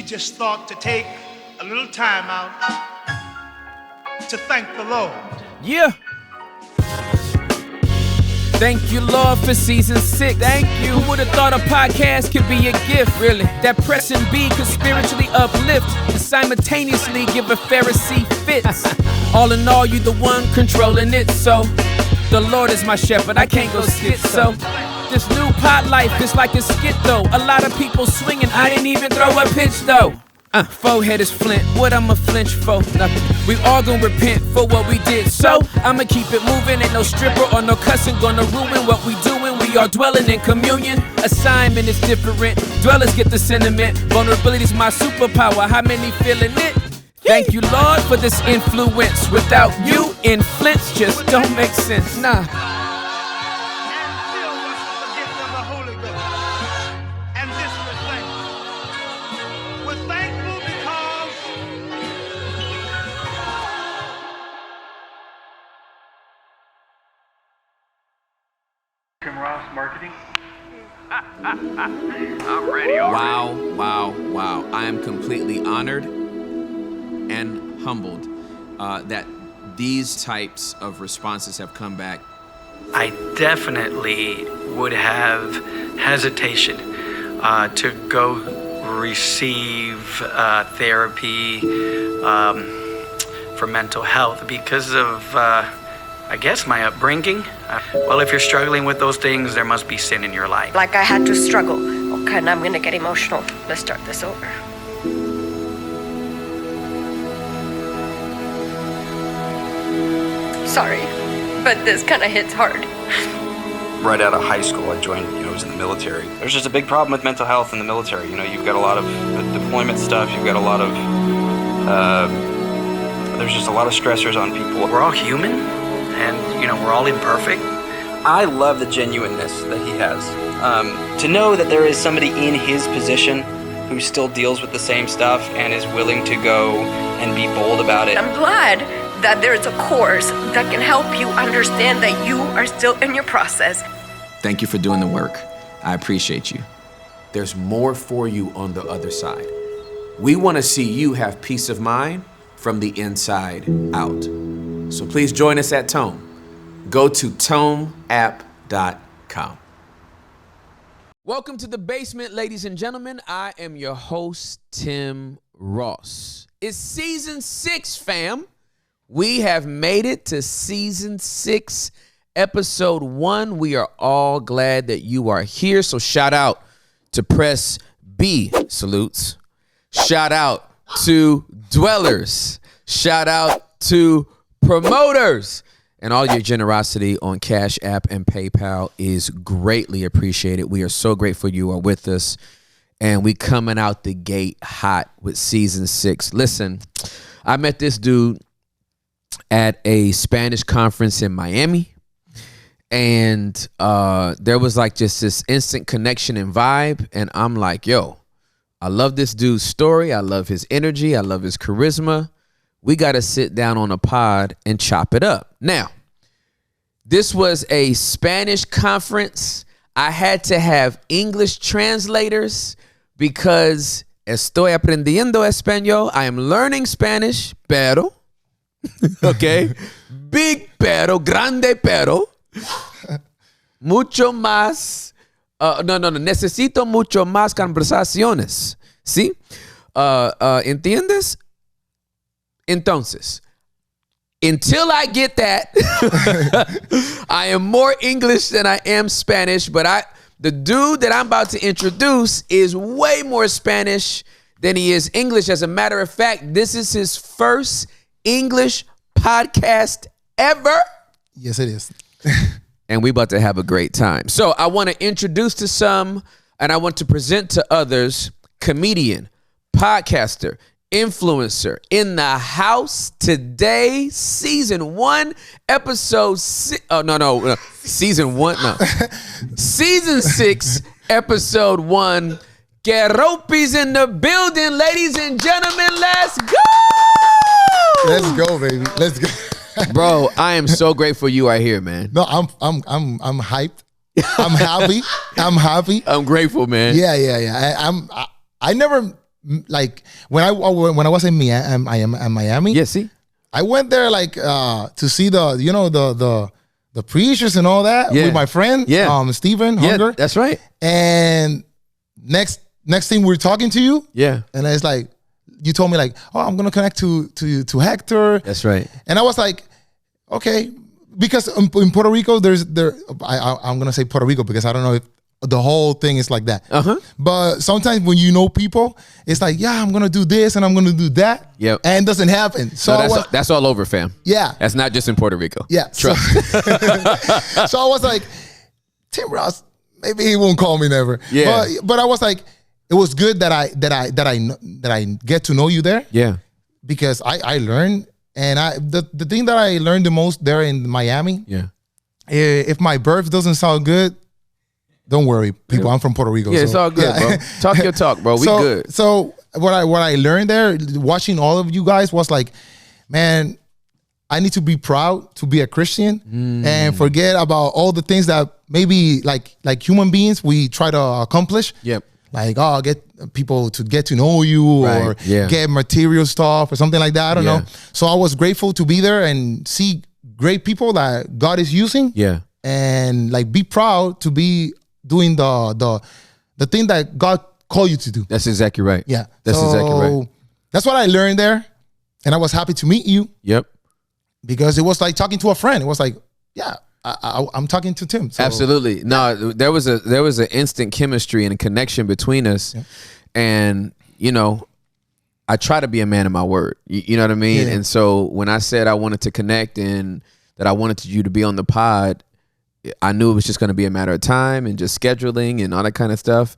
we just thought to take a little time out to thank the Lord. Yeah. Thank you, Lord, for season 6. Thank you. Who would have thought a podcast could be a gift, really? That pressing B could spiritually uplift and simultaneously give a Pharisee fits. All in all, you the one controlling it, so the Lord is my shepherd, I can't go schizo. This new pot life is like a skit, though. A lot of people swinging, I didn't even throw a pitch, though. Forehead is flint, what I'ma flinch for? Nothing. We all gon' repent for what we did, so I'ma keep it moving. Ain't no stripper or no cussing gonna ruin what we doing. We are dwelling in communion. Assignment is different, dwellers get the sentiment. Vulnerability's my superpower, how many feeling it? Thank you, Lord, for this influence. Without you, influence just don't make sense, nah. Ross Marketing. I'm ready already. Wow. I am completely honored and humbled that these types of responses have come back. I definitely would have hesitation to go receive therapy for mental health because of I guess my upbringing. Well, if you're struggling with those things, there must be sin in your life. Like I had to struggle. Okay, now I'm gonna get emotional. Let's start this over. Sorry, but this kind of hits hard. Right out of high school, I joined, I was in the military. There's just a big problem with mental health in the military. You've got a lot of deployment stuff. You've got a lot of, there's just a lot of stressors on people. We're all human. And, we're all imperfect. I love the genuineness that he has. To know that there is somebody in his position who still deals with the same stuff and is willing to go and be bold about it. I'm glad that there's a course that can help you understand that you are still in your process. Thank you for doing the work. I appreciate you. There's more for you on the other side. We want to see you have peace of mind from the inside out. So please join us at Tome. Go to tomeapp.com. Welcome to the basement, ladies and gentlemen. I am your host, Tim Ross. It's season 6, fam. We have made it to season 6, episode 1. We are all glad that you are here. So shout out to Press B. Salutes. Shout out to Dwellers. Shout out to promoters, and all your generosity on Cash App and PayPal is greatly appreciated. We are so grateful you are with us, and we coming out the gate hot with season 6. Listen, I met this dude at a Spanish conference in Miami, and there was like just this instant connection and vibe, and I'm like, yo, I love this dude's story. I love his energy. I love his charisma. We got to sit down on a pod and chop it up. Now, this was a Spanish conference. I had to have English translators because estoy aprendiendo español. I am learning Spanish, pero, okay, big pero, grande pero, mucho más, necesito mucho más conversaciones, ¿sí? ¿Entiendes? Entonces, until I get that, I am more English than I am Spanish, but the dude that I'm about to introduce is way more Spanish than he is English. As a matter of fact, this is his first English podcast ever. Yes, it is. And we about to have a great time. So I want to introduce to some, and I want to present to others, comedian, podcaster, influencer in the house today, season 1, episode 6. Season 1, no. Season 6, episode 1. Keropi's in the building, ladies and gentlemen. Let's go. Let's go, baby. Let's go. Bro, I am so grateful you are here, man. No, I'm hyped. I'm happy. I'm happy. I'm grateful, man. Yeah. I never like when I was in Miami. Yeah, see? I went there like to see the preachers and all that Yeah. with my friend, Steven Yeah, Hunger. that's right. And next thing we're talking to you, Yeah. and it's like you told me like, oh, I'm gonna connect to Hector. That's right. And I was like, okay, because in Puerto Rico, I'm gonna say Puerto Rico because I don't know if the whole thing is like that. Uh-huh. But sometimes when you know people, it's like, yeah, I'm gonna do this and I'm gonna do that. Yep. And it doesn't happen. So No, that's all over, fam. yeah. That's not just in Puerto Rico. Yeah. Trust. So I was like, Tim Ross, maybe he won't call me never. Yeah. But I was like, it was good that I get to know you there Yeah. because I learned, and the thing that I learned the most there in Miami, Yeah. if my birth doesn't sound good, don't worry, people. I'm from Puerto Rico. Yeah, so, it's all good, bro. Talk your talk, bro. We good. So what I learned there, watching all of you guys, was like, man, I need to be proud to be a Christian and forget about all the things that maybe like human beings we try to accomplish. Yep. Like, get people to get to know you or Right, yeah. get material stuff or something like that. I don't Yeah. know. So I was grateful to be there and see great people that God is using. Yeah. And like be proud to be doing the thing that God called you to do. That's exactly right. Yeah. That's exactly right. That's what I learned there. And I was happy to meet you Yep. because it was like talking to a friend. It was like, yeah, I'm talking to Tim. So, Absolutely. No, there was an instant chemistry and a connection between us. Yeah. And, you know, I try to be a man of my word. You know what I mean? Yeah. And so when I said I wanted to connect and that I wanted you to be on the pod, I knew it was just going to be a matter of time and just scheduling and all that kind of stuff.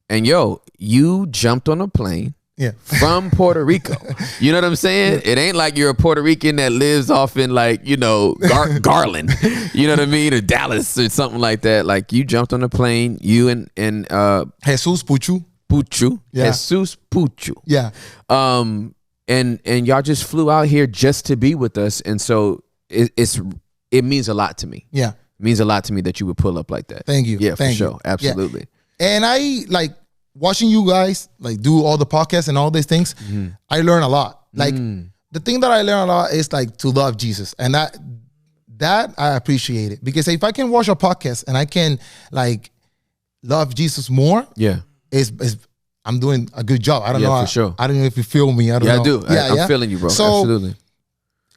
And yo, you jumped on a plane Yeah. from Puerto Rico. You know what I'm saying? It ain't like you're a Puerto Rican that lives off in like, you know, Garland, you know what I mean? Or Dallas or something like that. Like you jumped on a plane, you and Jesus Puchu. Puchu, Yeah. Jesus Puchu. Yeah. And y'all just flew out here just to be with us. And so it means a lot to me. Yeah. It means a lot to me that you would pull up like that. Thank you. Yeah, Thank for you. sure. Absolutely. Yeah. And I like watching you guys like do all the podcasts and all these things. Mm-hmm. I learn a lot. Like the thing that I learn a lot is like to love Jesus, and that I appreciate it because if I can watch a podcast and I can like love Jesus more, Yeah. is I'm doing a good job. I don't Yeah, know. for sure. I don't know if you feel me. I don't Yeah, know. I do. I'm feeling you, bro. So Absolutely.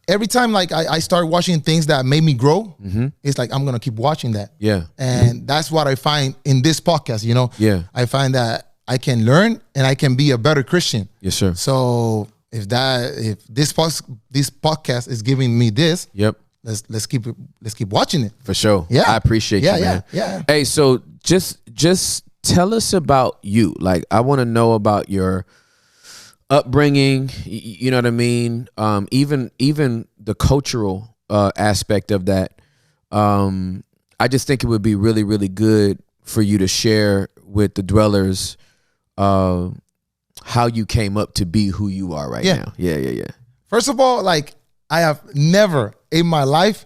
every time like I start watching things that made me grow, it's like I'm gonna keep watching that. Yeah. And that's what I find in this podcast, you know? Yeah. I find that I can learn and I can be a better Christian. Yes, sir. So if this podcast is giving me this, Yep. let's keep watching it. For sure. Yeah. I appreciate Yeah, you, man. yeah. Hey, so just tell us about you. Like, I want to know about your upbringing. You know what I mean? Even the cultural aspect of that. I just think it would be really, really good for you to share with the dwellers how you came up to be who you are right Yeah. now. Yeah. First of all, like I have never in my life,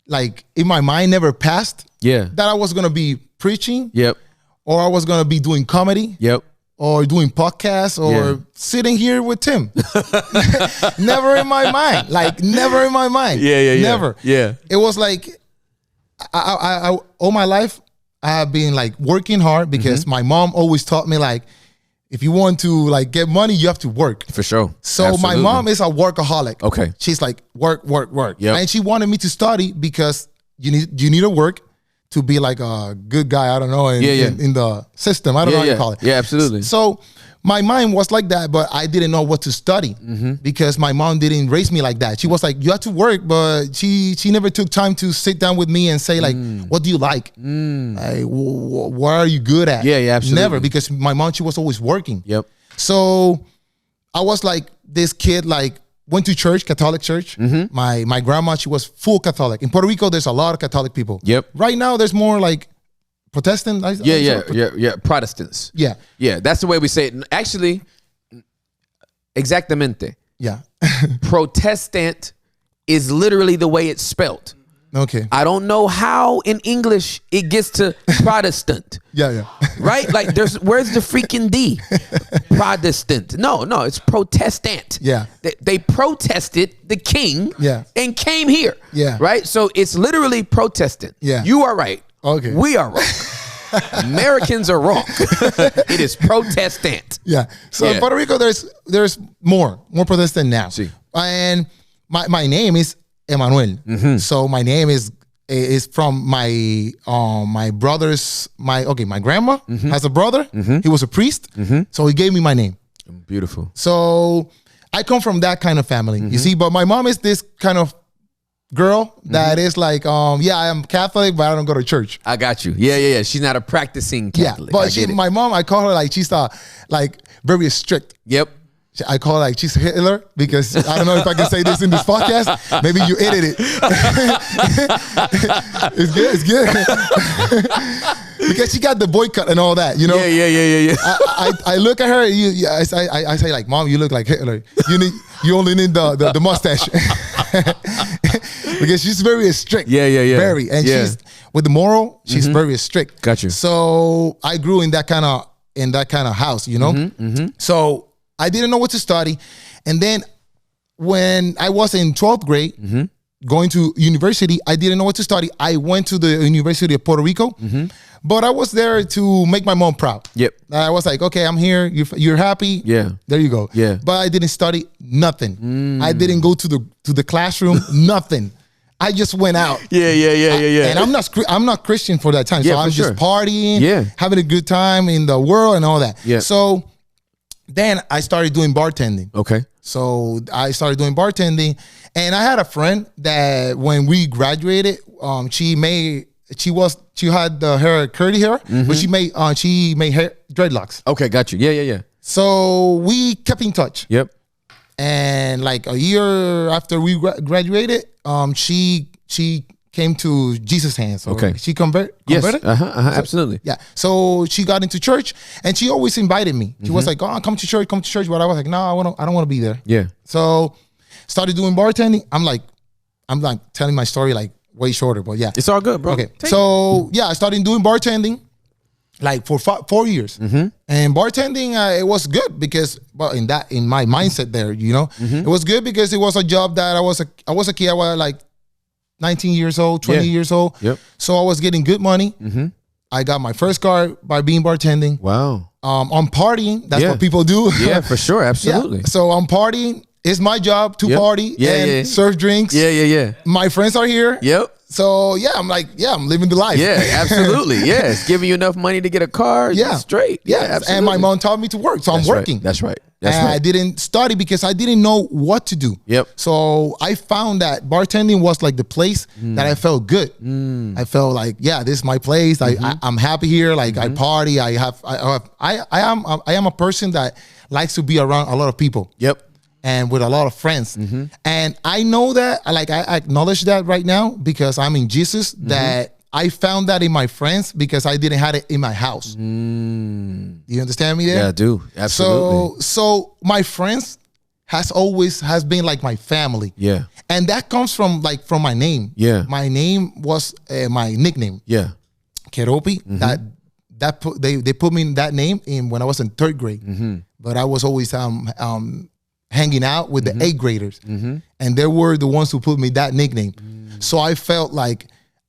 like in my mind, never passed Yeah. that I was gonna be preaching Yep. or I was gonna be doing comedy. Yep. Or doing podcasts or Yeah. sitting here with Tim. Never in my mind. Like never in my mind. Yeah. Never. Yeah. It was like I all my life I have been like working hard because my mom always taught me like if you want to like get money, you have to work. For sure. So Absolutely. my mom is a workaholic. Okay. She's like work. Yep. And she wanted me to study because you need to work to be like a good guy. I don't know in the system. I don't know how you call it. Yeah, absolutely. So my mind was like that, but I didn't know what to study because my mom didn't raise me like that. She was like, you have to work, but she never took time to sit down with me and say like, what do you like? Like, what are you good at? Yeah, absolutely. Never, because my mom, she was always working. Yep. So I was like this kid, like went to church, Catholic church. My grandma, she was full Catholic. In Puerto Rico, there's a lot of Catholic people. Yep. Right now, there's more like Protestant. Yeah. Protestants. Yeah. Yeah, that's the way we say it. Actually, exactamente. Yeah. Protestant is literally the way it's spelt. Okay. I don't know how in English it gets to Protestant. Yeah. Right? Like where's the freaking D? Protestant. No, it's Protestant. Yeah. They protested the king Yeah. and came here. Yeah. Right? So it's literally Protestant. Yeah. You are right. Okay. We are wrong. Americans are wrong. It is Protestant. Yeah. So in Yeah. Puerto Rico, there's more Protestant now. Sí. And my name is Emmanuel. Mm-hmm. So my name is from my brother's my grandma Mm-hmm. has a brother. He was a priest. So he gave me my name. Beautiful. So I come from that kind of family. Mm-hmm. You see, but my mom is this kind of girl that is like, I am Catholic, but I don't go to church. I got you. Yeah. She's not a practicing Catholic. Yeah, I but get it. my mom, I call her like she's like very strict. Yep. I call her like she's Hitler because I don't know if I can say this in this podcast. Maybe you edit it. It's good. Because she got the boycott and all that, you know. Yeah. I look at her. I say like, Mom, you look like Hitler. You only need the mustache because she's very strict. Yeah. Very, and she's with the moral. She's very strict. Got you. So I grew in that kind of house, you know. So I didn't know what to study, and then when I was in 12th grade, going to university, I didn't know what to study. I went to the University of Puerto Rico, but I was there to make my mom proud. Yep. I was like, okay, I'm here. You're happy. Yeah. There you go. Yeah. But I didn't study nothing. I didn't go to the classroom. Nothing. I just went out. Yeah. And I'm not Christian for that time. Yeah, So I'm for just sure. partying, having a good time in the world and all that. Yeah. So then I started doing bartending. Okay. So I started doing bartending, and I had a friend that when we graduated, she had the hair curly hair, but she made hair dreadlocks. Okay, got you. Yeah. So we kept in touch. Yep. And like a year after we graduated, she came to Jesus' hands. Okay. She converted. Yes. Absolutely. Yeah. So she got into church, and she always invited me. She was like, "Oh, come to church." But I was like, "No, I don't want to be there." Yeah. So started doing bartending. I'm like telling my story like way shorter, but yeah. It's all good, bro. Okay. So yeah, I started doing bartending like for 4 years, and bartending it was good because, in my mindset there, you know, it was good because it was a job that I was a kid. I was like 19 years old, 20 years old. Yep. So I was getting good money. I got my first car by being bartending. Wow. I'm partying. That's Yeah. what people do. Yeah, for sure. Absolutely. Yeah. So I'm partying. It's my job to Yep. party Yeah, and yeah. serve drinks. Yeah. My friends are here. Yep. So yeah, I'm living the life. Yeah, absolutely. Yeah, it's giving you enough money to get a car. Yeah. Straight. Yeah. Absolutely. And my mom taught me to work. So I'm working. That's right. And I didn't study because I didn't know what to do. Yep. So I found that bartending was like the place that I felt good. I felt like, yeah, this is my place. I'm happy here. Like I party. I am a person that likes to be around a lot of people. Yep. And with a lot of friends. And I know that, like I acknowledge that right now because I'm in Jesus, that I found that in my friends because I didn't have it in my house. You understand me there? Yeah, I do. Absolutely. So my friends has been like my family. Yeah. And that comes from my name. Yeah. My name was my nickname, Yeah. Keropi. They put me in that name when I was in 3rd grade. But I was always hanging out with the 8th graders. And they were the ones who put me that nickname. So I felt like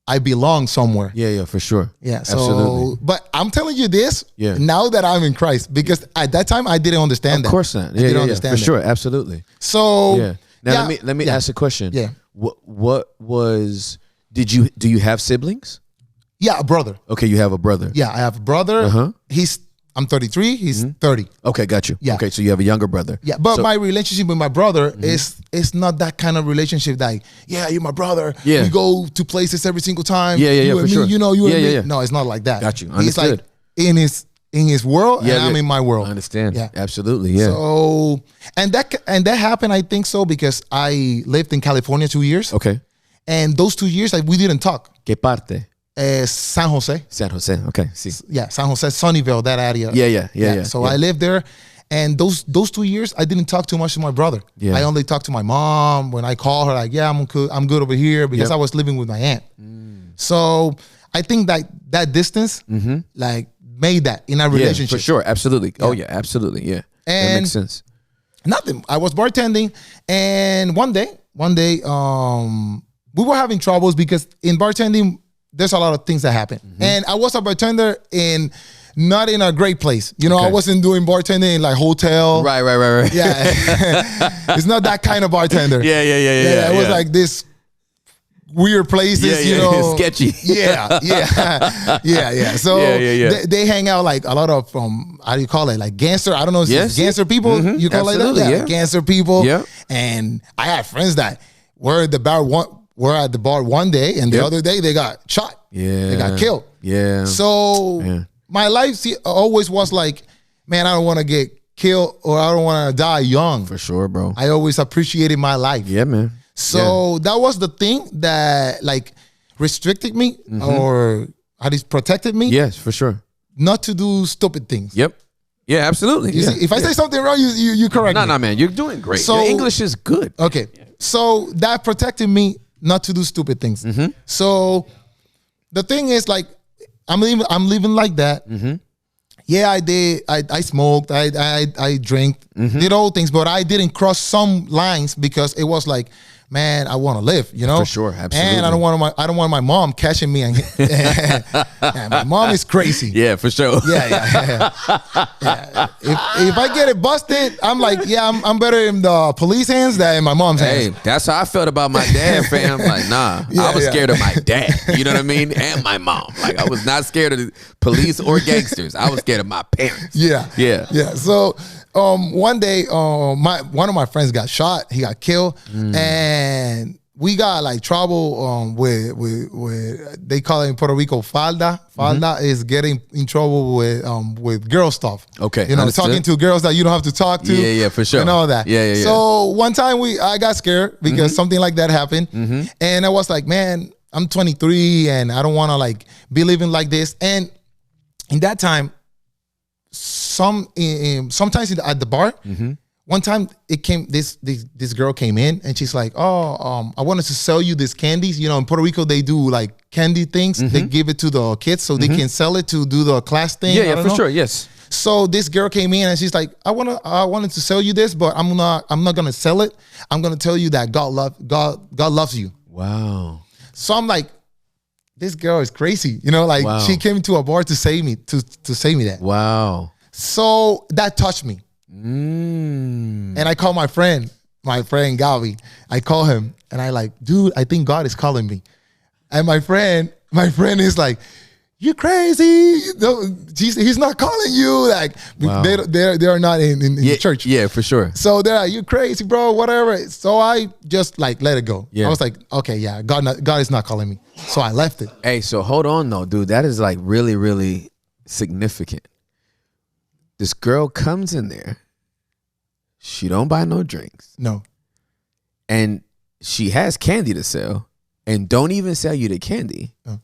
I belong somewhere. Yeah, for sure. Yeah. So, absolutely. but I'm telling you this Yeah. now that I'm in Christ, because at that time I didn't understand that. Of course not. I didn't understand for that. sure. Absolutely. So Yeah. Now let me ask a question. Yeah. What was? Do you have siblings? Yeah, a brother. Okay, you have a brother. Yeah, I have a brother. I'm 33. He's 30. Okay, got you. Yeah. Okay, so you have a younger brother. Yeah, but So- my relationship with my brother is not that kind of relationship. Like, yeah, you're my brother. Yeah. We go to places every single time. Yeah, you for and me, sure. You know, you Yeah, and me. yeah. No, it's not like that. Got you. He's like Understood. in his world, and I'm in my world. I understand. Yeah. Absolutely. Yeah. So and that happened, I think so, because I lived in California 2 years. Okay. And those 2 years, like, we didn't talk. ¿Qué parte? San Jose. San Jose. Okay. Sí. Yeah, San Jose, Sunnyvale, that area. Yeah. So I lived there, And those 2 years, I didn't talk too much to my brother. Yeah. I only talked to my mom when I call her, like, yeah, I'm good over here, because I was living with my aunt. So I think that distance, like, made that in our relationship. Yeah, for sure. Absolutely. Oh, yeah, absolutely. Yeah. That And makes sense. nothing. I was bartending, and one day, we were having troubles because in bartending, there's a lot of things that happen. And I was a bartender not in a great place. You know, I Okay. wasn't doing bartending in like hotel. Right. Yeah. It's not that kind of bartender. Yeah. It was like this weird places, you know. Sketchy. Yeah. So Yeah. They hang out like a lot of how do you call it? Like gangster. I don't know if Yes. it's gangster people. You call it like Absolutely, that? yeah. Like gangster people. Yeah. And I had friends that were at the bar one day, and the Yep. other day they got shot. Yeah. They got killed. Yeah. So my life always was like, man, I don't want to get killed or I don't want to die young. For sure, bro. I always appreciated my life. Yeah, man. So that was the thing that like restricted me or at least protected me Yes, for sure. not to do stupid things. Yep. Yeah, absolutely. You see, if I say something wrong, you correct me. No, man, you're doing great. So- Your English is good. Okay. So that protected me not to do stupid things. So the thing is, like, I'm living like that. Yeah, I did. I smoked. I drank. Did all things, but I didn't cross some lines because it was like, man, I want to live. You know, For sure, absolutely. And I don't want my mom catching me. And yeah, my mom is crazy. Yeah, for sure. Yeah. If I get it busted, I'm like, yeah, I'm better in the police hands than in my mom's Hey, hands. that's how I felt about my dad, fam. Like, nah, I was scared of my dad. You know what I mean? And my mom. Like, I was not scared of the police or gangsters. I was scared of my parents. Yeah. So one day, one of my friends got shot. He got killed, and we got like trouble with they call it in Puerto Rico falda. Falda is getting in trouble with girl stuff. Okay, you know, understood. talking to girls that you don't have to talk to. Yeah, for sure. And all that. Yeah. So one time I got scared because something like that happened, and I was like, man, I'm 23 and I don't want to like be living like this. And in that time, sometimes at the bar, one time this girl came in and she's like, I wanted to sell you these candies. You know, in Puerto Rico they do like candy things. They give it to the kids so they can sell it to do the class thing. I don't know. sure. Yes. So this girl came in and she's like, I wanted to sell you this, but I'm not gonna sell it. I'm gonna tell you that God loves you. Wow. So I'm like, this girl is crazy. You know, like Wow. she came to a bar to say me that. Wow. So that touched me. And I call my friend Gavi. I call him and I like, dude, I think God is calling me. And my friend is like, you're crazy. No, he's not calling you. Like, Wow. they are not in the church. Yeah, for sure. So they're like, you're crazy, bro, whatever. So I just like let it go. Yeah. I was like, okay, yeah, God is not calling me. So I left it. Hey, so hold on though, dude. That is like really, really significant. This girl comes in there. She don't buy no drinks. No. And she has candy to sell and don't even sell you the candy. No.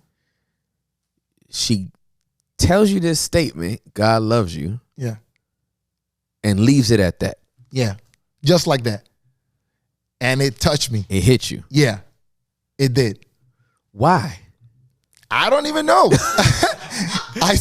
She tells you this statement, God loves you, Yeah. and leaves it at that. Yeah. Just like that. And it touched me. It hit you. Yeah. It did. Why? I don't even know. I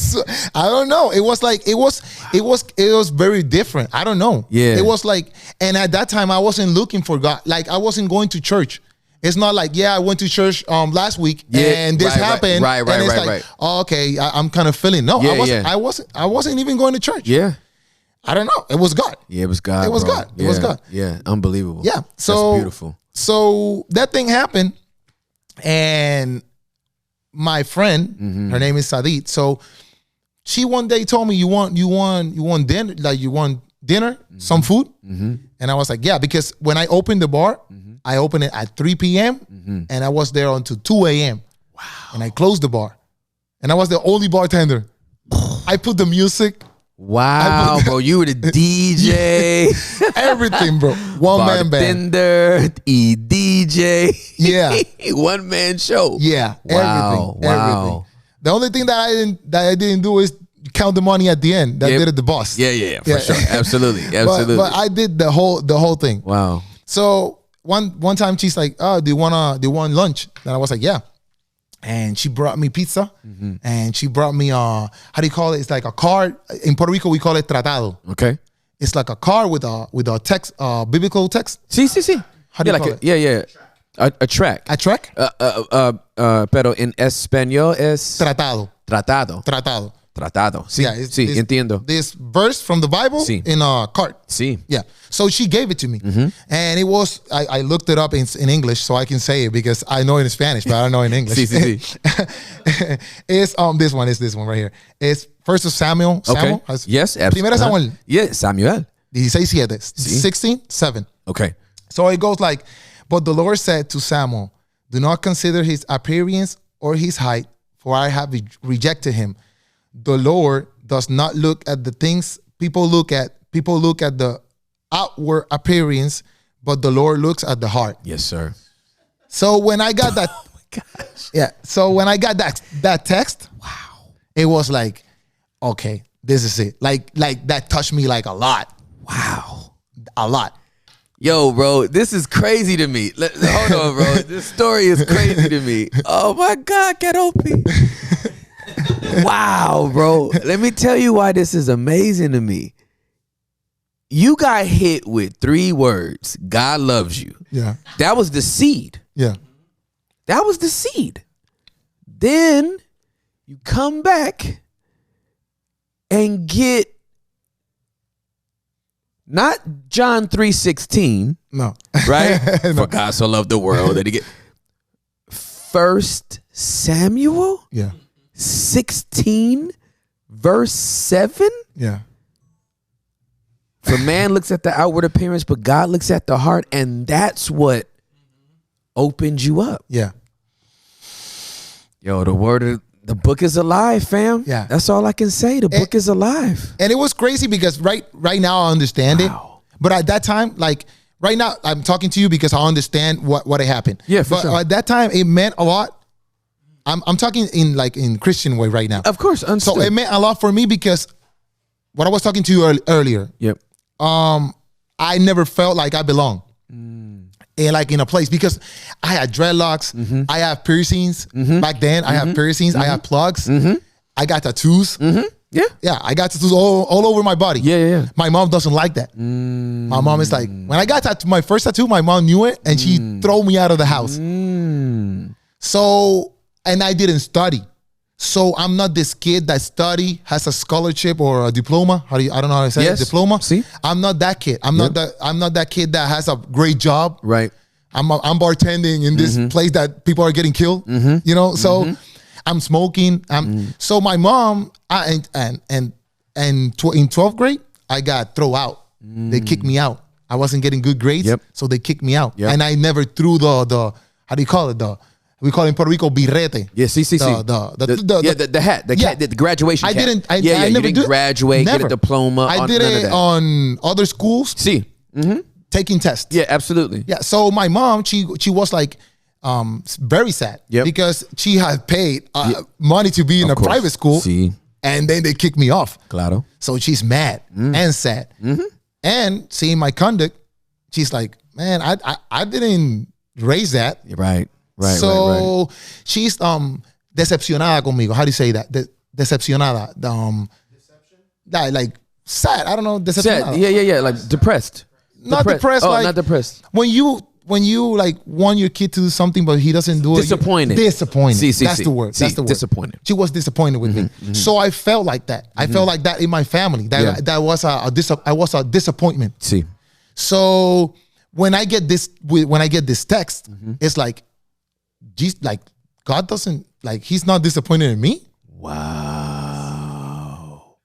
don't know. It was very different. I don't know. Yeah. It was like, and at that time I wasn't looking for God. Like I wasn't going to church. It's not like, yeah, I went to church last week and this happened. Right, and it's like, right. oh, okay, I'm kind of feeling. No, Yeah, I wasn't even going to church. Yeah. I don't know. It was God. Yeah, it was God. It was bro. God. It was God. Yeah, unbelievable. Yeah. So that's beautiful. So that thing happened, and my friend, her name is Sadit. So she one day told me, you want dinner, like you want dinner, some food? And I was like, yeah, because when I opened the bar, I opened it at 3 p.m. and I was there until 2 a.m. Wow. And I closed the bar. And I was the only bartender. I put the music. Wow, bro, you were the DJ. Everything, bro. One man band. Bartender, DJ. Yeah. One man show. Yeah. Wow. Everything. Wow. Everything. The only thing that I didn't do is count the money at the end. That Yep. did it the boss. Yeah, for sure. Absolutely. But I did the whole thing. Wow. So one time she's like, "Oh, do you want lunch?" And I was like, "Yeah." And she brought me pizza, and she brought me how do you call it? It's like a card. In Puerto Rico, we call it tratado. Okay. It's like a card with a text, biblical text. Sí. How do you call it? Yeah. A track. A track? Pero en español es Tratado. tratado. Sí, Yeah, sí, entiendo. This verse from the Bible Sí. in a card. Sí. Yeah. So she gave it to me. And it was, I looked it up in English so I can say it because I know it in Spanish, but I don't know in English. Sí. It's this one right here. It's First of Samuel. Okay. Yes, absolutely. Primera Samuel. Yeah, Samuel. 16:7. 16:7. Okay. So it goes like, but the Lord said to Samuel, do not consider his appearance or his height, for I have rejected him. The Lord does not look at the things people look at. People look at the outward appearance, but the Lord looks at the heart. Yes, sir. So when I got that, yeah. So when I got that text, wow, it was like, okay, this is it. Like that touched me like a lot. Wow. A lot. Yo, bro, this is crazy to me. Hold on, bro. This story is crazy to me. Oh my God, Keropi. Wow, bro. Let me tell you why this is amazing to me. You got hit with 3 words. God loves you. Yeah. That was the seed. Yeah. That was the seed. Then you come back and get not John 3:16, No. right? No. For God so loved the world that he get 1 Samuel Yeah. 16 verse 7. Yeah. For man looks at the outward appearance, but God looks at the heart, and that's what opened you up. Yeah. Yo, the book is alive, fam. Yeah. That's all I can say. The book is alive. And it was crazy because right now I understand Wow. it. But at that time, like right now, I'm talking to you because I understand what had happened. Yeah, for but sure. at that time, it meant a lot. I'm talking in Christian way right now. Of course, understood. So it meant a lot for me because what I was talking to you earlier, Yep. I never felt like I belonged. And like in a place because I had dreadlocks, I have piercings back then. I have piercings, I have plugs, I got tattoos. Yeah. Yeah, I got tattoos all over my body. Yeah. My mom doesn't like that. My mom is like, when I got my first tattoo, my mom knew it and she threw me out of the house. So, and I didn't study. So I'm not this kid that has a scholarship or a diploma. I don't know how to say Yes. it. Diploma. See? I'm not that kid. I'm not that kid that has a great job. Right. I'm bartending in this place that people are getting killed. You know, so I'm smoking. So my mom in 12th grade, I got thrown out. They kicked me out. I wasn't getting good grades, Yep. so they kicked me out. Yep. And I never threw the how do you call it? We call it in Puerto Rico birrete. Yeah, see. The hat, the graduation I cap. didn't. I you never didn't graduate, never. get a diploma. I did none of it that. on other schools. See. Taking tests. Yeah, absolutely. Yeah. So my mom, she was like very sad Yep. because she had paid money to be in Of a course. private school, See. and then they kicked me off. Claro. So she's mad and sad, and seeing my conduct, she's like, "Man, I didn't raise that." Right. So she's decepcionada conmigo. How do you say that? Decepcionada. Like sad. I don't know. Decepcionada. Sad. Yeah. Like depressed. Not depressed. Oh, like, not depressed. When you like want your kid to do something but he doesn't do it. Disappointed. Disappointed. See. That's the word. That's the word. Disappointed. She was disappointed with me. So I felt like that. I felt like that in my family. That was I was a disappointment. See. So when I get this text, it's like, God doesn't like he's not disappointed in me. Wow.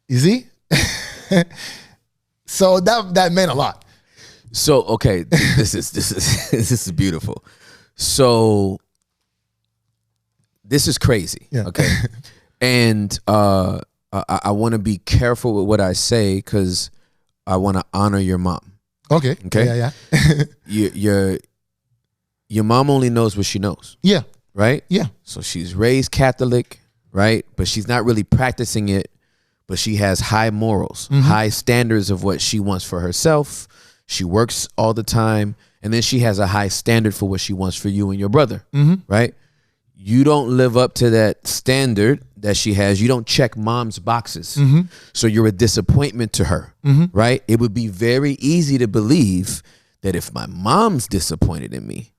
You see? So that meant a lot. So okay, this is beautiful. So this is crazy. Yeah. Okay, and I want to be careful with what I say because I want to honor your mom. Okay. Okay. Yeah. Your mom only knows what she knows, Yeah. right? Yeah. So she's raised Catholic, right? But she's not really practicing it, but she has high morals, high standards of what she wants for herself. She works all the time, and then she has a high standard for what she wants for you and your brother, right? You don't live up to that standard that she has. You don't check mom's boxes. So you're a disappointment to her, right? It would be very easy to believe that if my mom's disappointed in me,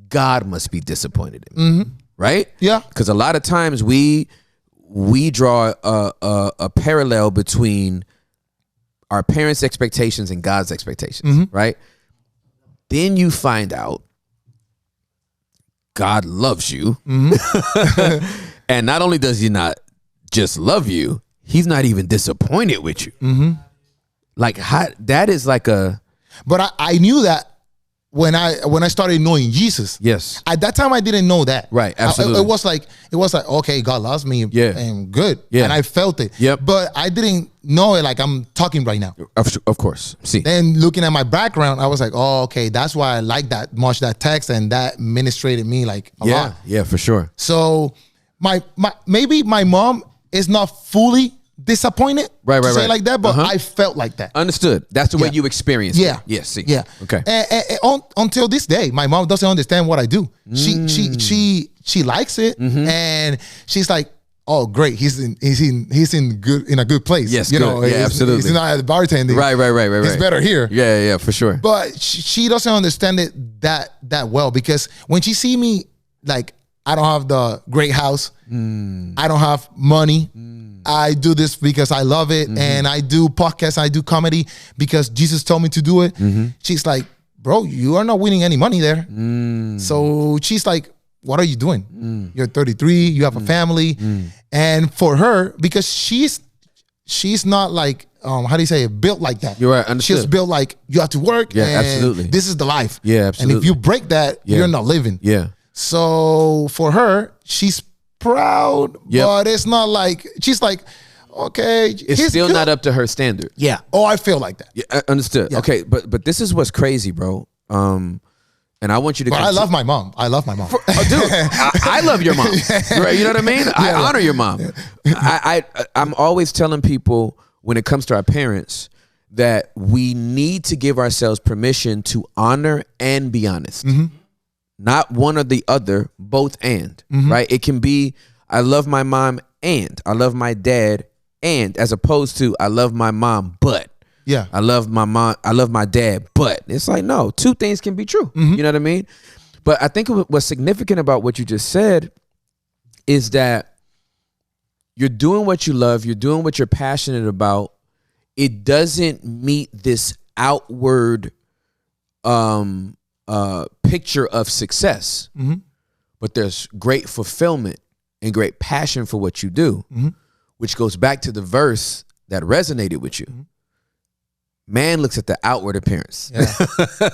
God must be disappointed in me, right? Yeah. Because a lot of times we draw a parallel between our parents' expectations and God's expectations, right? Then you find out God loves you. And not only does he not just love you, he's not even disappointed with you. Like that is like a... But I knew that when I started knowing Jesus. Yes. At that time I didn't know that. Right, absolutely. It was like, okay, God loves me. Yeah. And good. Yeah. And I felt it. Yep. But I didn't know it like I'm talking right now. Of course. See. Then looking at my background, I was like, oh, okay, that's why I like that much, that text, and that ministrated me like a lot. Yeah, for sure. So maybe my mom is not fully disappointed Right, to say right. like that, but I felt like that. Understood. That's the way Yeah. you experienced Yeah. it. Yeah, see. Yeah. Okay. And until this day, my mom doesn't understand what I do. She likes it, and she's like, "Oh, great! He's in a good place." Yes, you good. know, Yeah, absolutely. He's not at bartending. Right. It's better here. Yeah, for sure. But she doesn't understand it that well, because when she see me, like, I don't have the great house, I don't have money. I do this because I love it, and I do podcasts, I do comedy because Jesus told me to do it. She's like, bro, you are not winning any money there. So she's like, what are you doing? You're 33, you have a family. And for her, because she's not like, how do you say it, built like that. You're right, understood. She's built like, you have to work. Yeah, and absolutely. this is the life. Yeah, absolutely. And if you break that, you're not living. Yeah. So for her, she's proud, Yep. but it's not like, she's like, okay, It's still not up to her standard. Yeah. Oh, I feel like that. Yeah, understood. Yeah. Okay, but this is what's crazy, bro. And I want you to. But I love my mom. I love my mom. Oh, dude, I love your mom. Right? You know what I mean? I honor your mom. I'm always telling people when it comes to our parents that we need to give ourselves permission to honor and be honest. Not one or the other, both and, right? It can be, I love my mom and I love my dad and, as opposed to I love my mom, but Yeah. I love my mom, I love my dad, but it's like, no, two things can be true. You know what I mean? But I think what's significant about what you just said is that you're doing what you love, you're doing what you're passionate about. It doesn't meet this outward picture of success, but there's great fulfillment and great passion for what you do, which goes back to the verse that resonated with you. Man looks at the outward appearance. Yeah.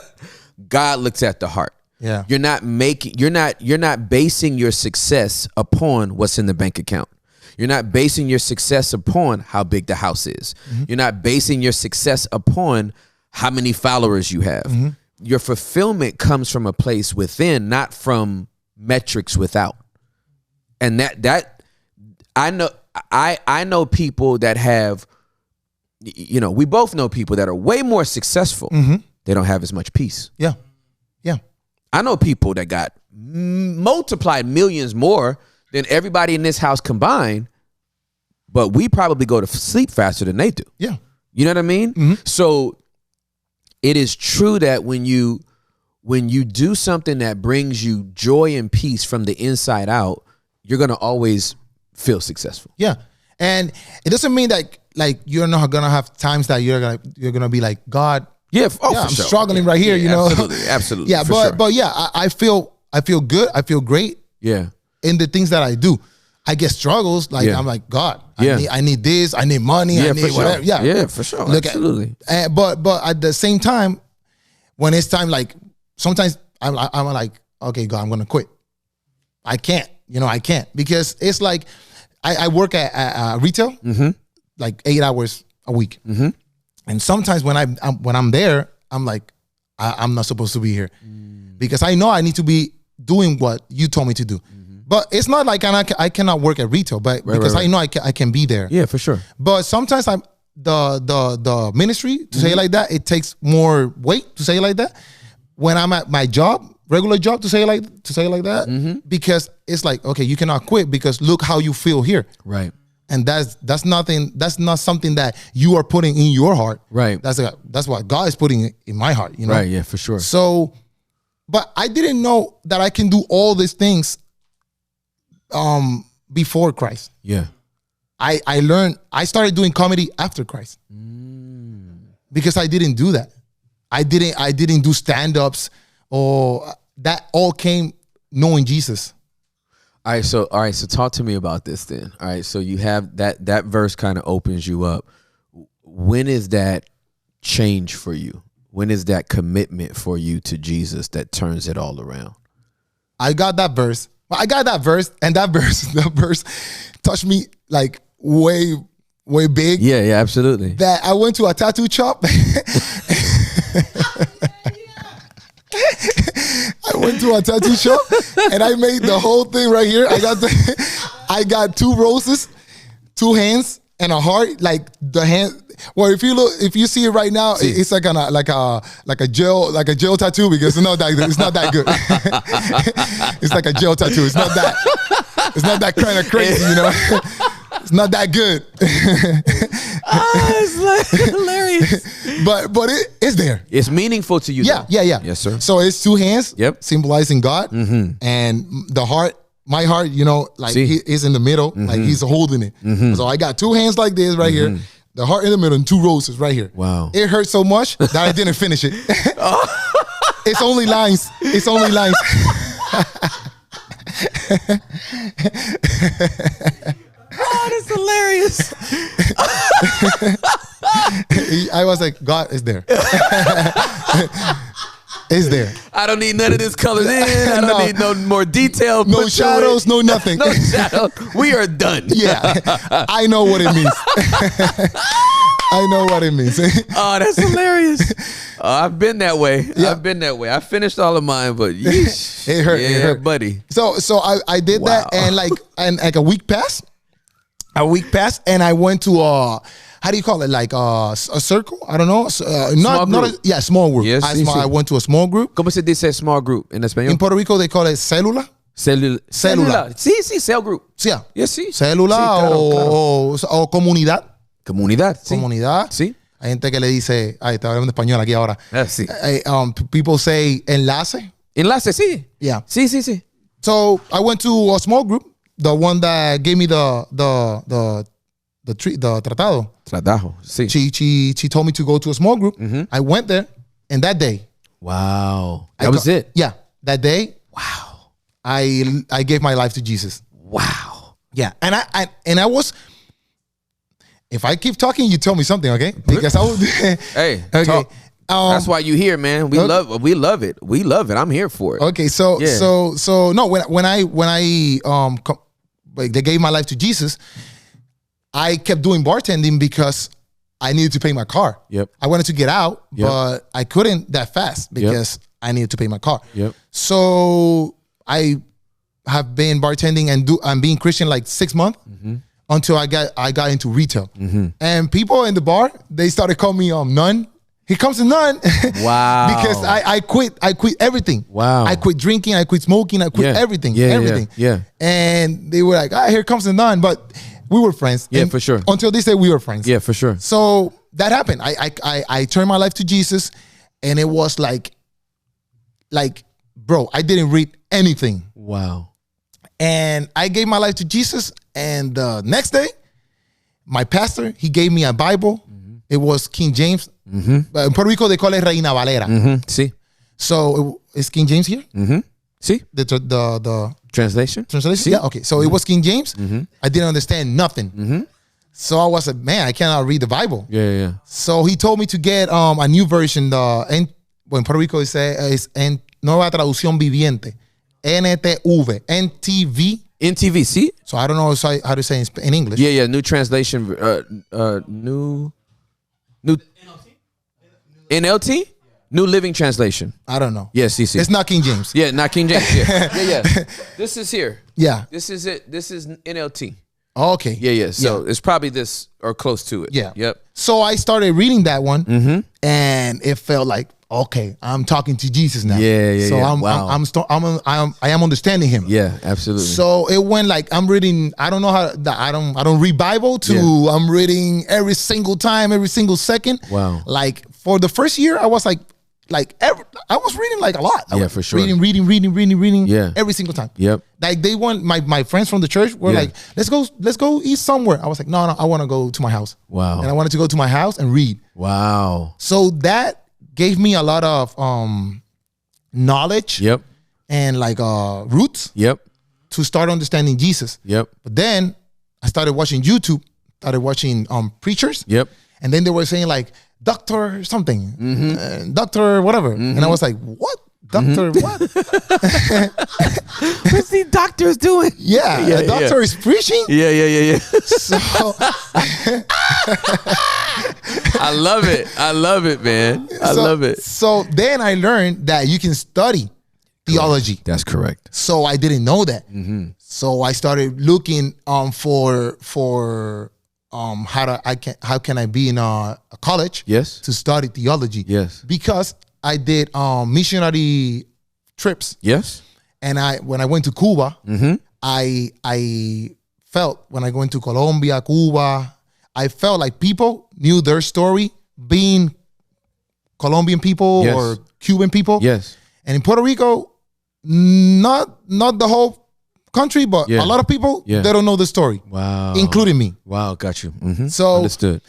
God looks at the heart. Yeah. You're not basing your success upon what's in the bank account. You're not basing your success upon how big the house is. You're not basing your success upon how many followers you have. Your fulfillment comes from a place within, not from metrics without. And that I know people that have, you know, we both know people that are way more successful. They don't have as much peace. Yeah. Yeah. I know people that got multiplied millions more than everybody in this house combined, but we probably go to sleep faster than they do. Yeah. You know what I mean? So it is true that when you do something that brings you joy and peace from the inside out, you're going to always feel successful. Yeah. And it doesn't mean that like you're not gonna have times that you're gonna be like, God, Yeah, I'm sure. struggling right here, you know. Absolutely. Yeah, for but sure. but yeah, I feel good. I feel great Yeah. in the things that I do. I get struggles, like Yeah. I'm like, God, Yeah. I need this, I need money, Yeah, I for need sure. whatever. Yeah. Yeah, for sure. Absolutely. But at the same time, when it's time, like sometimes I'm like, okay, God, I'm gonna quit. I can't, because it's like I work at retail, like 8 hours a week, and sometimes when I'm there, I'm like, I'm not supposed to be here, because I know I need to be doing what you told me to do, But it's not like I cannot work at retail, but because I know I can be there. Yeah, for sure. But sometimes I'm the ministry to say it like that. It takes more weight to say it like that. When I'm at my job, regular job, to say it like that, because it's like, okay, you cannot quit because look how you feel here. Right. And that's nothing. That's not something that you are putting in your heart. Right. That's what God is putting in my heart. You know. Right. Yeah, for sure. So, but I didn't know that I can do all these things. Before Christ. Yeah. I learned. I started doing comedy after Christ because I didn't do that. I didn't do stand-ups or that. All came knowing Jesus. All right, so talk to me about this then. All right, so you have that verse kind of opens you up. When is that change for you? When is that commitment for you to Jesus that turns it all around? I got that verse, and that verse touched me like way big. Yeah, absolutely. That I went to a tattoo shop. I went to a tattoo shop and I made the whole thing right here. I got 2 roses, 2 hands, and a heart. Like the hand. Well, if you see it right now, it's like a gel tattoo because it's not that good. It's like a gel tattoo. It's not that kind of crazy, you know. It's not that good. It's like hilarious. But it's there. It's meaningful to you. Yeah. Yes, sir. So it's 2 hands, symbolizing God, Mm-hmm. and the heart. My heart, you know, like he is in the middle, like he's holding it. Mm-hmm. So I got 2 hands like this right here, the heart in the middle, and 2 roses right here. Wow. It hurt so much that I didn't finish it. It's only lines. Oh, that's hilarious. I was like, God is there. It's there. I don't need none of this colored in. I don't need no more detail. No shadows, no nothing. No shadow. We are done. Yeah. I know what it means. I know what it means. Oh, that's hilarious. I've been that way. Yeah. I've been that way. I finished all of mine, but yeesh. It hurt. Yeah, It hurt. buddy. So I did that, and like a week passed. And I went to how do you call it? Like a circle? I don't know. Small group. Small group. Yes, I went to a small group. ¿Cómo se dice small group en español? In Puerto Rico, they call it célula. Célula. Sí, cell group. Yeah. Yes, sí. Célula Sí, claro. o comunidad. Comunidad. Sí. Comunidad. Sí. Hay gente que le dice, está hablando español aquí ahora. Sí. People say enlace. Enlace, sí. Yeah. Sí. So I went to a small group, the one that gave me the tratado. Trabajo, sí. She told me to go to a small group. Mm-hmm. I went there, and that day, Wow. That was it. Yeah, that day, Wow. I gave my life to Jesus. Wow. Yeah, and I was. If I keep talking, you tell me something, okay? Because I was. Hey, okay. talk. That's why you here, man. We love it. We love it. I'm here for it. Okay, so no, when I they gave my life to Jesus, I kept doing bartending because I needed to pay my car. Yep. I wanted to get out, Yep. but I couldn't that fast because I needed to pay my car. Yep. So I have been bartending and being Christian like 6 months until I got into retail. And people in the bar, they started calling me nun. Here comes the nun. Wow. Because I quit everything. Wow. I quit drinking, I quit smoking, I quit everything. Yeah. And they were like, here comes the nun. But we were friends. Yeah, and for sure. Until they say we were friends. Yeah, for sure. So that happened. I turned my life to Jesus, and it was like, bro, I didn't read anything. Wow. And I gave my life to Jesus, and the next day, my pastor, he gave me a Bible. It was King James. In Puerto Rico, they call it Reina Valera. See? So is King James here? See? The Translation? translation? Yeah, okay. So it was King James. I didn't understand nothing. So I was like, man, I cannot read the Bible. Yeah. So he told me to get a new version. In Puerto Rico, it says Nueva Traducción Viviente. NTV. NTV. NTV, see? So I don't know how to say in English. Yeah, new translation. New NLT? New Living Translation. I don't know. Yes, see. It's not King James. Yeah, not King James. Yeah. This is here. Yeah. This is it. This is NLT. Okay. Yeah. So it's probably this or close to it. Yeah. Yep. So I started reading that one, Mm-hmm. and it felt like, okay, I'm talking to Jesus now. Yeah. So Wow. I am understanding him. Yeah, absolutely. So it went like I'm reading. I don't know how. I don't read Bible to. Yeah. I'm reading every single time, every single second. Wow. Like for the first year, I was I was reading like a lot. I Yeah, was for sure. Reading. Yeah. Every single time. Yep. Like they want my friends from the church were Yeah. like, let's go eat somewhere. I was like, no, I want to go to my house. Wow. And I wanted to go to my house and read. Wow. So that gave me a lot of knowledge Yep. and like roots Yep. to start understanding Jesus. Yep. But then I started watching YouTube, started watching preachers. Yep. And then they were saying like, Doctor something, Doctor whatever. And I was like, what? Doctor what? What's these doctors doing? Yeah, Yeah, a doctor is preaching. Yeah. So I love it, man. I so- love it. So then I learned that you can study theology. That's correct. So I didn't know that. Mm-hmm. So I started looking for how can I be in a college Yes. to study theology. Yes. Because I did missionary trips, Yes. and when I went to Cuba, Mm-hmm. I felt when I went to Colombia, Cuba, I felt like people knew their story, being Colombian people Yes. or Cuban people. Yes. And in Puerto Rico, not the whole country, but Yeah. a lot of people, Yeah. they don't know the story, Wow. including me. Wow. Got you. Mm-hmm. So- Understood.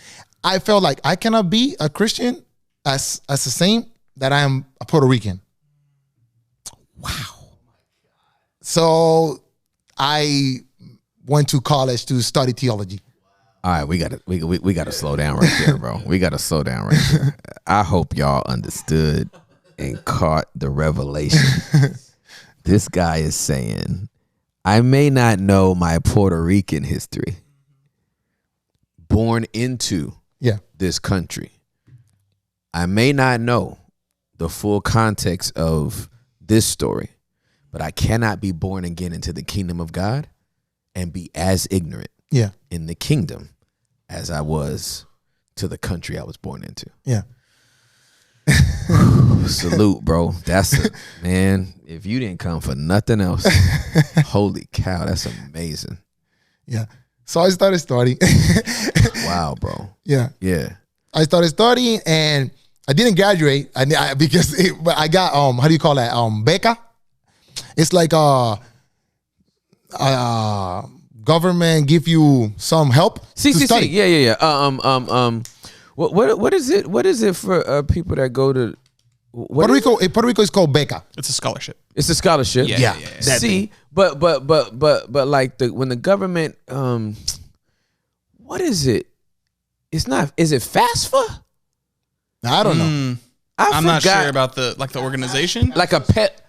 I felt like I cannot be a Christian as the same that I am a Puerto Rican. Wow. So I went to college to study theology. All right, we gotta slow down right there, bro. We gotta slow down right there. I hope y'all understood and caught the revelation. This guy is saying, I may not know my Puerto Rican history. Born into Yeah. this country, I may not know the full context of this story, but I cannot be born again into the kingdom of God and be as ignorant Yeah. in the kingdom as I was to the country I was born into. Yeah. Salute, bro. That's a, man, if you didn't come for nothing else, holy cow, that's amazing. Yeah. So I started studying. Wow, bro. Yeah. Yeah. I started studying and I didn't graduate but I got how do you call that? Beca. It's like government give you some help to study. Yeah. What is it? What is it for people that go to Puerto Rico is called Beca. It's a scholarship. It's a scholarship. Yeah. That See, but like when the government what is it? It's not. Is it FAFSA? I don't know. I'm not sure about the organization. Like a pet.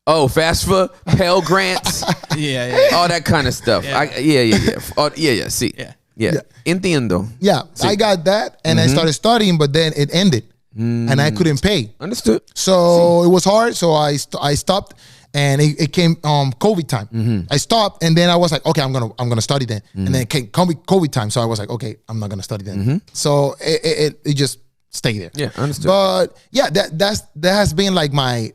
Oh, FAFSA, Pell Grants, Yeah. all that kind of stuff. Yeah. Yeah. See, yeah. Entiendo. Yeah, I got that and I started studying, but then it ended and I couldn't pay. Understood. So it was hard. So I stopped, and it came COVID time. I stopped, and then I was like, okay, I'm gonna study then. And then it came COVID time, so I was like, okay, I'm not gonna study then. So it just stayed there. Yeah, understood. But yeah, that has been like my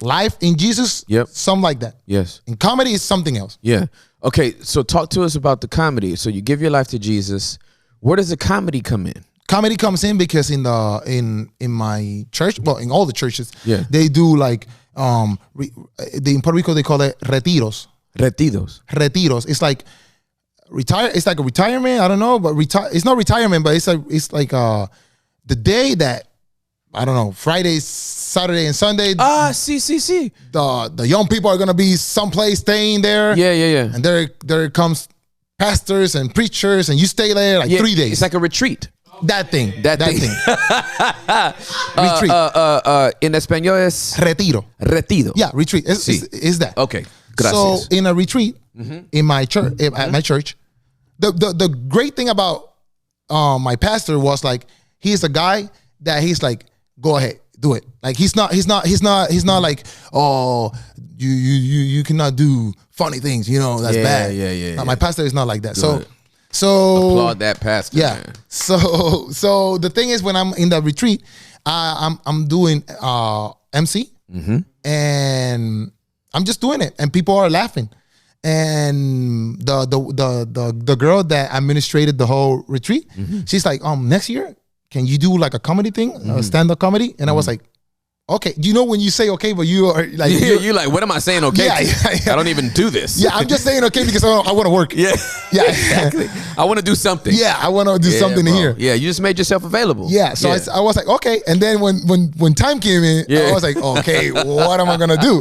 life in Jesus. Yep. Something like that. Yes. And comedy is something else. Yeah. Okay. So talk to us about the comedy. So you give your life to Jesus. Where does the comedy come in? Comedy comes in because in my church, well, in all the churches, Yeah. they do like in Puerto Rico they call it retiros. Retiros. It's like retire. It's like a retirement. I don't know, but it's not retirement, but it's like the day that I don't know, Friday, Saturday, and Sunday. See. The young people are gonna be someplace staying there. Yeah. And there comes pastors and preachers, and you stay there like 3 days. It's like a retreat. That thing. Retreat. En español es Retiro. retiro. Yeah, retreat. Sí. It's that. Okay. Gracias. So in a retreat in my church, at my church, the great thing about my pastor was like he's a guy that he's like, go ahead, do it. Like he's not like, oh, you cannot do funny things, that's bad. Yeah. No, my pastor is not like that. Good. So applaud that pastor. yeah. Man. So the thing is, when I'm in the retreat, I'm doing MC, and I'm just doing it, and people are laughing. And the girl that administrated the whole retreat, she's like, next year, can you do like a comedy thing, stand-up comedy? And I was like, okay. When you say okay, but you are like, you're like, what am I saying? Okay, Yeah. I don't even do this. yeah, I'm just saying okay because I want to work. yeah, Yeah. exactly. I want to do something. Yeah, I want to do something bro. here. Yeah, you just made yourself available. Yeah, so I was like, okay. And then when time came in, I was like, okay, what am I gonna do?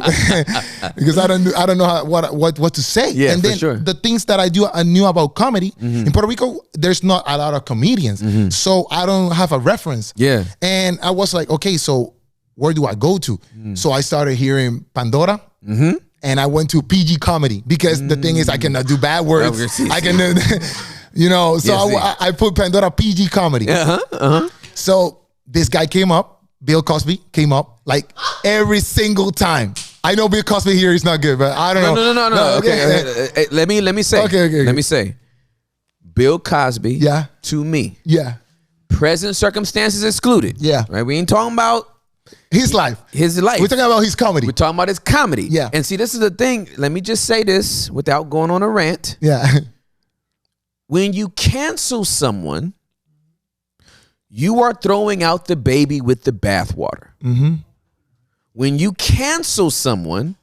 Because I don't know what to say. Yeah, and for then sure. the things that I knew about comedy in Puerto Rico, there's not a lot of comedians, so I don't have a reference. Yeah. And I was like, okay, so where do I go to? So I started hearing Pandora. And I went to PG comedy because the thing is I cannot do bad words. I can, so I put Pandora PG comedy. So this guy came up, Bill Cosby came up like every single time. I know Bill Cosby here is not good, but I don't know. No. Okay, let me say. Okay. Let me say. Bill Cosby. Yeah. To me. Yeah. Present circumstances excluded. Yeah. Right. We ain't talking about His life. his life. We're talking about his comedy. We're talking about his comedy. Yeah. And see, this is the thing. Let me just say this without going on a rant. Yeah. When you cancel someone, you are throwing out the baby with the bathwater. When you cancel someone,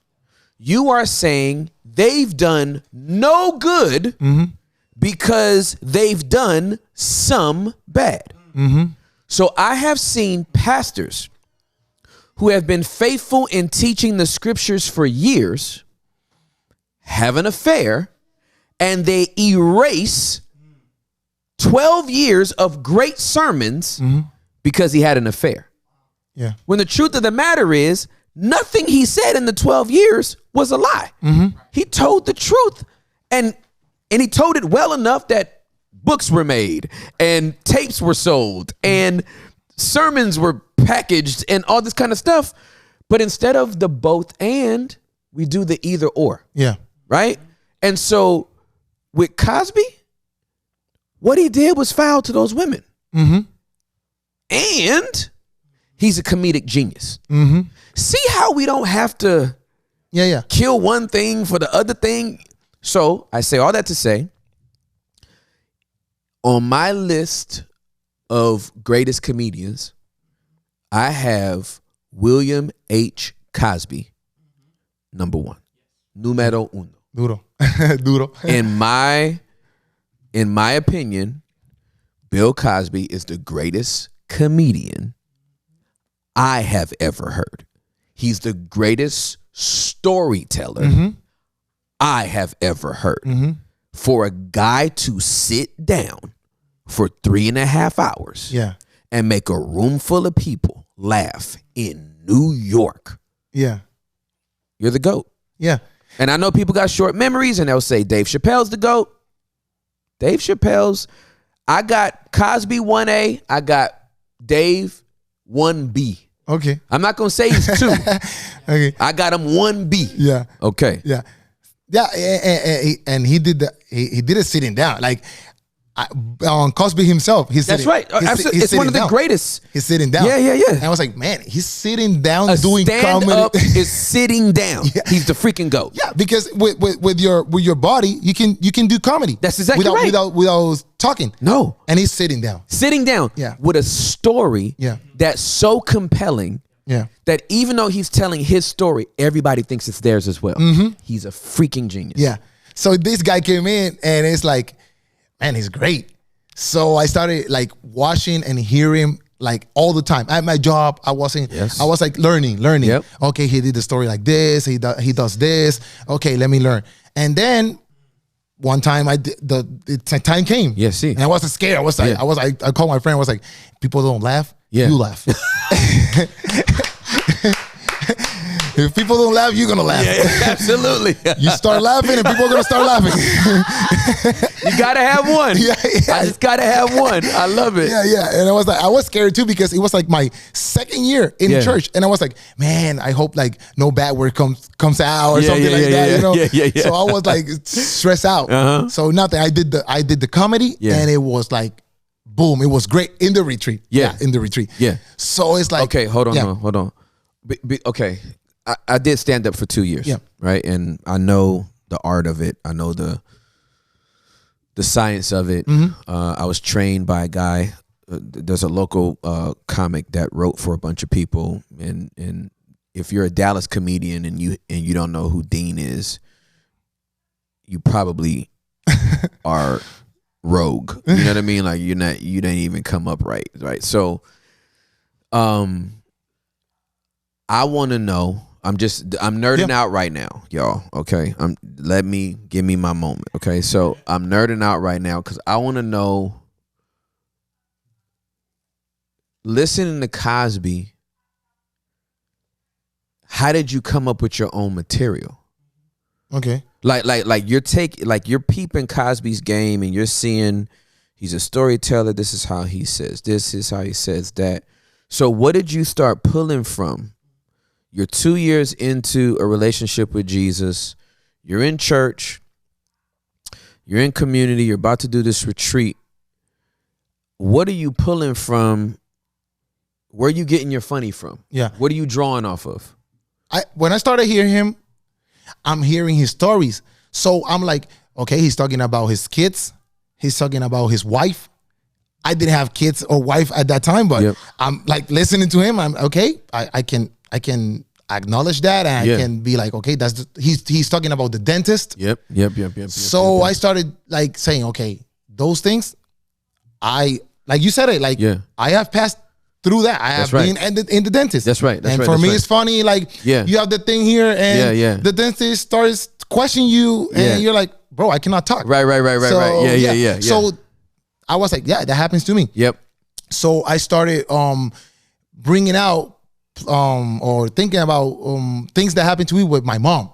you are saying they've done no good because they've done some bad. So I have seen pastors who have been faithful in teaching the scriptures for years have an affair, and they erase 12 years of great sermons because he had an affair. Yeah. When the truth of the matter is, nothing he said in the 12 years was a lie. He told the truth, and he told it well enough that books were made and tapes were sold and sermons were packaged and all this kind of stuff. But instead of the both and, we do the either or. Yeah. Right? And so with Cosby, what he did was foul to those women. And he's a comedic genius. See how we don't have to kill one thing for the other thing? So I say all that to say, on my list of greatest comedians, I have William H. Cosby, number one. Numero uno. Duro. In my opinion, Bill Cosby is the greatest comedian I have ever heard. He's the greatest storyteller I have ever heard. For a guy to sit down for 3.5 hours and make a room full of people laugh in New York. Yeah. You're the GOAT. Yeah. And I know people got short memories and they'll say Dave Chappelle's the GOAT. Dave Chappelle's, I got Cosby 1A, I got Dave 1B. Okay. I'm not going to say he's 2. Okay. I got him 1B. Yeah. Okay. Yeah. Yeah, and he did he did it sitting down. Like on Cosby himself, he's That's sitting, right. Absolutely. It's one of the greatest. He's sitting down. Yeah. And I was like, man, he's sitting down A doing stand comedy. up is sitting down. Yeah. He's the freaking GOAT. Yeah, because with your body, you can do comedy. That's exactly without, right. Without talking. No. And he's sitting down. Sitting down. Yeah. With a story Yeah. that's so compelling. Yeah. That even though he's telling his story, everybody thinks it's theirs as well. He's a freaking genius. Yeah. So this guy came in and it's like, man, he's great. So I started like watching and hearing like all the time. At my job, I was like learning. Yep. Okay, he did the story like this. He does this. Okay, let me learn. And then one time the time came. Yeah, see. And I wasn't scared. I called my friend. I was like, people don't laugh. Yeah. You laugh. If people don't laugh, you're gonna laugh. Absolutely. You start laughing, and people are gonna start laughing. You gotta have one. Yeah. I just gotta have one. I love it. Yeah. And I was scared too because it was like my second year in church, and I was like, man, I hope like no bad word comes out or something like that. You know. Yeah. So I was like stressed out. So nothing. I did the comedy, and it was like, boom! It was great in the retreat. Yeah, in the retreat. Yeah. So it's like, okay, hold on. Okay, I did stand up for 2 years. Yeah. Right, and I know the art of it. I know the science of it. I was trained by a guy. There's a local comic that wrote for a bunch of people, and if you're a Dallas comedian and you don't know who Dean is, you probably are rogue. You know what I mean? Like you didn't even come up right. So, I want to know. I'm nerding out right now, y'all. Okay, give me my moment. Okay, so I'm nerding out right now because I want to know. Listening to Cosby, how did you come up with your own material? Okay. Like you're peeping Cosby's game and you're seeing he's a storyteller. This is how he says this is how he says that. So what did you start pulling from? You're 2 years into a relationship with Jesus. You're in church. You're in community. You're about to do this retreat. What are you pulling from? Where are you getting your funny from? Yeah. What are you drawing off of? When I started hearing him, I'm hearing his stories. So I'm like, okay, he's talking about his kids. He's talking about his wife. I didn't have kids or wife at that time, but I'm like listening to him. I'm okay. I can acknowledge that, and I can be like, okay, he's talking about the dentist. Yep. So I started like saying, okay, those things, like you said it, like I have passed through that. I have been in the dentist. That's right. And for me, it's funny. Like you have the thing here, and the dentist starts questioning you, and you're like, bro, I cannot talk. Right. Yeah. So I was like, yeah, that happens to me. Yep. So I started bringing out or thinking about things that happened to me with my mom.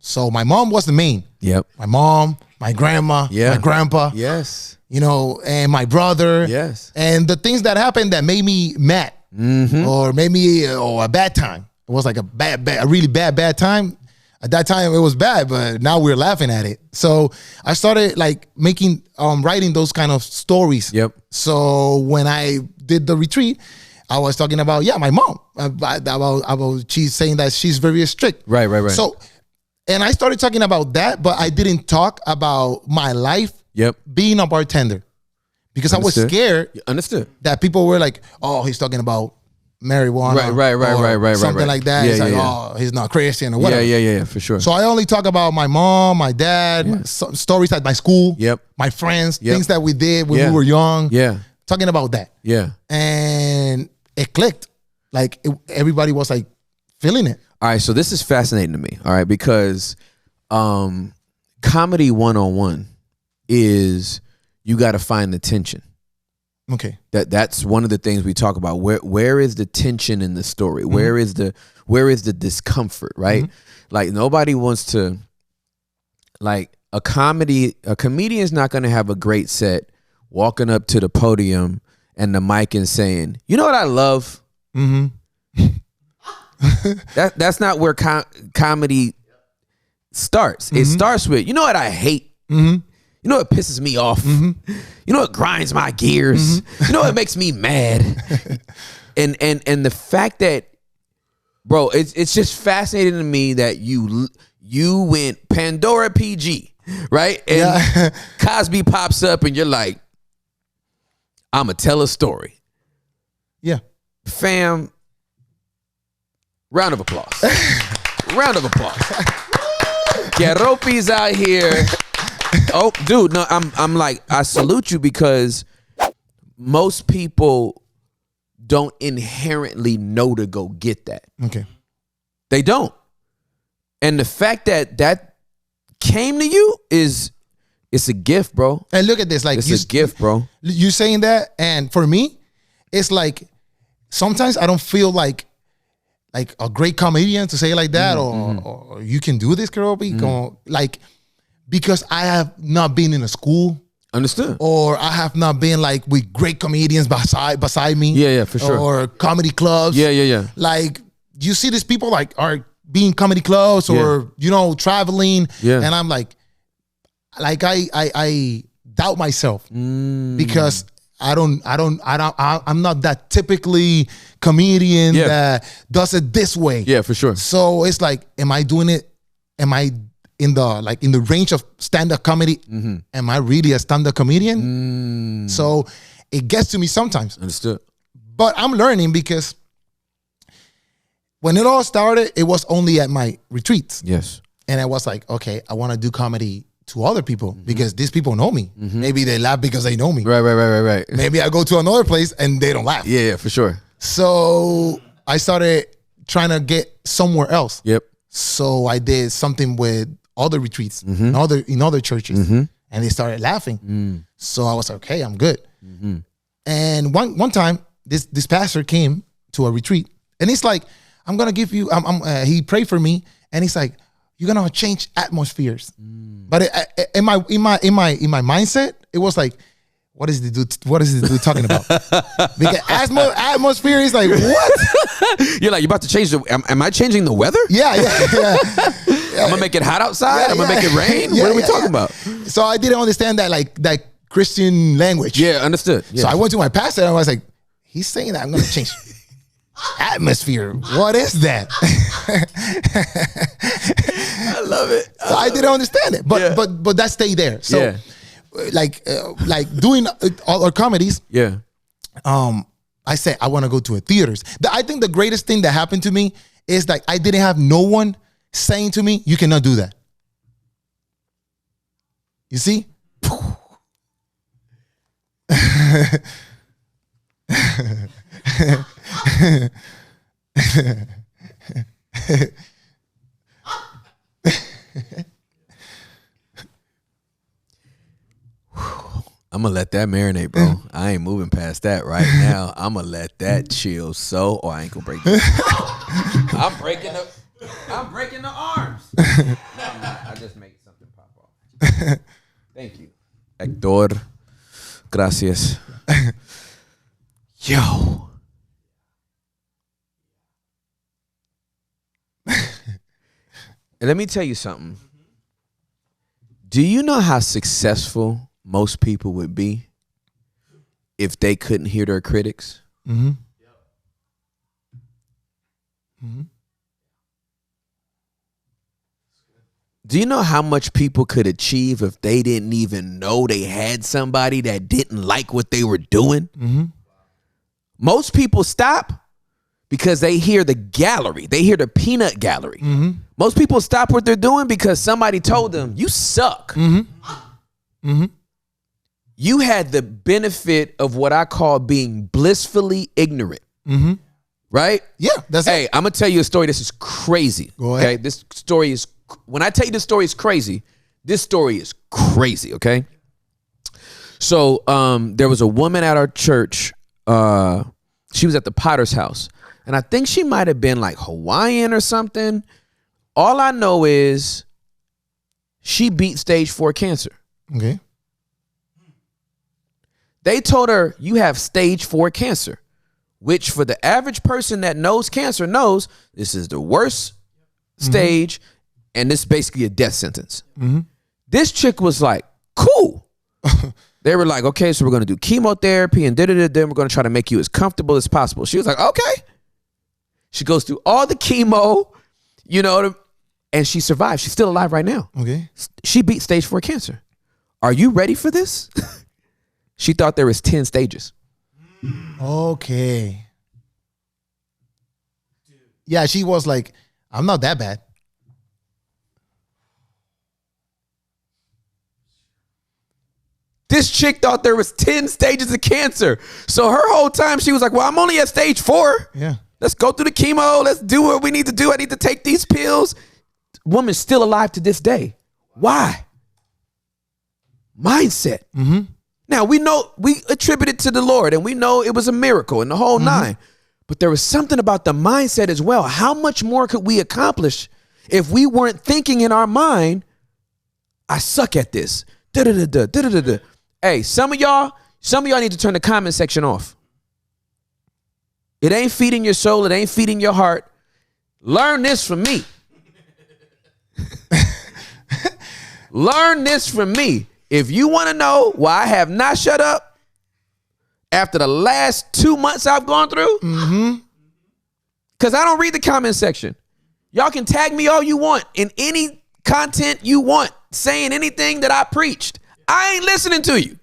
So my mom was the main. Yep. My mom, my grandma, my grandpa. Yes. You know, and my brother. Yes. And the things that happened that made me mad or made me a bad time. It was like a really bad time. At that time, it was bad, but now we're laughing at it. So I started like writing those kind of stories. Yep. So when I did the retreat, I was talking about, my mom, about she's saying that she's very strict. Right. So, and I started talking about that, but I didn't talk about my life being a bartender because I was scared. Understood. That people were like, oh, he's talking about marijuana. Right. Something like that. Yeah, it's like, oh, he's not Christian or whatever. Yeah, for sure. So I only talk about my mom, my dad, stories at my school, my friends, things that we did when we were young. Yeah. Talking about that. Yeah. And it clicked. Like everybody was like feeling it. All right, so this is fascinating to me, all right, because comedy 101 is you got to find the tension. Okay. That's one of the things we talk about. Where is the tension in the story? Where is the discomfort, right? Like nobody wants to, like a comedian's not going to have a great set walking up to the podium and the mic and saying, you know what I love? That's not where comedy starts. It starts with, you know what I hate? You know what pisses me off? You know what grinds my gears? You know what makes me mad? and the fact that, bro, it's just fascinating to me that you went Pandora PG, right? And Cosby pops up and you're like, I'ma tell a story. Yeah. Fam, round of applause. Round of applause. Keropi's out here. Oh, dude, no, I'm like, I salute you because most people don't inherently know to go get that. Okay. They don't. And the fact that came to you it's a gift, bro. And look at this, like it's a gift, bro. You saying that, and for me, it's like sometimes I don't feel like like a great comedian to say it like that, or you can do this, Keropi, like because I have not been in a school. Understood. Or I have not been like with great comedians beside me. Yeah, for sure. Or comedy clubs. Yeah. Like you see these people like are being comedy clubs or traveling. Yeah. And I'm like I doubt myself because I'm not that typically comedian that does it this way. Yeah, for sure. So it's like, am I doing it? Am I in the range of stand-up comedy? Am I really a stand-up comedian? So it gets to me sometimes. Understood. But I'm learning because when it all started, it was only at my retreats. Yes. And I was like, okay, I want to do comedy to other people because these people know me. Maybe they laugh because they know me. Right. Maybe I go to another place and they don't laugh. Yeah, for sure. So I started trying to get somewhere else. Yep. So I did something with other retreats in other churches, and they started laughing. So I was like, okay, I'm good. And one time, this pastor came to a retreat, and he's like, I'm gonna give you. He prayed for me, and he's like, you're gonna change atmospheres. But in my mindset, it was like, what is the dude talking about? Because atmosphere is like, what? You're like, you're about to change am I changing the weather? Yeah. I'm gonna make it hot outside. I'm gonna make it rain. What are we talking about? So I didn't understand that Christian language. Yeah, understood. Yeah. So I went to my pastor and I was like, he's saying that I'm gonna change atmosphere. What is that? I love it. So I didn't understand it, but that stayed there. So like doing our comedies. Yeah. I said I want to go to a theaters. I think the greatest thing that happened to me is like I didn't have no one saying to me, you cannot do that. You see? I'm gonna let that marinate, bro. I ain't moving past that right now. I'm gonna let that chill. So, I ain't gonna break it. I'm breaking the arms. No, I'm not. I just make something pop off. Thank you, Hector. Gracias. Yo. And let me tell you something. Do you know how successful most people would be if they couldn't hear their critics? Do you know how much people could achieve if they didn't even know they had somebody that didn't like what they were doing? Most people stop because they hear the gallery. They hear the peanut gallery. Most people stop what they're doing because somebody told them, you suck. You had the benefit of what I call being blissfully ignorant. Right? Yeah, that's Hey, I'm going to tell you a story. This is crazy. Go ahead. Okay? This story is, when I tell you this story is crazy, this story is crazy, okay? So there was a woman at our church. She was at the Potter's house. And I think she might have been like Hawaiian or something. All I know is she beat stage 4 cancer. Okay. They told her, you have stage 4 cancer, which for the average person that knows cancer knows this is the worst stage, and this is basically a death sentence. This chick was like, cool. They were like, okay, so we're going to do chemotherapy and then we're going to try to make you as comfortable as possible. She was like, okay. She goes through all the chemo, and she survived. She's still alive right now. Okay. She beat stage 4 cancer. Are you ready for this? She thought there was 10 stages. Okay. Yeah, she was like, I'm not that bad. This chick thought there was 10 stages of cancer. So her whole time she was like, well, I'm only at stage 4. Yeah. Let's go through the chemo. Let's do what we need to do. I need to take these pills. Woman's still alive to this day. Why? Mindset. Now, we know we attribute it to the Lord and we know it was a miracle and the whole nine. But there was something about the mindset as well. How much more could we accomplish if we weren't thinking in our mind, I suck at this. Da-da-da-da, da-da-da-da. Hey, some of y'all need to turn the comment section off. It ain't feeding your soul. It ain't feeding your heart. Learn this from me. Learn this from me. If you want to know why I have not shut up after the last 2 months I've gone through, because I don't read the comment section. Y'all can tag me all you want in any content you want, saying anything that I preached. I ain't listening to you.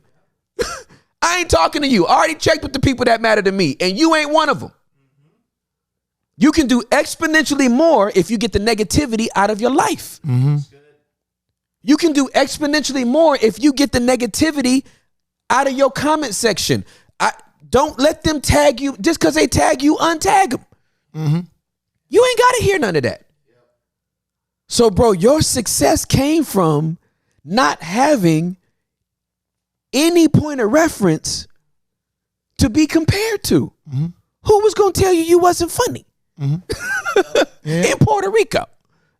I ain't talking to you. I already checked with the people that matter to me, and you ain't one of them. You can do exponentially more if you get the negativity out of your life. You can do exponentially more if you get the negativity out of your comment section. Don't let them tag you. Just because they tag you, untag them. You ain't got to hear none of that. So, bro, your success came from not having any point of reference to be compared to. Who was going to tell you wasn't funny? In Puerto Rico.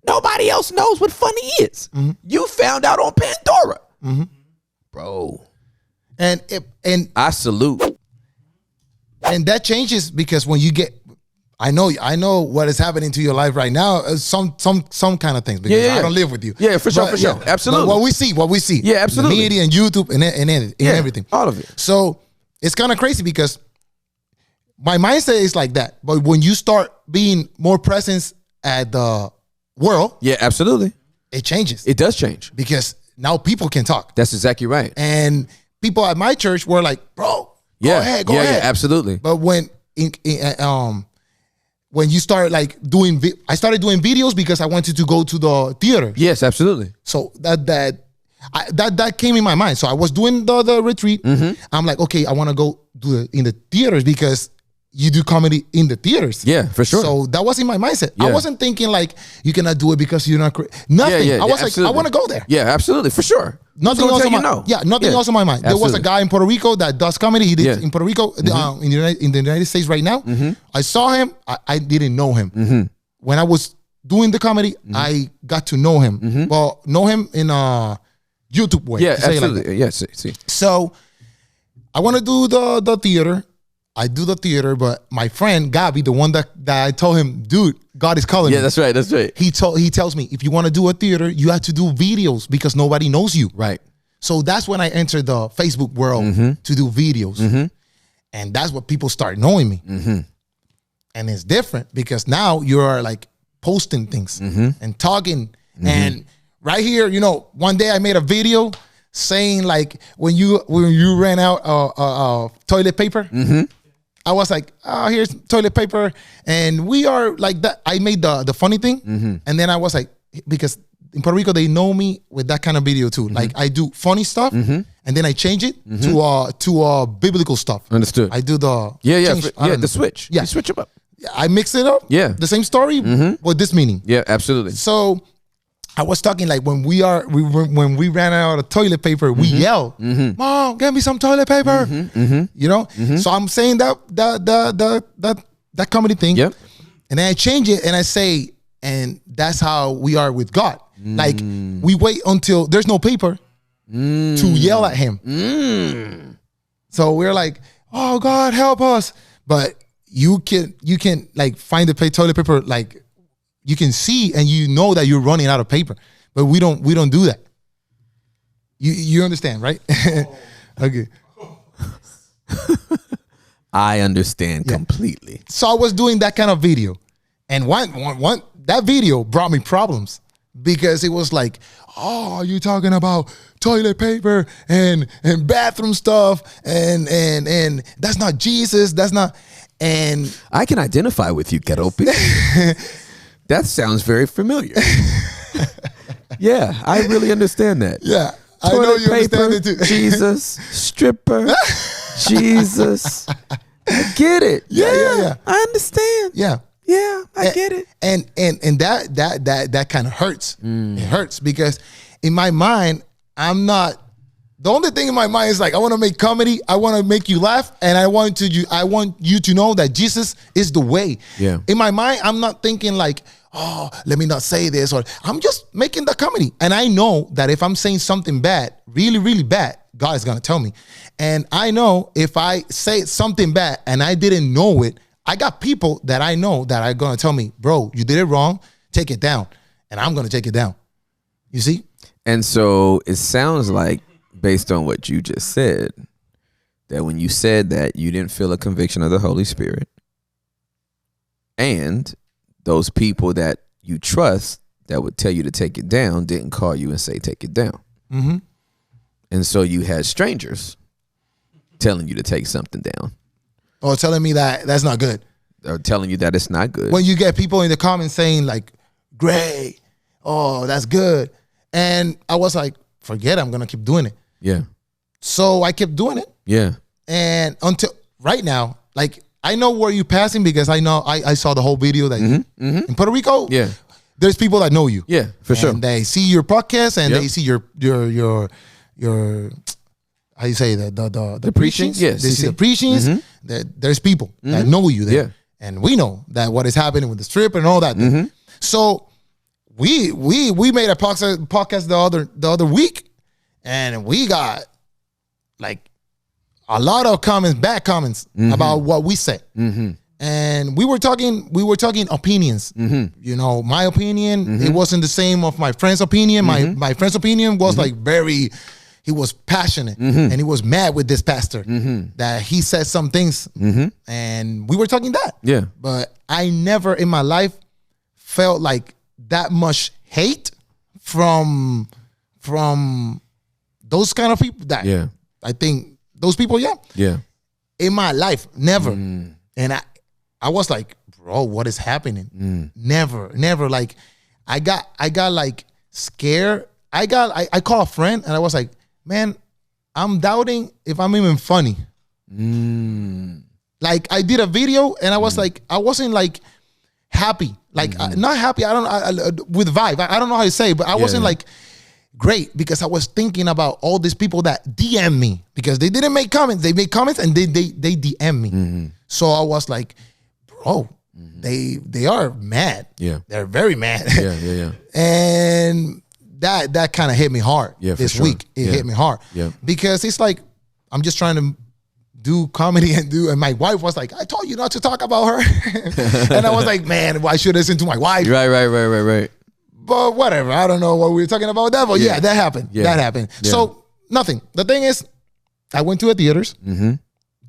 Nobody else knows what funny is. You found out on Pandora. Bro. And I salute. And that changes because when you get, I know what is happening to your life right now. Some kind of things because I don't live with you. Yeah, for sure, absolutely. But what we see. Yeah, absolutely. The media and YouTube and everything. All of it. So it's kind of crazy because my mindset is like that. But when you start being more present at the world, yeah, absolutely, it changes. It does change because now people can talk. That's exactly right. And people at my church were like, "Bro, go ahead." Yeah, absolutely. But when you start like I started doing videos because I wanted to go to the theater. Yes, absolutely. So that came in my mind. So I was doing the retreat. I'm like, okay, I want to go do it in the theaters because you do comedy in the theaters. Yeah, for sure. So that was in my mindset. Yeah. I wasn't thinking like you cannot do it because you're not nothing. I was like, I want to go there. Yeah, absolutely, for sure. Nothing else on my mind. Yeah, nothing else on my mind. There was a guy in Puerto Rico that does comedy. He did in Puerto Rico, in the United States right now. I saw him. I didn't know him. When I was doing the comedy, I got to know him. Well, know him in a YouTube way. Yeah, absolutely. Like Yes. See. So I want to do the theater. I do the theater, but my friend Gabi, the one that I told him, dude, God is calling me. Yeah, that's right. That's right. He tells me, if you want to do a theater, you have to do videos because nobody knows you. Right. So that's when I entered the Facebook world to do videos. And that's what people start knowing me. And it's different because now you're like posting things and talking. And right here, one day I made a video saying like when you ran out of toilet paper, I was like, oh, here's toilet paper. And we are like that. I made the funny thing. And then I was like, because in Puerto Rico, they know me with that kind of video too. Like I do funny stuff and then I change it to biblical stuff. Understood. I do the the switch. Yeah. You switch them up. I mix it up. Yeah. The same story with this meaning. Yeah, absolutely. So I was talking like when we ran out of toilet paper, we yell, "Mom, get me some toilet paper!" So I'm saying that comedy thing, and then I change it and I say, and that's how we are with God. Like we wait until there's no paper to yell at Him. So we're like, "Oh God, help us!" But you can like find the toilet paper like. You can see and you know that you're running out of paper, but we don't do that. You understand, right? Okay. I understand completely. So I was doing that kind of video, and one that video brought me problems because it was like, oh, you talking about toilet paper and bathroom stuff and that's not Jesus. That's not. And I can identify with you, Keropi. That sounds very familiar. Yeah, I really understand that. Yeah, I Toilet know you paper, understand it too. Jesus, stripper, Jesus. I get it. Yeah. I understand. Yeah. Yeah, I get it. And that kind of hurts. It hurts because in my mind, I'm not The only thing in my mind is like, I want to make comedy. I want to make you laugh. And I want you to know that Jesus is the way. Yeah. In my mind, I'm not thinking like, oh, let me not say this, or I'm just making the comedy. And I know that if I'm saying something bad, really, really bad, God is going to tell me. And I know if I say something bad and I didn't know it, I got people that I know that are going to tell me, bro, you did it wrong. Take it down. And I'm going to take it down. You see? And so it sounds like, based on what you just said, that when you said that, you didn't feel a conviction of the Holy Spirit. And those people that you trust that would tell you to take it down didn't call you and say, take it down. Mm-hmm. And so you had strangers telling you to take something down. Or telling me that that's not good. Or telling you that it's not good. When you get people in the comments saying like, great, oh, that's good. And I was like, forget it, I'm going to keep doing it. Yeah. So I kept doing it. Yeah. And until right now, like, I know where you're passing because I know I saw the whole video that in Puerto Rico. Yeah. There's people that know you. Yeah, for sure. And they see your podcast and Yep. they see your how you say that the preaching? preachings. Yes, They see the preachings. There's people that know you there. Yeah. And we know that what is happening with the strip and all that. So we made a podcast the other week, and we got like a lot of bad comments about what we said. And we were talking opinions. You know, my opinion, it wasn't the same of my friend's opinion. My friend's opinion was like he was passionate and he was mad with this pastor that he said some things, and we were talking that. Yeah. But I never in my life felt like that much hate from those kind of people. That Yeah. I think those people, Yeah. in my life, never. And I was like, bro, what is happening? Never. Like, I got like scared. I called a friend and I was like, man, I'm doubting if I'm even funny. Like, I did a video and I was like, I wasn't like happy, like not happy. I don't with vibe. I don't know how to say, but I wasn't like great because I was thinking about all these people that DM me because they didn't make comments. They made comments and they DM me. So I was like, bro, they are mad. Yeah. They're very mad. Yeah. And that kind of hit me hard this sure. week. It hit me hard. Yeah. Because it's like, I'm just trying to do comedy and my wife was like, I told you not to talk about her. And I was like, man, why should I listen to my wife? Right. But whatever. I don't know what we were talking about that, but yeah, that happened. Yeah. That happened. Yeah. So nothing. The thing is, I went to a theaters.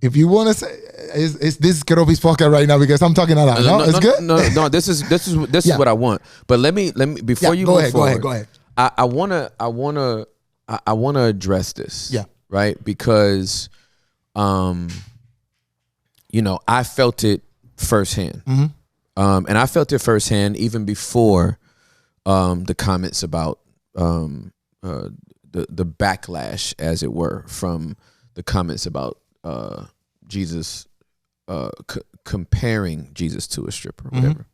If you want to say, is this Keropi's podcast right now because I'm talking a lot. No, it's good. No. This is Yeah. what I want. But let me before you go move ahead, forward, go ahead. I wanna address this. Yeah. Right, because, you know, I felt it firsthand, and I felt it firsthand even before the comments about the backlash, as it were, from the comments about Jesus comparing Jesus to a stripper, or whatever.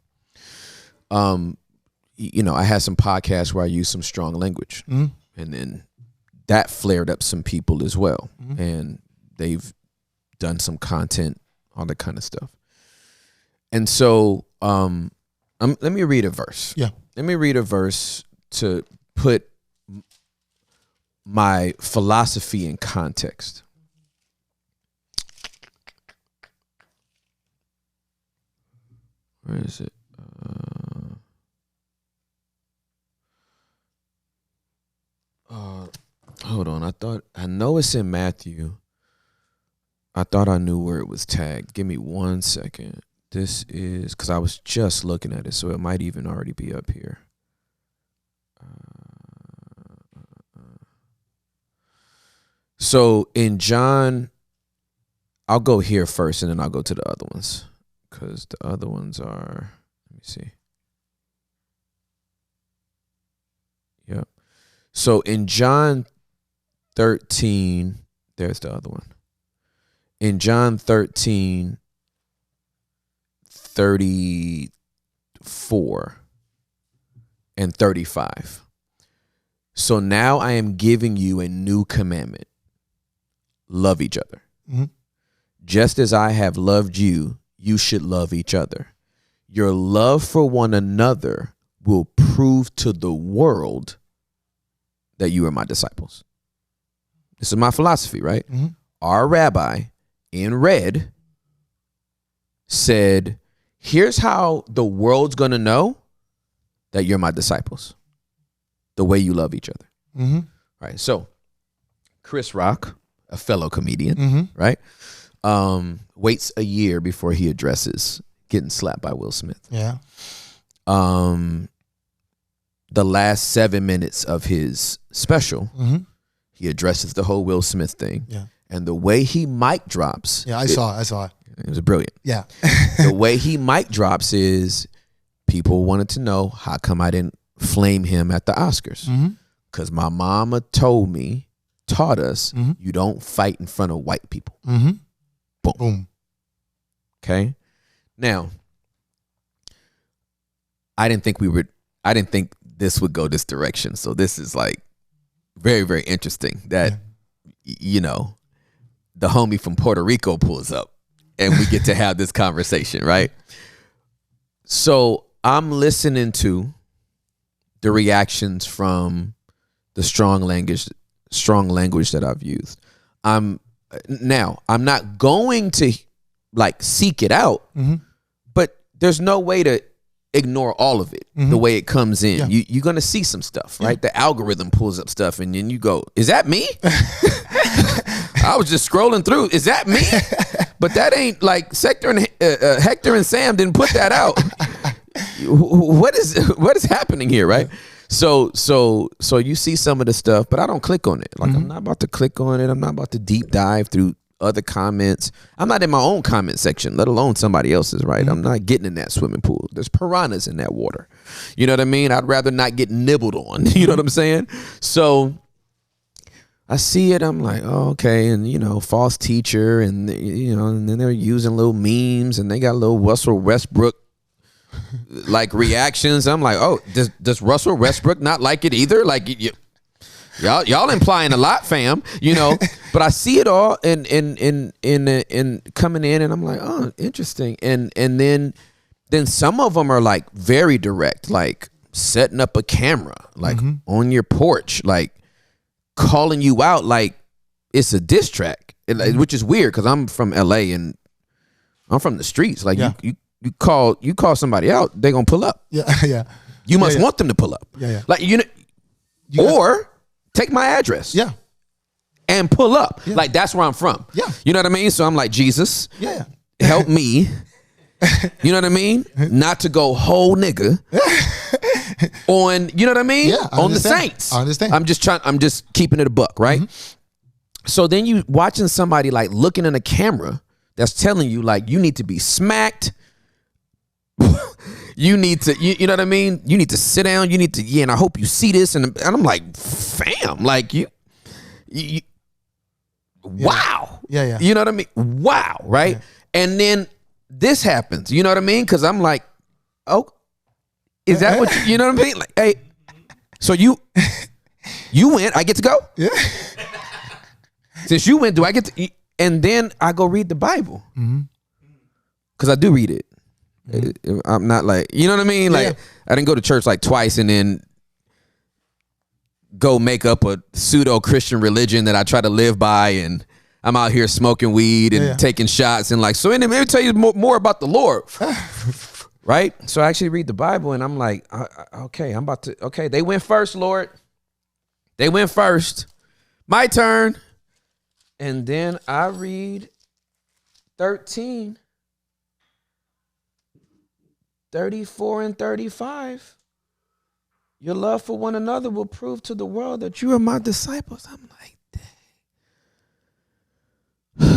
You know, I had some podcasts where I used some strong language, and then that flared up some people as well, and they've done some content, all that kind of stuff. And so, let me read a verse. Yeah. Let me read a verse to put my philosophy in context. Where is it? Hold on. I know it's in Matthew. I thought I knew where it was tagged. Give me 1 second. This is because I was just looking at it, so it might even already be up here. So in John, I'll go here first, and then I'll go to the other ones because the other ones are. Let me see. Yep. So in John 13, there's the other one. In John 13, 34 and 35, So now I am giving you a new commandment. Love each other. Just as I have loved you, you should love each other. Your love for one another will prove to the world that you are my disciples. This is my philosophy, right? Our rabbi in red said, here's how the world's going to know that you're my disciples. The way you love each other. All right. So Chris Rock, a fellow comedian, right? Waits a year before he addresses getting slapped by Will Smith. Yeah. The last 7 minutes of his special, he addresses the whole Will Smith thing. Yeah. And the way he mic drops. Yeah, I saw it. It was brilliant. Yeah. The way he mic drops is people wanted to know how come I didn't flame him at the Oscars. Because my mama taught us, you don't fight in front of white people. Boom. Okay. Now, I didn't think this would go this direction. So this is like very, very interesting that, you know, the homie from Puerto Rico pulls up and we get to have this conversation, right? So I'm listening to the reactions from the strong language that I've used. I'm not going to like seek it out, but there's no way to ignore all of it the way it comes in. You're gonna see some stuff, right? The algorithm pulls up stuff, and then you go, "Is that me?" I was just scrolling through. Is that me? But that ain't like Hector and Sam didn't put that out. What is happening here, right? So you see some of the stuff, but I don't click on it. Like I'm not about to click on it. I'm not about to deep dive through other comments. I'm not in my own comment section, let alone somebody else's, right? I'm not getting in that swimming pool. There's piranhas in that water. You know what I mean? I'd rather not get nibbled on. You know what I'm saying? So I see it. I'm like, oh, okay. And, you know, false teacher. And, you know, and then they're using little memes and they got little Russell Westbrook like reactions. I'm like, oh, does Russell Westbrook not like it either? Like y'all implying a lot, fam, you know, but I see it all in coming in and I'm like, oh, interesting. And then some of them are like very direct, like setting up a camera, like on your porch, like calling you out like it's a diss track, which is weird because I'm from LA and I'm from the streets. Like you call somebody out, they gonna pull up. Yeah. You must want them to pull up. Yeah. Like or take my address. Yeah. And pull up. Yeah. Like that's where I'm from. Yeah. You know what I mean? So I'm like, Jesus, help me. You know what I mean? Not to go whole nigga on, you know what I mean? Yeah. On the Saints. I understand. I'm just keeping it a buck, right? So then you watching somebody like looking in a camera that's telling you like you need to be smacked. You need to, you know what I mean? You need to sit down. You need to, and I hope you see this. And I'm like, fam, like you wow. Yeah. You know what I mean? Wow. Right. Yeah. And then this happens, you know what I mean? Cause I'm like, oh, is that what you know what I mean? Like, hey, so you went, I get to go? Yeah. Since you went, do I get to, and then I go read the Bible. Cause I do read it. I'm not like, you know what I mean? Like I didn't go to church like twice and then go make up a pseudo Christian religion that I try to live by, and I'm out here smoking weed and taking shots and like, so let me tell you more about the Lord. Right? So I actually read the Bible and I'm like, okay, they went first, Lord. They went first. My turn. And then I read 13. 34 and 35. Your love for one another will prove to the world that you are my disciples. I'm like, dang.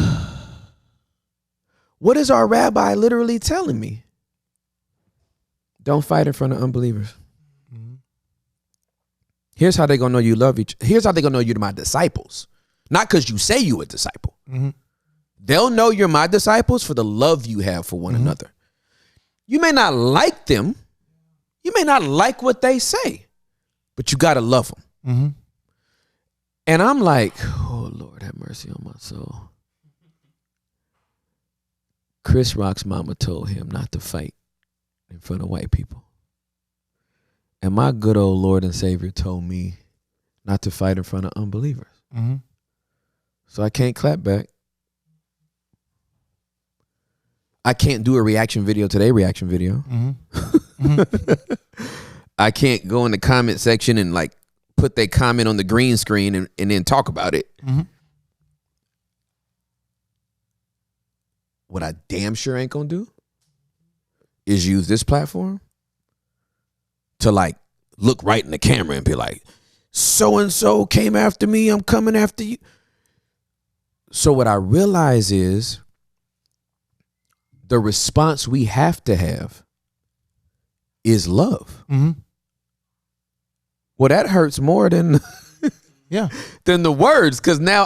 What is our rabbi literally telling me? Don't fight in front of unbelievers. Here's how they're going to know you love here's how they're going to know you're my disciples. Not because you say you a disciple. They'll know you're my disciples for the love you have for one another. You may not like them. You may not like what they say, but you got to love them. Mm-hmm. And I'm like, oh, Lord, have mercy on my soul. Chris Rock's mama told him not to fight in front of white people. And my good old Lord and Savior told me not to fight in front of unbelievers. Mm-hmm. So I can't clap back. I can't do a reaction video to their reaction video. Mm-hmm. I can't go in the comment section and like put their comment on the green screen and then talk about it. Mm-hmm. What I damn sure ain't gonna do is use this platform to like look right in the camera and be like, so-and-so came after me, I'm coming after you. So what I realize is the response we have to have is love. Mm-hmm. Well, that hurts more than Yeah. than the words, because now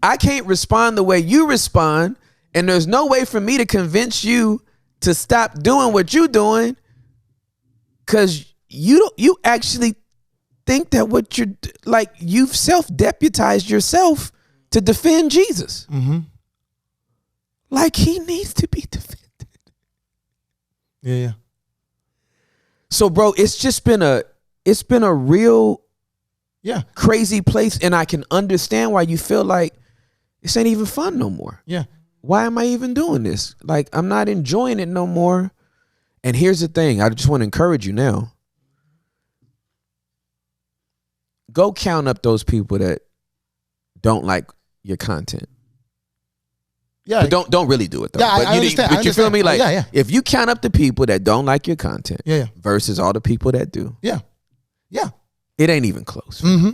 I can't respond the way you respond, and there's no way for me to convince you to stop doing what you're doing, because you actually think that what you're like, you've self-deputized yourself to defend Jesus. Mm-hmm. Like he needs to be defended. Yeah. So, bro, it's been a real Yeah. crazy place, and I can understand why you feel like this ain't even fun no more. Yeah. Why am I even doing this? Like, I'm not enjoying it no more. And here's the thing, I just want to encourage you now. Go count up those people that don't like your content. Yeah. But don't really do it though. Yeah, I but you, understand. But I you feel understand. me? Like, Yeah. if you count up the people that don't like your content Yeah. versus all the people that do, Yeah. Yeah. it ain't even close. Mm-hmm.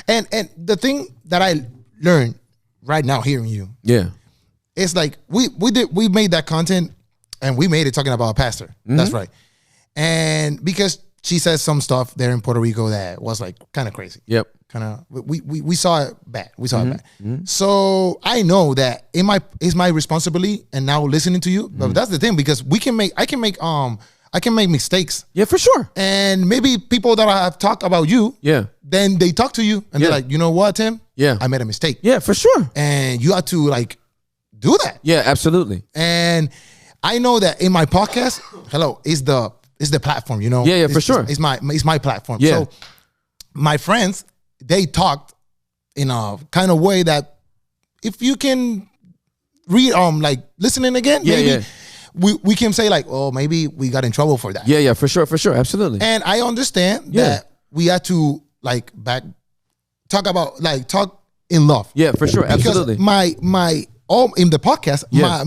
And the thing that I learned right now hearing you, Yeah. it's like we made that content and we made it talking about a pastor. Mm-hmm. That's right. And because she says some stuff there in Puerto Rico that was like kind of crazy. Yep. Kind of we saw it bad. We saw it bad. Mm-hmm. So I know that it's my responsibility, and now listening to you. Mm-hmm. But that's the thing, because I can make mistakes. Yeah, for sure. And maybe people that I have talked about you, Yeah. then they talk to you and Yeah. they're like, you know what, Tim? Yeah. I made a mistake. Yeah, for sure. And you have to like do that. Yeah, absolutely. And I know that in my podcast, is the platform, you know? Yeah, for sure. It's my platform. Yeah. So my friends, they talked in a kind of way that if you can read like listening again, Yeah, maybe yeah. we can say like, oh, maybe we got in trouble for that. Yeah, for sure, absolutely. And I understand Yeah. that we have to like talk in love. Yeah, for sure, absolutely. Because my in the podcast, Yeah.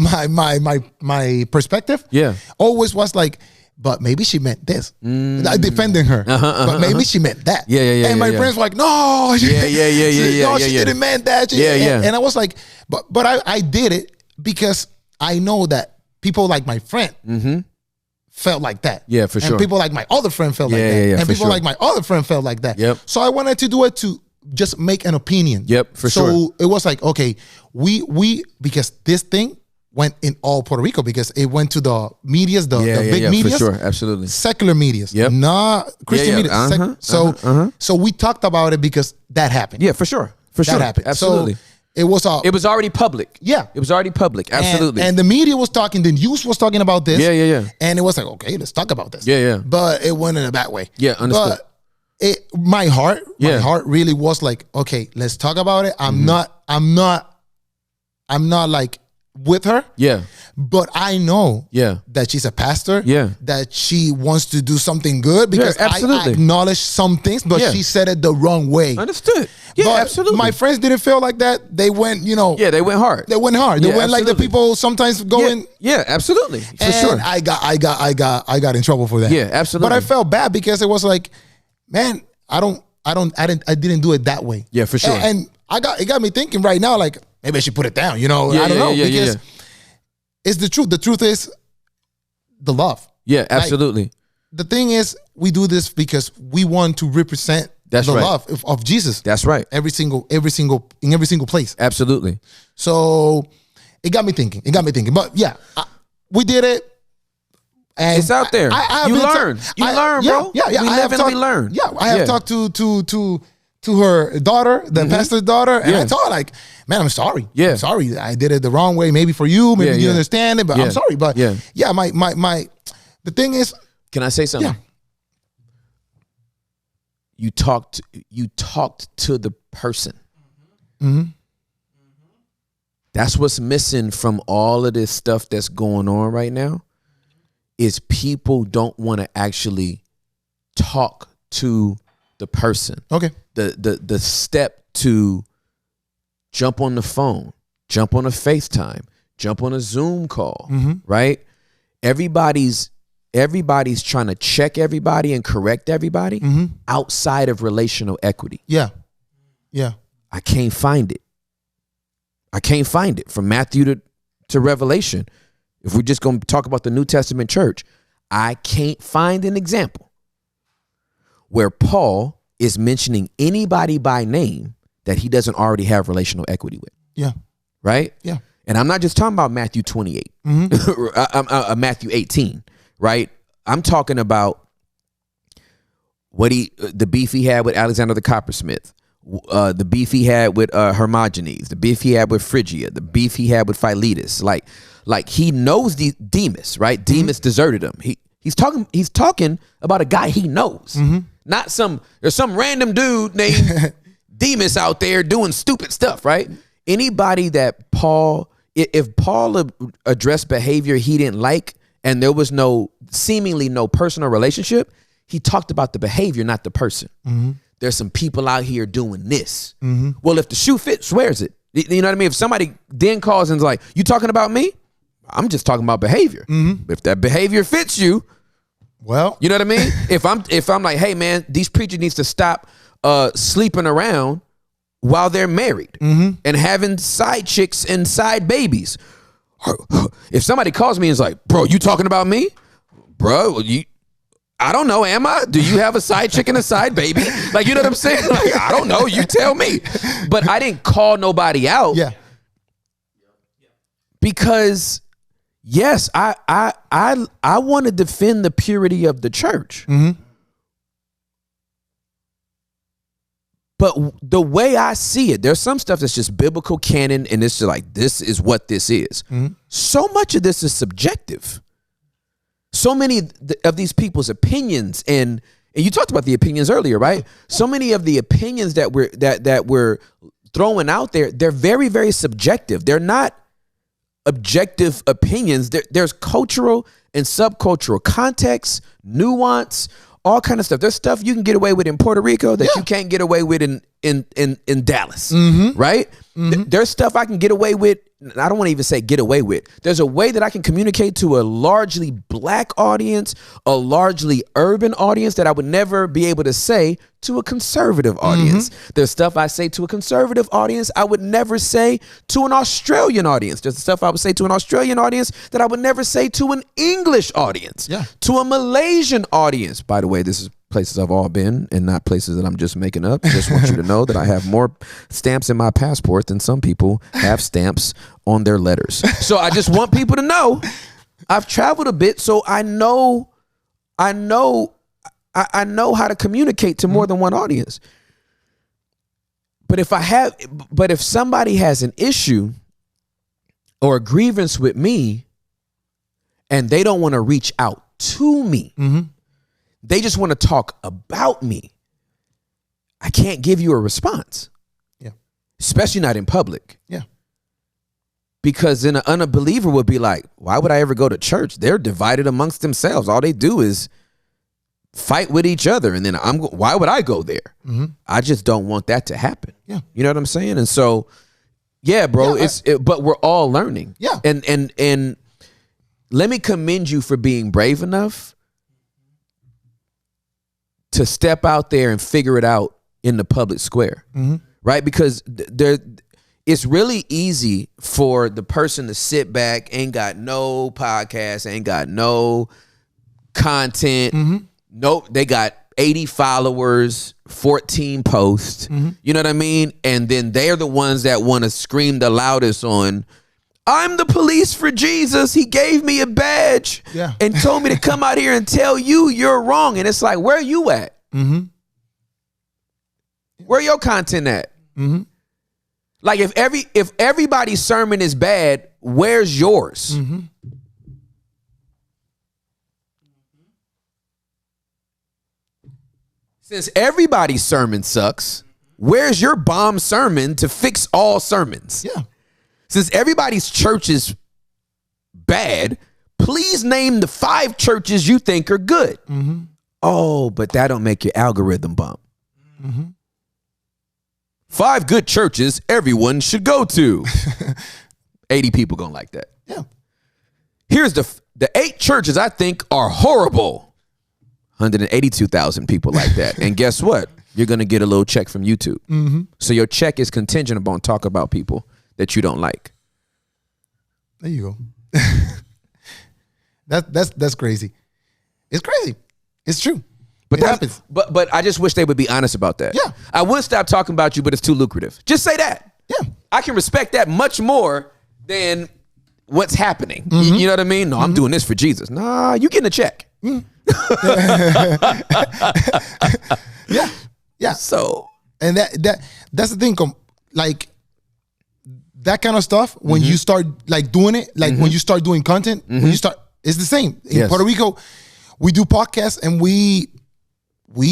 my perspective, Yeah. always was like, but maybe she meant this. Like defending her. But maybe she meant that. Yeah, And my yeah. friends were like, no. Yeah. No, she yeah. didn't mean that. Yeah. And I was like, but I did it because I know that people like my friend felt like that. Yeah, for sure. And people like my other friend felt like Yeah, that. yeah, and for people sure. like my other friend felt like that. Yep. So I wanted to do it to just make an opinion. Yep, for so sure. it was like, okay, we because this thing went in all Puerto Rico, because it went to the medias, the big medias. for sure, absolutely. Secular medias, Yep. not Christian Yeah, media. So we talked about it because that happened. Yeah, for sure, that happened. absolutely. So it was It was already public. Yeah. It was already public, absolutely. And the media was talking, the news was talking about this. Yeah. And it was like, okay, let's talk about this. Yeah. But it went in a bad way. Yeah, understood. But my heart Yeah. really was like, okay, let's talk about it. I'm not like with her. Yeah. But I know Yeah. that she's a pastor. Yeah. That she wants to do something good, because I absolutely. acknowledge some things, but Yeah. she said it the wrong way. Understood. Yeah, But absolutely. my friends didn't feel like that. They went, Yeah, they went hard. They went hard. They Yeah, went like the absolutely. people sometimes go in. Yeah, absolutely. For And sure. I got in trouble for that. Yeah, absolutely. But I felt bad because it was like, man, I didn't do it that way. Yeah, for sure. And it got me thinking right now, like maybe I should put it down. I don't know, because it's the truth. The truth is the love. Yeah, absolutely. The thing is, we do this because we want to represent That's the right. love of Jesus. That's right. in every single place. Absolutely. So it got me thinking. But yeah, we did it. And It's out there. You learn. You learn, bro. Yeah. We live and we learn. Yeah, I have talked to to her daughter, the pastor's daughter, and I told her like, man, I'm sorry. Yeah. I'm sorry. I did it the wrong way. Maybe for you, maybe you understand it, but I'm sorry. But my the thing is, can I say something? Yeah. You talked to the person. That's what's missing from all of this stuff that's going on right now, is people don't want to actually talk to the person. Okay. The step to jump on the phone, jump on a FaceTime, jump on a Zoom call, right? Everybody's trying to check everybody and correct everybody outside of relational equity. Yeah. Yeah. I can't find it. I can't find it from Matthew to Revelation. If we're just going to talk about the New Testament church, I can't find an example where Paul is mentioning anybody by name that he doesn't already have relational equity with. Yeah. Right? Yeah. And I'm not just talking about Matthew 28, Matthew 18, right? I'm talking about the beef he had with Alexander the Coppersmith, the beef he had with Hermogenes, the beef he had with Phrygia, the beef he had with Philetus. Like he knows Demas, right? Demas deserted him. He's talking about a guy he knows, not there's some random dude named Demas out there doing stupid stuff, right? Anybody that if Paul addressed behavior he didn't like and there was seemingly no personal relationship, he talked about the behavior, not the person. There's some people out here doing this. Well, if the shoe fits, wears it. You know what I mean? If somebody then calls and's like, you talking about me? I'm just talking about behavior. If that behavior fits you, well, you know what I mean? If I'm like, hey man, these preachers needs to stop sleeping around while they're married and having side chicks and side babies. If somebody calls me and is like, bro, you talking about me? Bro, I don't know, am I? Do you have a side chick and a side baby? Like, you know what I'm saying? Like, I don't know, you tell me. But I didn't call nobody out. Yeah. Because yes, I want to defend the purity of the church. But the way I see it, there's some stuff that's just biblical canon and it's just like, this is what this is. So much of this is subjective. So many of these people's opinions, and you talked about the opinions earlier, right? So many of the opinions that we're throwing out there, they're very, very subjective. They're not objective opinions. There's cultural and subcultural context, nuance, all kind of stuff. There's stuff you can get away with in Puerto Rico that you can't get away with in Dallas, right? There's stuff I can get away with. I don't want to even say get away with. There's a way that I can communicate to a largely black audience, a largely urban audience that I would never be able to say to a conservative audience. There's stuff I say to a conservative audience I would never say to an Australian audience. There's stuff I would say to an Australian audience that I would never say to an English audience, to a Malaysian audience. By the way, this is places I've all been and not places that I'm just making up. Just want you to know that I have more stamps in my passport than some people have stamps on their letters. So I just want people to know I've traveled a bit, so I know how to communicate to more than one audience. But if somebody has an issue or a grievance with me and they don't want to reach out to me, they just want to talk about me, I can't give you a response. Yeah. Especially not in public. Yeah. Because then an unbeliever would be like, why would I ever go to church? They're divided amongst themselves. All they do is fight with each other. And then why would I go there? I just don't want that to happen. Yeah. You know what I'm saying? And so, yeah, bro, but we're all learning. Yeah. And let me commend you for being brave enough to step out there and figure it out in the public square, right? Because it's really easy for the person to sit back, ain't got no podcast, ain't got no content. Nope, they got 80 followers, 14 posts. You know what I mean? And then they're the ones that want to scream the loudest on, I'm the police for Jesus. He gave me a badge and told me to come out here and tell you you're wrong. And it's like, where are you at? Where your content at? Mm-hmm. Like if everybody's sermon is bad, where's yours? Mm-hmm. Since everybody's sermon sucks, where's your bomb sermon to fix all sermons? Yeah. Since everybody's church is bad, please name the 5 churches you think are good. Mm-hmm. Oh, but that don't make your algorithm bump. Mm-hmm. 5 good churches everyone should go to. 80 people gonna like that. Yeah. Here's the 8 churches I think are horrible. 182,000 people like that. And guess what? You're going to get a little check from YouTube. Mm-hmm. So your check is contingent upon talk about people that you don't like. There you go. That's crazy. It's crazy. It's true. But it happens. But I just wish they would be honest about that. Yeah. I would stop talking about you, but it's too lucrative. Just say that. Yeah. I can respect that much more than what's happening. Mm-hmm. You know what I mean? No, I'm doing this for Jesus. Nah, you getting a check. Yeah. Yeah. So, and that's the thing. Like that kind of stuff, when you start like doing it, like when you start doing content, when you start, it's the same. In Puerto Rico, we do podcasts and we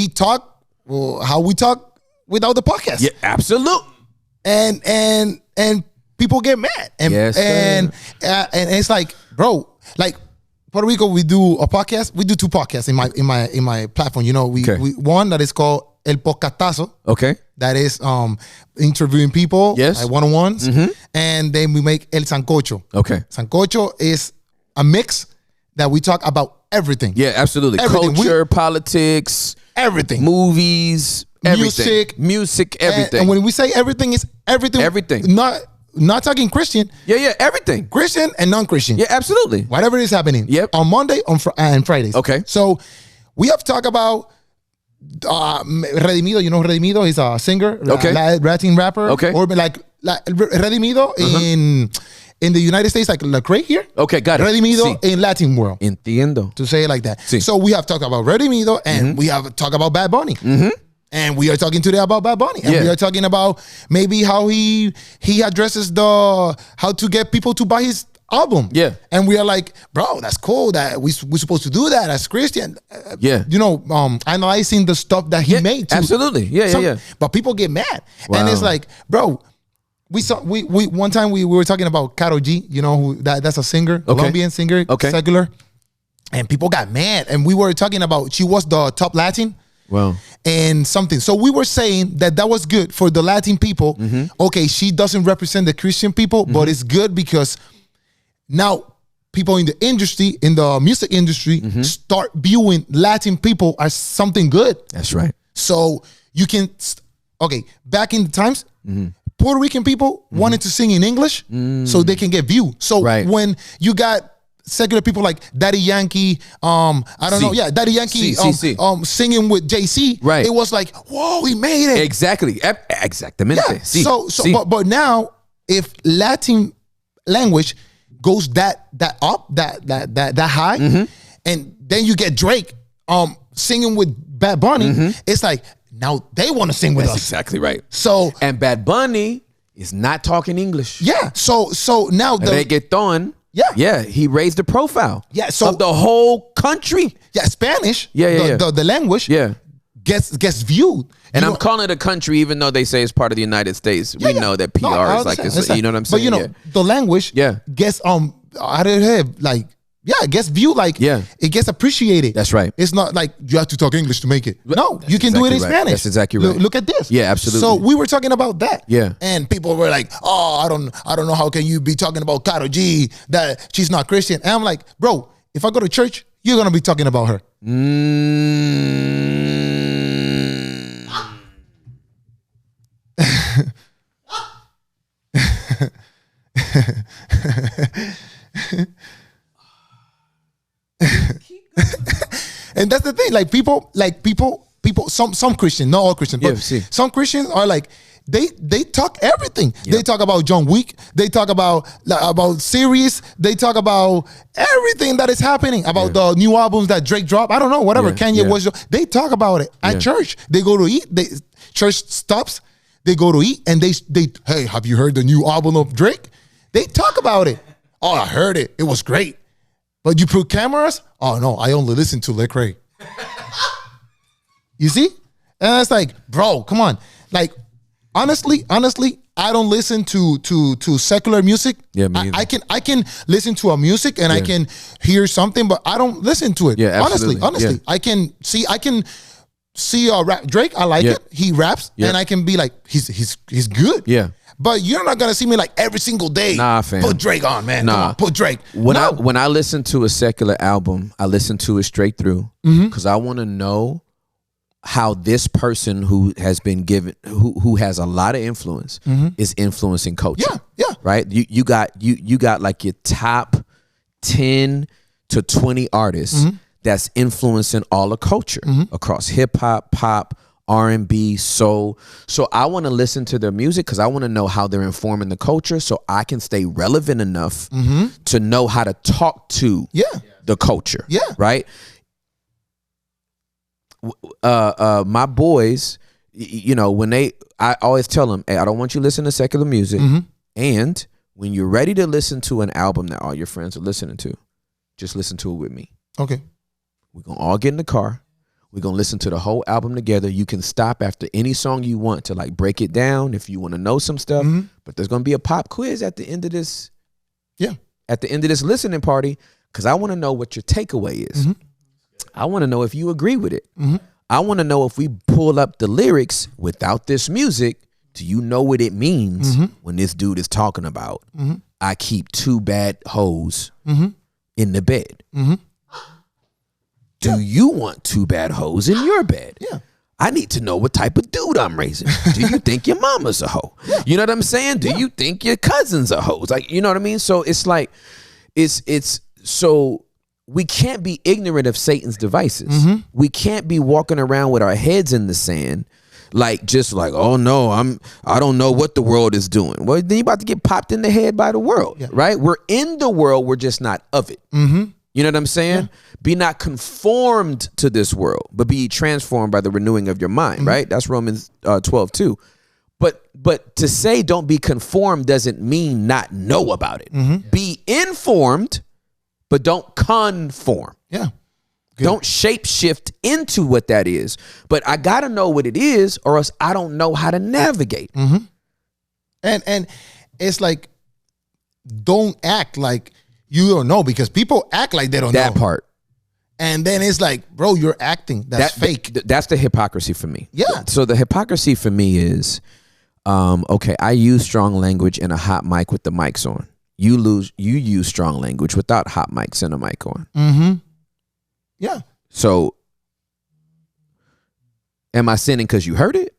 talk how we talk without the podcast. yeah, absolute. And people get mad. And Yes, and it's like, bro, like Puerto Rico, we do a podcast. We do 2 podcasts in my platform. You know, we one that is called El Podcastazo. Okay. That is interviewing people, Yes. like one-on-ones. And then we make El Sancocho. Okay. Sancocho is a mix that we talk about everything. Yeah, absolutely. Everything. Culture, politics, Everything. movies, everything. Music, everything. And when we say everything, it's everything. Everything. Not talking Christian. yeah, everything. Christian and non-Christian. Yeah, absolutely. Whatever is happening. Yep. On Monday and Fridays. Okay. So we have talked about Redimido. You know Redimido? He's a singer. Okay. Latin rapper. Okay. Or like Redimido in the United States, like Lecrae here. Okay, got it. Redimido Sí. in Latin world. Entiendo. To say it like that. Sí. So we have talked about Redimido and we have talked about Bad Bunny. And we are talking today about Bad Bunny. And we are talking about maybe how he addresses how to get people to buy his album. Yeah. And we are like, bro, that's cool that we're supposed to do that as Christian. Yeah. You know, analyzing the stuff that he made. Too. Absolutely. Yeah. But people get mad. Wow. And it's like, bro, we one time we were talking about Karol G, you know, that's a singer, Colombian singer, secular. And people got mad. And we were talking about, she was the top Latin. Wow. And something. So we were saying that was good for the Latin people. Okay, she doesn't represent the Christian people, but it's good because now people in the industry, in the music industry, start viewing Latin people as something good. That's right. So you can, back in the times, Puerto Rican people wanted to sing in English so they can get viewed. So when you got secular people like Daddy Yankee, Daddy Yankee singing with JC, right. It was like, whoa, he made it. Exactly. Exactamente. Yeah. But now if Latin language goes that high, and then you get Drake singing with Bad Bunny, it's like now they want to sing with us. Exactly right. So and Bad Bunny is not talking English. Yeah. So now the reggaeton. Yeah, he raised the profile. Yeah, so of the whole country. Yeah, Spanish. The language. Yeah, gets viewed. And I'm calling it a country, even though they say it's part of the United States. We know that PR is like this. You know what I'm saying? But you know, the language. Gets it gets viewed like it gets appreciated. That's right. It's not like you have to talk English to make it. No, you can do it in Spanish. That's exactly right. Look at this. Yeah, absolutely. So we were talking about that. Yeah. And people were like, "Oh, I don't know how can you be talking about Karol G that she's not Christian?" And I'm like, "Bro, if I go to church, you're gonna be talking about her." And that's the thing. Like people, some Christians, not all Christians, but some Christians are like, they talk everything. Yep. They talk about John Wick. They talk about series. They talk about everything that is happening, about the new albums that Drake dropped. I don't know, whatever Kanye was. They talk about it at church. They go to eat. church stops, they go to eat, and they hey, have you heard the new album of Drake? They talk about it. Oh, I heard it. It was great. But you put cameras? Oh no, I only listen to Lecrae. You see? And it's like, bro, come on. Like, honestly, I don't listen to secular music. Yeah, me either. I can listen to a music and I can hear something, but I don't listen to it. Yeah, absolutely. Honestly, Yeah. I can see rap. Drake, I like Yeah. it. He raps, Yeah. and I can be like, he's good. Yeah. But you're not gonna see me like every single day. Nah, fam. Put Drake on, man. Nah. Come on, put Drake. When No. I listen to a secular album, I listen to it straight through because I want to know how this person who has been given, who has a lot of influence, is influencing culture. Yeah. Right. You got like your top 10 to 20 artists that's influencing all the culture across hip hop, pop, R&B, soul. So I want to listen to their music because I want to know how they're informing the culture so I can stay relevant enough to know how to talk to the culture. Yeah. Right? My boys, you know, I always tell them, hey, I don't want you to listen to secular music. And when you're ready to listen to an album that all your friends are listening to, just listen to it with me. Okay. We're going to all get in the car. We're going to listen to the whole album together. You can stop after any song you want to like break it down if you want to know some stuff. But there's going to be a pop quiz at the end of this. Yeah. At the end of this listening party, because I want to know what your takeaway is. I want to know if you agree with it. I want to know if we pull up the lyrics without this music, do you know what it means when this dude is talking about, I keep 2 bad hoes in the bed? Do you want 2 bad hoes in your bed? Yeah. I need to know what type of dude I'm raising. Do you think your mama's a hoe? You know what I'm saying? Do you think your cousin's a hoe? Like, you know what I mean? So it's like, it's so we can't be ignorant of Satan's devices. We can't be walking around with our heads in the sand, like just like, oh no, I don't know what the world is doing. Well, then you're about to get popped in the head by the world, right? We're in the world, we're just not of it. You know what I'm saying? Be not conformed to this world, but be transformed by the renewing of your mind, right? That's Romans 12:2. But to say don't be conformed doesn't mean not know about it. Be informed, but don't conform. Yeah. Don't shape shift into what that is. But I got to know what it is or else I don't know how to navigate. And it's like, don't act like you don't know, because people act like they don't know. That part. And then it's like, bro, you're acting. That's fake. That's the hypocrisy for me. Yeah. So the hypocrisy for me is, okay, I use strong language in a hot mic with the mics on. You use strong language without hot mics and a mic on. Yeah. So am I sinning because you heard it?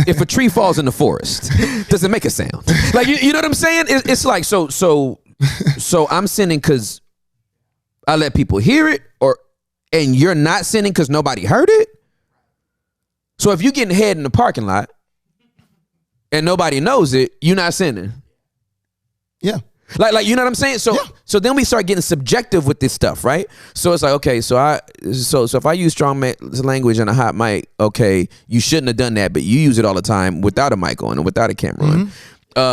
If a tree falls in the forest, does it make a sound? Like, you know what I'm saying? It's like, so I'm sinning because I let people hear it, and you're not sinning because nobody heard it. So if you're getting head in the parking lot and nobody knows it, you're not sinning. Yeah. Like you know what I'm saying? So then we start getting subjective with this stuff, right? So it's like, okay, so if I use strong language in a hot mic, okay, you shouldn't have done that, but you use it all the time without a mic on and without a camera on.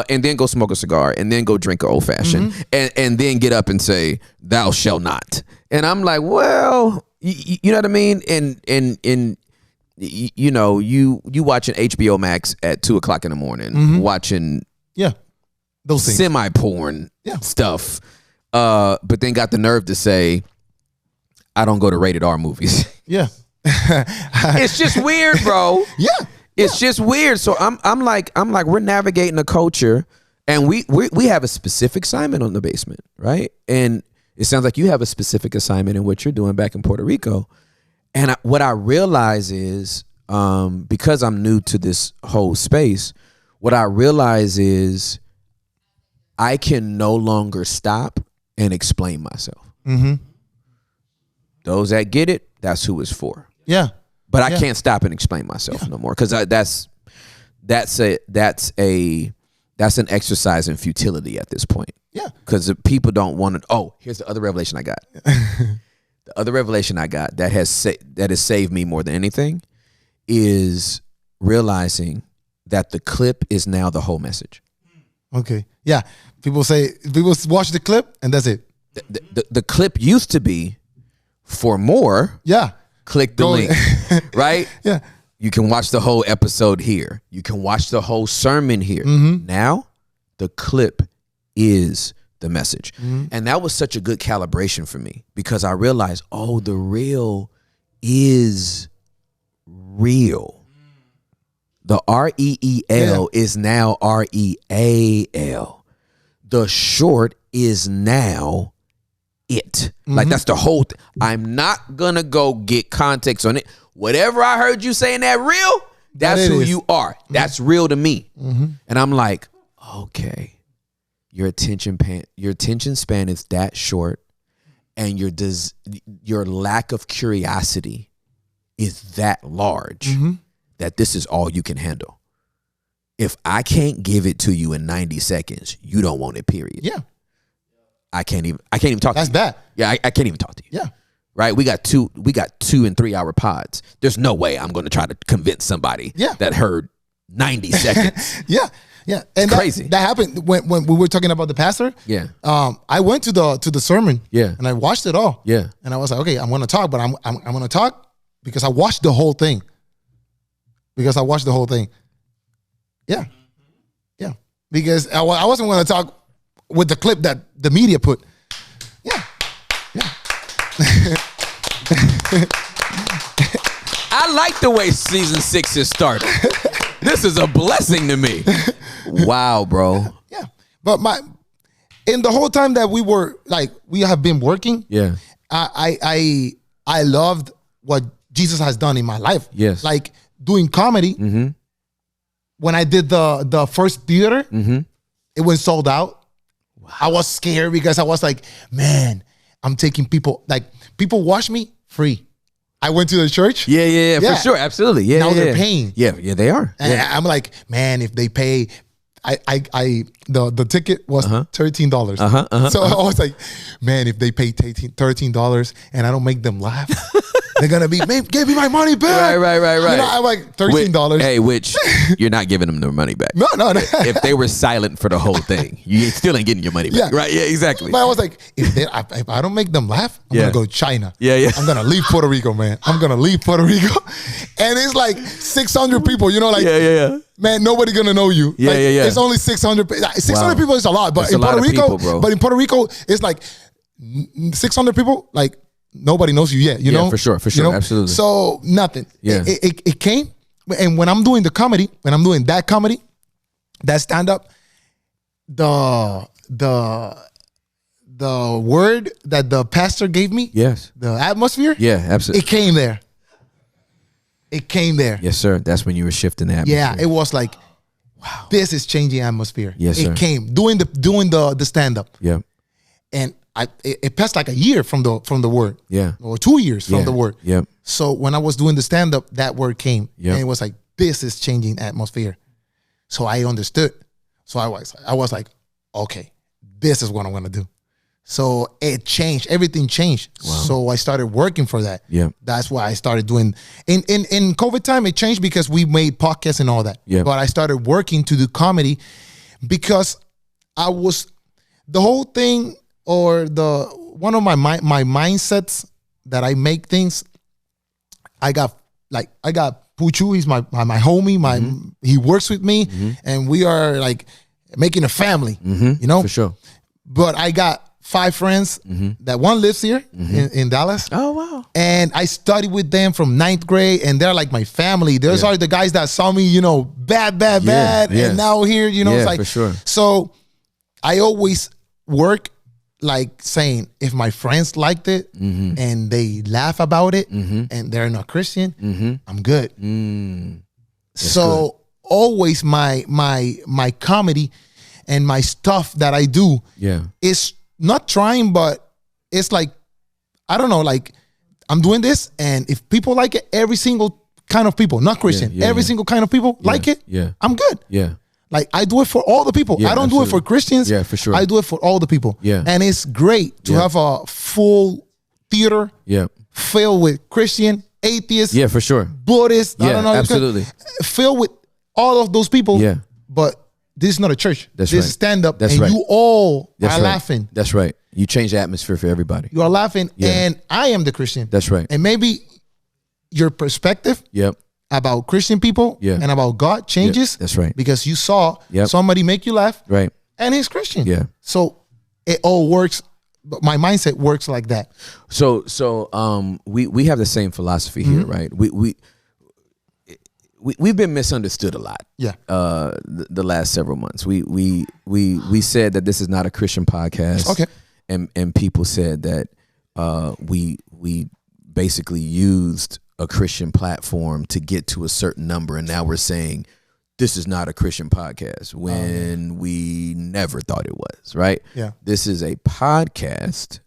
And then go smoke a cigar and then go drink an old fashioned and then get up and say, thou shalt not. And I'm like, well, you know what I mean? And you know, you watching HBO Max at 2:00 in the morning, watching those things. Semi-porn stuff, but then got the nerve to say, I don't go to rated R movies. Yeah. It's just weird, bro. Yeah. It's just weird. So I'm like we're navigating a culture, and we have a specific assignment on the basement, right? And it sounds like you have a specific assignment in what you're doing back in Puerto Rico. And what I realize is, because I'm new to this whole space, what I realize is I can no longer stop and explain myself. Those that get it, that's who it's for. Yeah. But I can't stop and explain myself no more, because that's an exercise in futility at this point. Yeah. Because people don't want to. Oh, here's the other revelation I got. The other revelation I got that has saved me more than anything is realizing that the clip is now the whole message. Okay. Yeah. People watch the clip and that's it. The clip used to be for more. Yeah. Click the link, right? Yeah. You can watch the whole episode here. You can watch the whole sermon here. Now, the clip is the message. And that was such a good calibration for me because I realized, oh, the real is real. The REEL is now REAL. The short is now it. Like that's the whole thing. I'm not gonna go get context on it. Whatever I heard you saying that real, that's who you are. That's real to me. And I'm like, okay, your attention span is that short, and your lack of curiosity is that large that this is all you can handle. If I can't give it to you in 90 seconds, you don't want it, period. Yeah. I can't even talk That's to you. bad. Yeah, I can't even talk to you. Yeah. Right? We got 2 and 3 hour pods. There's no way I'm going to try to convince somebody that heard 90 seconds. Yeah. And crazy. That happened when we were talking about the pastor. Yeah. I went to the sermon. Yeah. And I watched it all. Yeah. And I was like, okay, I'm gonna talk, but I'm gonna talk because I watched the whole thing. Yeah. Because I wasn't gonna talk with the clip that the media put. Yeah. I like the way season 6 is started. This is a blessing to me. Wow, bro. Yeah. But in the whole time that we have been working, I loved what Jesus has done in my life. Yes. Like doing comedy. When I did the first theater, it was sold out. Wow. I was scared because I was like, man, I'm taking people watch me free. I went to the church. Yeah, for sure. Absolutely. Yeah. Now they're paying. Yeah, they are. And I'm like, man, if they pay, the ticket was $13. So I was like, man, if they pay $13 and I don't make them laugh, they're gonna be, man, give me my money back. Right. You know, I'm like $13. Which you're not giving them their money back. No. If they were silent for the whole thing, you still ain't getting your money back. Yeah. Right? Yeah, exactly. But I was like, if I don't make them laugh, I'm gonna go to China. Yeah. I'm gonna leave Puerto Rico, man. I'm gonna leave Puerto Rico, and it's like 600 people. You know, like man, nobody gonna know you. Yeah. It's only 600. 600 people is a lot, but in Puerto Rico, but in Puerto Rico, it's like 600 people. Like nobody knows you yet. You know, for sure, you know? Absolutely. So nothing. Yeah. It came, and when I'm doing the comedy, that stand up, the word that the pastor gave me, the atmosphere, absolutely, it came there. Yes, sir. That's when you were shifting the atmosphere. Yeah, it was like, wow, this is changing atmosphere. Yes, sir. It came doing the stand up. Yeah, and it passed like a year from the word. Yeah, or 2 years from the word. Yeah. So when I was doing the stand up, that word came. Yeah, and it was like, this is changing atmosphere. So I understood. So I was like, okay, this is what I'm gonna do. So it changed. Everything changed. Wow. So I started working for that. Yeah. That's why I started doing in COVID time. It changed because we made podcasts and all that. Yeah. But I started working to do comedy because the whole thing, or one of my mindsets that I make things. I got Puchu. He's my homie. He works with me, and we are like making a family. You know, for sure. But I got 5 friends that one lives here in Dallas. Oh, wow. And I studied with them from 9th grade, and they're like my family. Those are the guys that saw me, you know, bad. Yeah. And now here, you know, it's like, for sure. So I always work like saying, if my friends liked it and they laugh about it and they're not Christian, I'm good. So always my comedy and my stuff that I do is not trying, but it's like, I don't know, like I'm doing this, and if people like it, every single kind of people, not Christian, every single kind of people like it, I'm good. Yeah. Like I do it for all the people. Yeah, I don't do it for Christians. Yeah, for sure. I do it for all the people. Yeah. And it's great to have a full theater filled with Christian atheists, Yeah, for sure. Buddhists. I Yeah, don't know, absolutely. filled with all of those people. Yeah. But this is not a church. That's this right. is stand up, That's and right. you all That's are right. laughing. That's right. You change the atmosphere for everybody. You are laughing, Yeah. and I am the Christian. That's right. And maybe your perspective Yep. about Christian people Yeah. and about God changes. That's right. Because you saw Yep. somebody make you laugh, Right. and he's Christian. Yeah. So it all works. But my mindset works like that. So we have the same philosophy here, right? We've been misunderstood a lot. Yeah. The last several months, we said that this is not a Christian podcast. Okay. And people said that we basically used a Christian platform to get to a certain number, and now we're saying this is not a Christian podcast when we never thought it was, right? Yeah. This is a podcast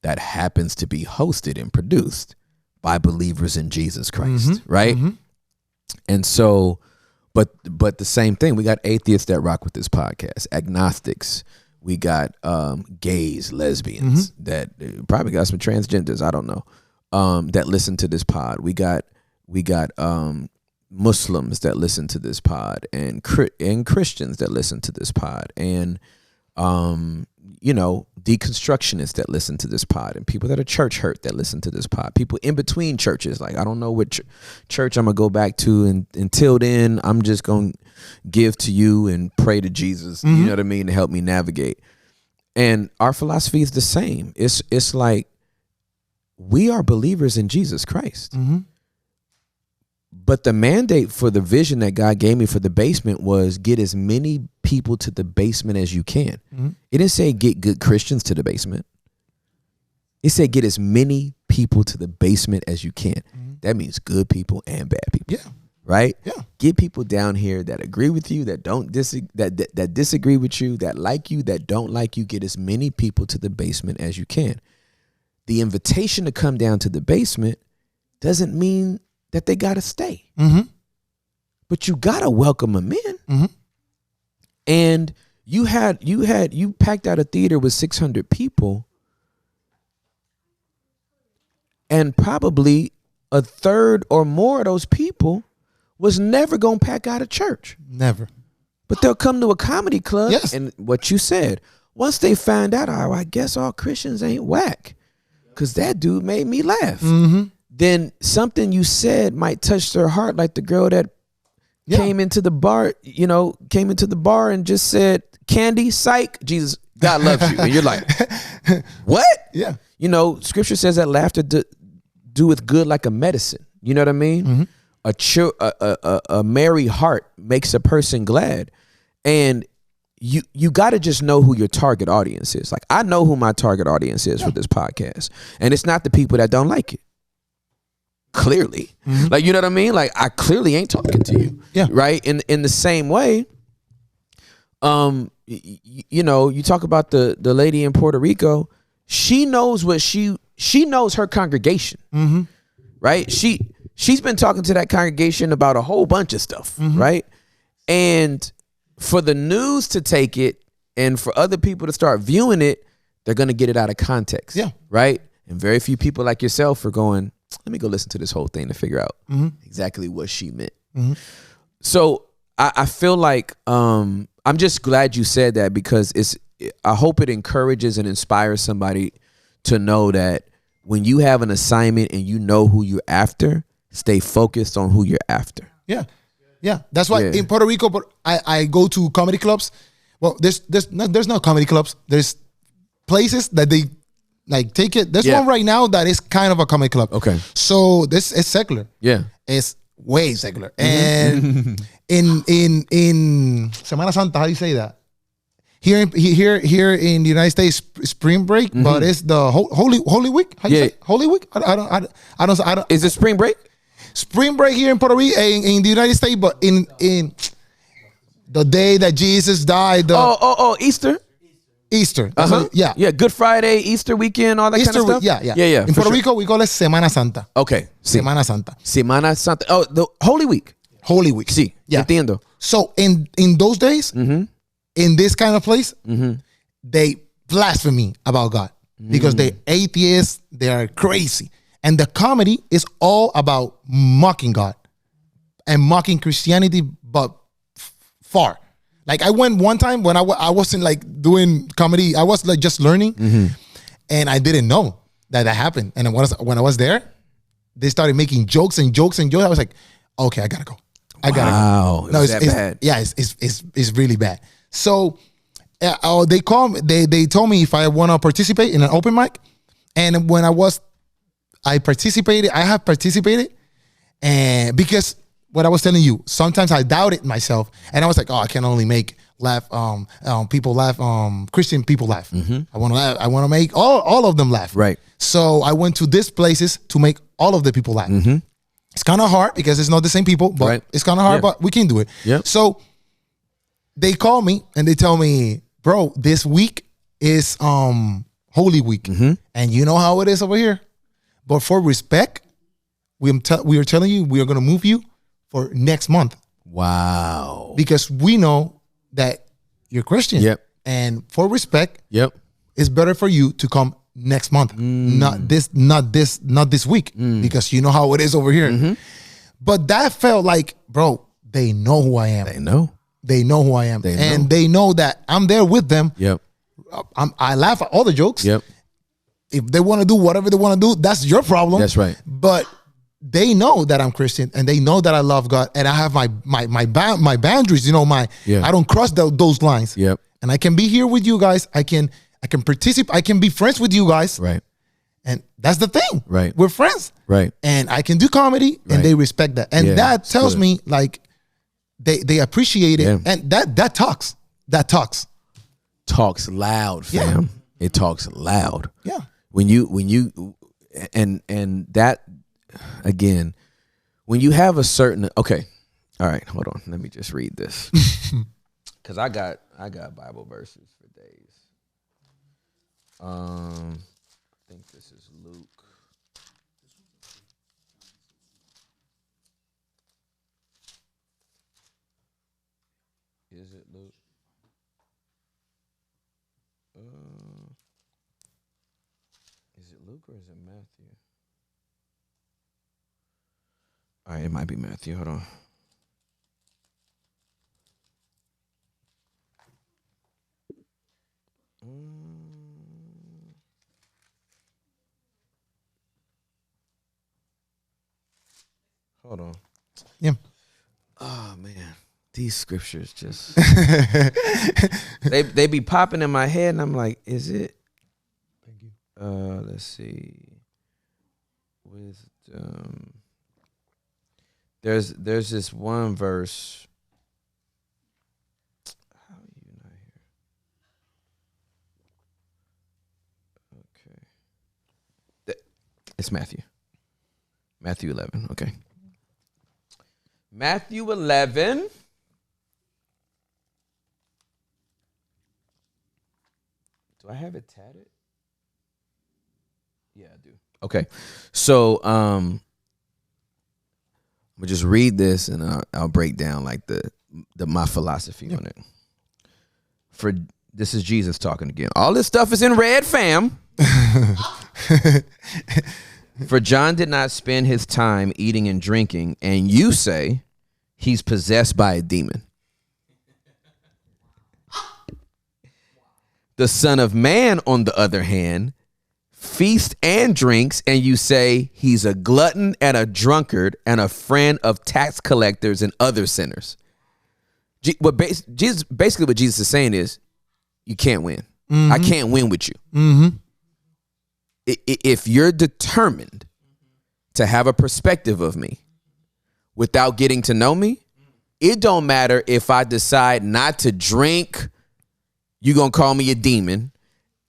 that happens to be hosted and produced by believers in Jesus Christ, right? And so, but the same thing, we got atheists that rock with this podcast, agnostics. We got gays, lesbians that probably got some transgenders, I don't know, that listen to this pod. We got Muslims that listen to this pod, and Christians that listen to this pod, and deconstructionists that listen to this pod, and people that are church hurt that listen to this pod, people in between churches, like I don't know which church I'm gonna go back to, and until then I'm just gonna give to you and pray to Jesus, you know what I mean, to help me navigate. And our philosophy is the same. It's like we are believers in Jesus Christ. But the mandate for the vision that God gave me for the basement was get as many people to the basement as you can. It didn't say get good Christians to the basement. It said get as many people to the basement as you can. That means good people and bad people. Yeah. Right? Yeah. Get people down here that agree with you, that don't that disagree with you, that like you, that don't like you. Get as many people to the basement as you can. The invitation to come down to the basement doesn't mean that they gotta stay. But you gotta welcome them in. And you packed out a theater with 600 people, and probably a third or more of those people was never gonna pack out a church. Never. But they'll come to a comedy club. Yes. And what you said, once they find out, oh, I guess all Christians ain't whack, because that dude made me laugh. Then something you said might touch their heart, like the girl that came into the bar, and just said, "Candy, psych, Jesus, God loves you." And you're like, what? Yeah. Scripture says that laughter doeth good like a medicine. You know what I mean? A merry heart makes a person glad. And you got to just know who your target audience is. Like, I know who my target audience is for this podcast. And it's not the people that don't like it. Clearly. Like, you know what I mean? Like, I clearly ain't talking to you. Yeah. Right? In the same way, you talk about the lady in Puerto Rico. She knows she knows her congregation. Right? She's been talking to that congregation about a whole bunch of stuff, right? And for the news to take it and for other people to start viewing it, they're going to get it out of context. Yeah. Right? And very few people like yourself are going, let me go listen to this whole thing to figure out exactly what she meant. So I feel like I'm just glad you said that, because I hope it encourages and inspires somebody to know that when you have an assignment and you know who you're after, stay focused on who you're after. Yeah. Yeah. That's why Yeah. in Puerto Rico, but I go to comedy clubs. Well, there's no comedy clubs. There's places that they like take it. There's Yeah. one right now that is kind of a comedy club. Okay. So this is secular. Yeah. It's way secular. And in Semana Santa, how do you say that? Here in the United States, spring break, but it's the Holy Week. How you say? Holy Week? I don't. Is it spring break? Spring break here in Puerto Rico, in the United States, but in the day that Jesus died. Easter. Easter. That's what- yeah. Yeah. Good Friday, Easter weekend, all that Easter kind of stuff. Yeah. In for Puerto sure. Rico, we call it Semana Santa. Okay. Sí. Semana Santa. Semana Santa. Oh, the Holy Week. Holy Week. Sí. Yeah. Entiendo. So in those days, in this kind of place, they blaspheme about God because they atheists, they are crazy. And the comedy is all about mocking God and mocking Christianity, but far. Like I went one time when I wasn't like doing comedy. I was like just learning, and I didn't know that happened. And when I was there, they started making jokes and jokes and jokes. I was like, okay, I gotta go. I gotta Wow. go. It's that bad? Yeah, it's really bad. So they called me. They told me if I want to participate in an open mic, and when I participated. I have participated, and because what I was telling you, sometimes I doubted myself, and I was like, oh, I can only make people laugh, Christian people laugh. I want to laugh. I want to make all of them laugh. Right. So I went to these places to make all of the people laugh. It's kind of hard because it's not the same people, but Right. it's kind of hard, Yeah. but we can do it. Yeah. So they call me and they tell me, bro, this week is Holy Week, and you know how it is over here. But for respect, we are telling you we are going to move you for next month Wow. because we know that you're Christian. Yep. And for respect, Yep. it's better for you to come next month, not this week, because you know how it is over here. But that felt like, bro, they know who I am. They know. They know who I am, They and know. they know that I'm there with them. Yep. I laugh at all the jokes. Yep. If they want to do whatever they want to do, that's your problem. That's right. But they know that I'm Christian, and they know that I love God, and I have my boundaries. You know, I don't cross those lines. Yep. And I can be here with you guys. I can participate. I can be friends with you guys. Right. And that's the thing. Right. We're friends. Right. And I can do comedy, Right. and they respect that. And Yeah, that it's tells good. me like they appreciate it, Yeah. and that talks. That talks. Talks loud, fam. It talks loud. Yeah. When you and that again, when you have a certain all right, hold on. Let me just read this. Cause I got Bible verses for days. I think this is Luke. Is it Luke? Is it Luke or is it Matthew? All right, it might be Matthew. Hold on. Hold on. Yeah. Oh man, these scriptures just they be popping in my head, and I'm like, is it? Thank you. Let's see. Wisdom. There's this one verse. How are you not here? Okay. It's Matthew. Matthew 11. Okay. Matthew 11. Do I have it tatted? Yeah, I do. Okay. So I'm gonna just read this and I'll break down like my philosophy on it. For this is Jesus talking again. All this stuff is in red, fam. For John did not spend his time eating and drinking, and you say he's possessed by a demon. The Son of Man, on the other hand, feasts and drinks, and you say he's a glutton and a drunkard and a friend of tax collectors and other sinners. Basically what Jesus is saying is, you can't win. I can't win with you. If you're determined to have a perspective of me without getting to know me, it don't matter if I decide not to drink, you're going to call me a demon.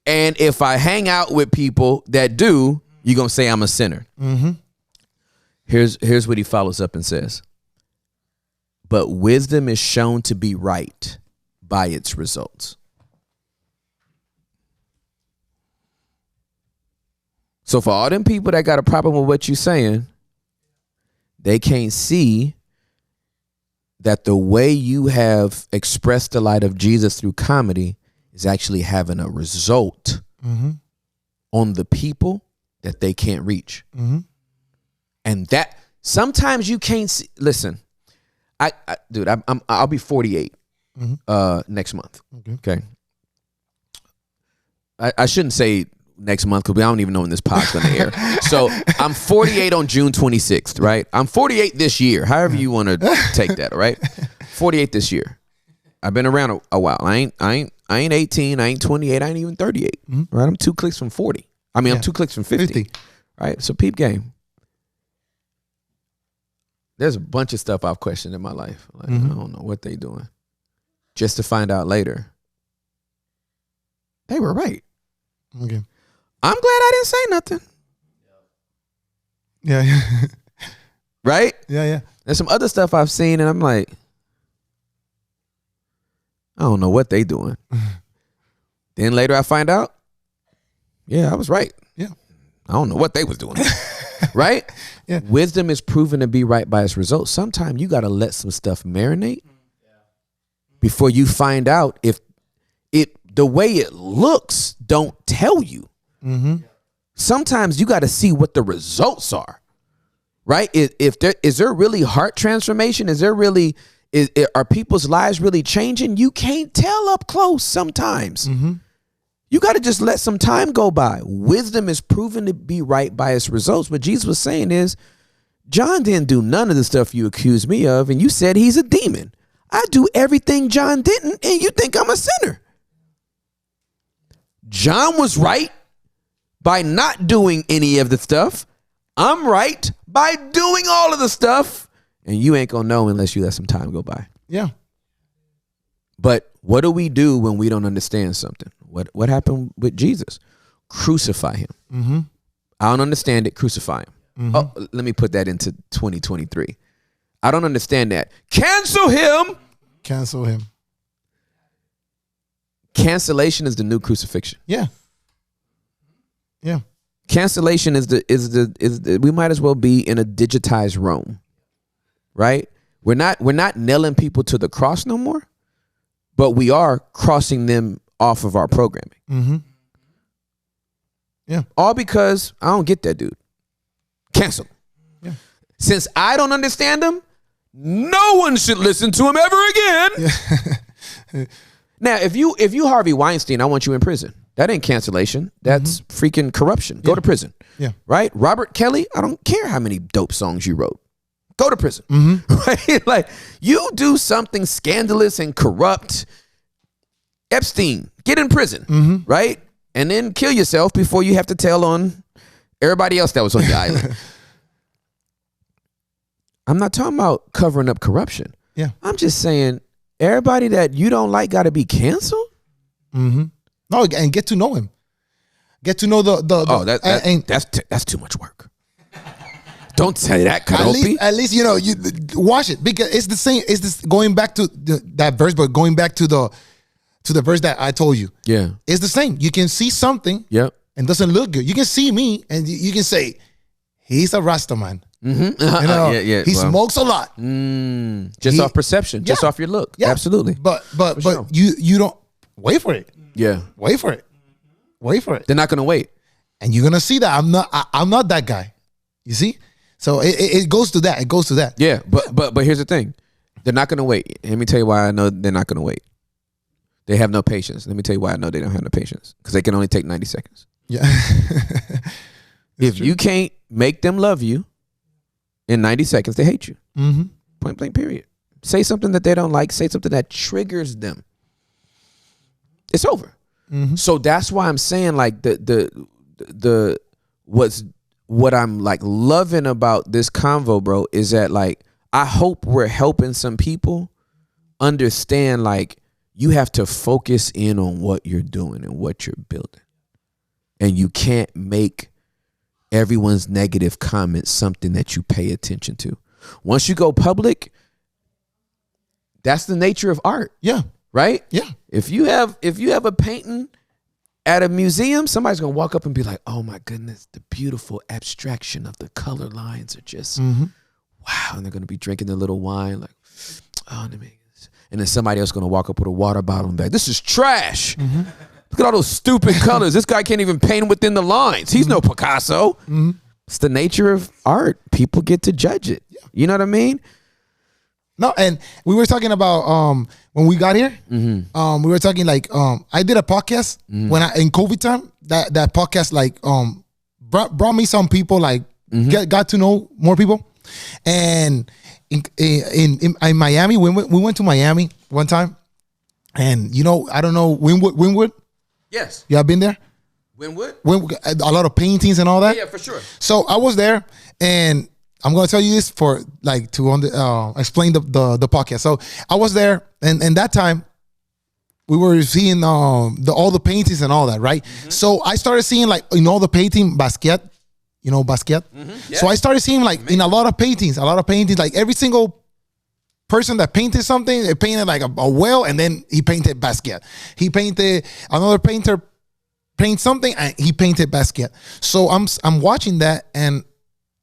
And if I hang out with people that do, you're going to say I'm a sinner. Here's what he follows up and says. But wisdom is shown to be right by its results. So for all them people that got a problem with what you're saying, they can't see that the way you have expressed the light of Jesus through comedy is actually having a result on the people that they can't reach. And that sometimes you can't see. Listen, dude, I'll be 48 next month. Okay. I shouldn't say next month because I don't even know when this pod's going to air. So I'm 48 on June 26th, right? I'm 48 this year, however you want to take that, all right? 48 this year. I've been around a while. I ain't 18, I ain't 28, I ain't even 38, right? I'm 2 clicks from 40. I mean, I'm 2 clicks from 50. Right? So peep game. There's a bunch of stuff I've questioned in my life. Like, I don't know what they doing. Just to find out later, they were right. Okay. I'm glad I didn't say nothing. Yeah. Right? Yeah. There's some other stuff I've seen, and I'm like, I don't know what they doing. Then later I find out, yeah, I was right. Yeah. I don't know what they was doing. Right? Yeah. Wisdom is proven to be right by its results. Sometimes you got to let some stuff marinate before you find out if the way it looks don't tell you. Sometimes you got to see what the results are, right? Is there really heart transformation? Is there really are people's lives really changing? You can't tell up close sometimes. You got to just let some time go by. Wisdom is proven to be right by its results. What Jesus was saying is, John didn't do none of the stuff you accuse me of, and you said he's a demon. I do everything John didn't, and you think I'm a sinner. John was right by not doing any of the stuff. I'm right by doing all of the stuff, and you ain't gonna know unless you let some time go by. Yeah. But what do we do when we don't understand something? What happened with Jesus? Crucify him. I don't understand it. Crucify him. Oh, let me put that into 2023. I don't understand that. Cancel him. Cancel him. Cancellation is the new crucifixion. Yeah. Yeah. Cancellation is the we might as well be in a digitized Rome. Right? We're not nailing people to the cross no more, but we are crossing them off of our programming. Yeah. All because I don't get that dude. Cancel. Yeah. Since I don't understand him, no one should listen to him ever again. Yeah. Now, if you Harvey Weinstein, I want you in prison. That ain't cancellation. That's freaking corruption. Go to prison. Yeah. Right? Robert Kelly, I don't care how many dope songs you wrote. Go to prison. Right? Like, you do something scandalous and corrupt. Epstein, get in prison. Right? And then kill yourself before you have to tell on everybody else that was on the island. I'm not talking about covering up corruption. Yeah. I'm just saying everybody that you don't like got to be canceled. No, and get to know him. Get to know that's too much work. Don't say that, Kadopi. At least you know you watch it because it's the same. It's this going back to that verse, but going back to the verse that I told you. Yeah, it's the same. You can see something. Yep. And doesn't look good. You can see me, and you can say he's a Rasta man. You know, he smokes a lot. Just off perception, just off your look. Yeah. Absolutely. But sure. you don't wait for it. Yeah. Wait for it. They're not gonna wait. And you're gonna see that I'm not that guy. You see? So it goes to that. It goes to that. Yeah, but here's the thing. They're not gonna wait. Let me tell you why I know they're not gonna wait. They have no patience. Let me tell you why I know they don't have no patience. Because they can only take 90 seconds. Yeah. If you can't make them love you in 90 seconds, they hate you. Point blank, period. Say something that they don't like. Say something that triggers them. It's over. So that's why I'm saying, like, what I'm like loving about this convo, bro, is that, like, I hope we're helping some people understand, like, you have to focus in on what you're doing and what you're building. And you can't make everyone's negative comments something that you pay attention to. Once you go public, that's the nature of art. Yeah. Right? Yeah. If you have a painting at a museum, somebody's gonna walk up and be like, "Oh my goodness, the beautiful abstraction of the color lines are just wow." And they're gonna be drinking their little wine, like, "Oh, let me." And then somebody else gonna walk up with a water bottle and be like, "This is trash." Look at all those stupid colors. This guy can't even paint within the lines. He's no Picasso. It's the nature of art. People get to judge it. You know what I mean? No, and we were talking about when we got here. We were talking like I did a podcast when in COVID time. That podcast like brought me some people like got to know more people, and in Miami we went to Miami one time, and you know I don't know Wynwood. Yes. You have been there? Wynwood? A lot of paintings and all that. Yeah, for sure. So I was there, and I'm gonna tell you this for like to explain the podcast. So I was there, and that time we were seeing all the paintings and all that, right? So I started seeing like in all the painting Basquiat, you know Basquiat. So I started seeing like in a lot of paintings, like every single person that painted something, they painted like a whale, and then he painted Basquiat. He painted another painter paint something, and he painted Basquiat. So I'm watching that, and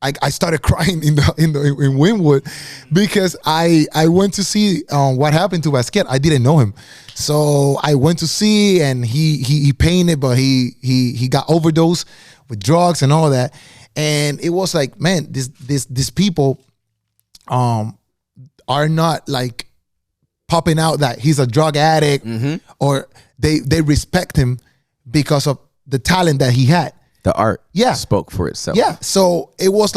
I started crying in Wynwood because I went to see what happened to Basquiat. I didn't know him, so I went to see, and he painted, but he got overdosed with drugs and all that, and it was like, man, these people are not like popping out that he's a drug addict, or they respect him because of the talent that he had. The art spoke for itself. Yeah. So it was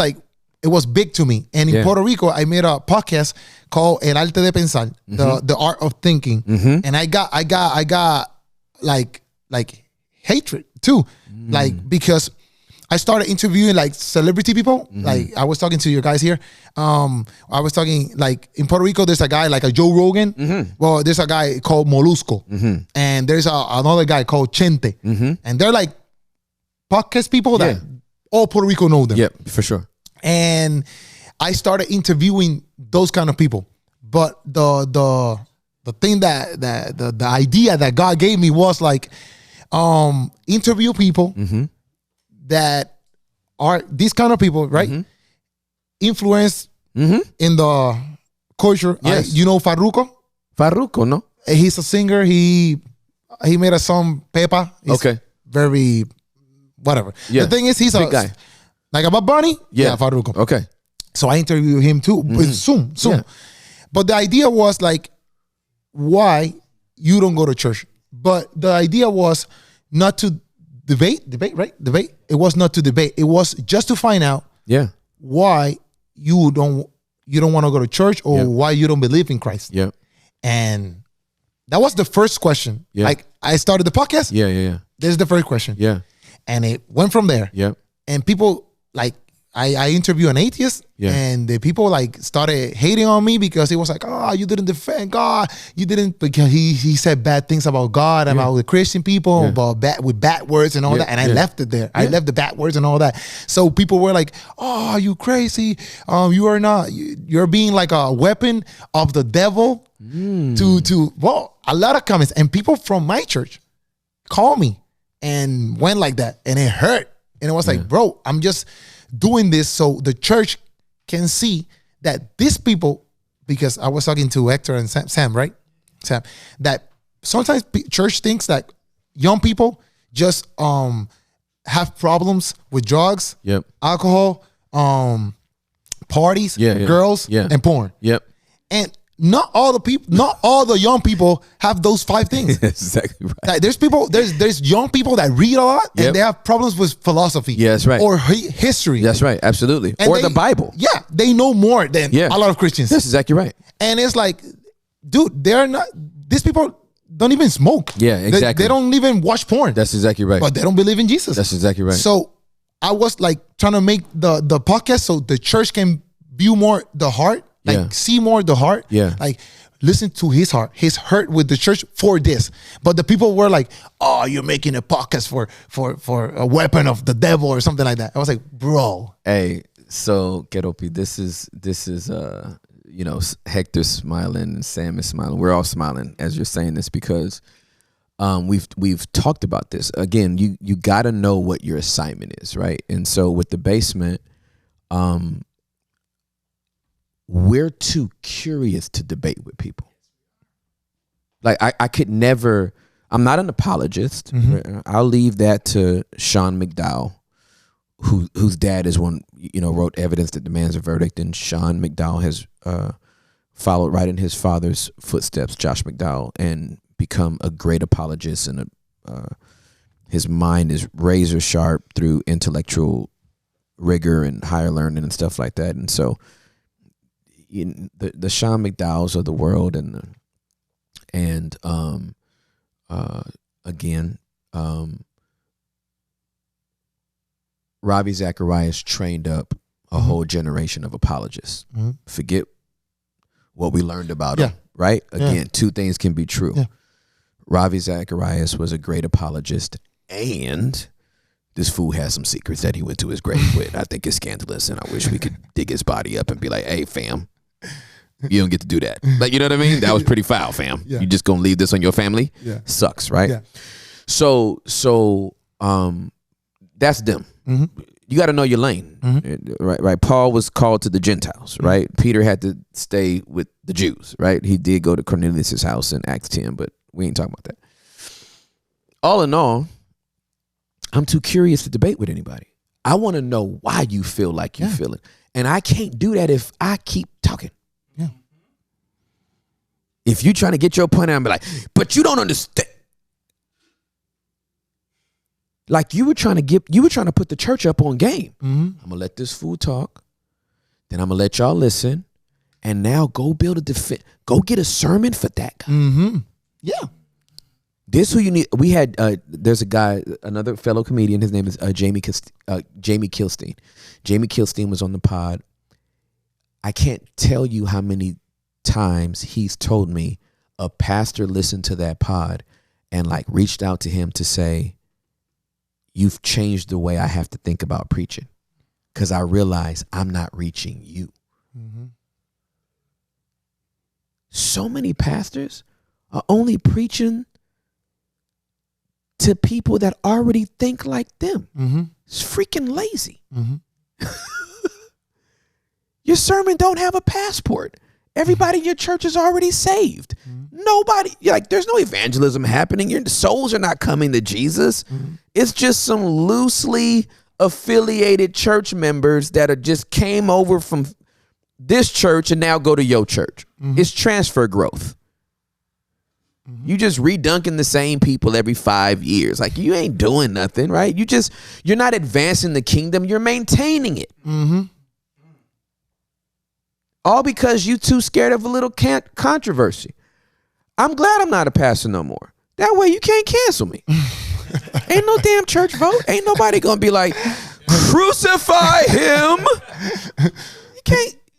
big to me. And in Puerto Rico, I made a podcast called El Arte de Pensar, the art of thinking. And I got like hatred too. Like, because I started interviewing like celebrity people. Like I was talking to you guys here. I was talking like in Puerto Rico, there's a guy like a Joe Rogan. Well, there's a guy called Molusco. And there's another guy called Chente. And they're like podcast people that all Puerto Rico know them. Yeah, for sure. And I started interviewing those kind of people. But the thing that the idea that God gave me was like interview people that are these kind of people, right? Influence in the culture. Yes. You know Farruko? Farruko, no? He's a singer. He made a song, Pepa. He's very whatever. Yeah. The thing is, he's big a guy. like a Bad Bunny. Yeah, Farruko. Okay. So I interviewed him too. But soon. Yeah. But the idea was like, why you don't go to church? But the idea was not to debate, right? Debate. It was not to debate. It was just to find out why you don't want to go to church, or why you don't believe in Christ. Yeah. And that was the first question. Yeah. Like I started the podcast. Yeah. This is the first question. Yeah. And it went from there. Yeah. And people like I interviewed an atheist, and the people like started hating on me because it was like, oh, you didn't defend God. You didn't, because he said bad things about God, about the Christian people, about with bad words and all that. And I left it there. I left the bad words and all that. So people were like, oh, you crazy. You are not, you're being like a weapon of the devil to a lot of comments. And people from my church called me and went like that, and it hurt. And it was like, bro, I'm just doing this so the church can see that these people, because I was talking to Hector and Sam, right? Sam, that sometimes church thinks that young people just have problems with drugs, alcohol, parties, girls, and porn. And not all the young people have those 5 things. That's exactly right. Like there's young people that read a lot, and they have problems with philosophy. Yeah, that's right. Or history. That's right. Absolutely. And or the Bible. Yeah, they know more than a lot of Christians. That's exactly right. And it's like, dude, these people don't even smoke. Yeah, exactly. They don't even watch porn. That's exactly right. But they don't believe in Jesus. That's exactly right. So I was like trying to make the podcast so the church can view more the heart. Like see more the heart. Yeah. Like listen to his heart. His hurt with the church for this. But the people were like, oh, you're making a podcast for a weapon of the devil or something like that. I was like, bro. Hey, so Keropi, this is you know, Hector's smiling and Sam is smiling. We're all smiling as you're saying this because we've talked about this. Again, you gotta know what your assignment is, right? And so with the basement, we're too curious to debate with people. Like I could never I'm not an apologist. I'll leave that to Sean McDowell, whose dad is one, wrote Evidence That Demands a Verdict, and Sean McDowell has followed right in his father's footsteps, Josh McDowell, and become a great apologist, and his mind is razor sharp through intellectual rigor and higher learning and stuff like that. And so the Sean McDowells of the world Ravi Zacharias trained up a whole generation of apologists. Forget what we learned about him, right? Again, two things can be true. Yeah. Ravi Zacharias was a great apologist, and this fool has some secrets that he went to his grave with. I think it's scandalous, and I wish we could dig his body up and be like, hey, fam, you don't get to do that. Like, you know what I mean? That was pretty foul, fam. Yeah. You just gonna leave this on your family? Yeah. Sucks, right? Yeah. So that's them. You got to know your lane, right? Paul was called to the Gentiles, right? Peter had to stay with the Jews, right? He did go to Cornelius' house in Acts 10, but we ain't talking about that. All in all, I'm too curious to debate with anybody. I want to know why you feel like you feel it. And I can't do that if I keep talking. Yeah. If you trying to get your point out and be like, but you don't understand. Like you were trying to put the church up on game. I'm gonna let this fool talk, then I'm gonna let y'all listen, and now go build go get a sermon for that guy. Yeah. This who you need. We had there's a guy, another fellow comedian. His name is Jamie Kilstein. Jamie Kilstein was on the pod. I can't tell you how many times he's told me a pastor listened to that pod and like reached out to him to say, you've changed the way I have to think about preaching, because I realize I'm not reaching you. So many pastors are only preaching to people that already think like them. It's freaking lazy. Your sermon don't have a passport. Everybody in your church is already saved. Nobody, there's no evangelism happening. Your souls are not coming to Jesus. It's just some loosely affiliated church members that are just came over from this church and now go to your church. It's transfer growth. You just redunking the same people every 5 years. Like, you ain't doing nothing, right? You're not advancing the kingdom. You're maintaining it. All because you too scared of a little controversy. I'm glad I'm not a pastor no more. That way you can't cancel me. Ain't no damn church vote. Ain't nobody gonna be like, crucify him.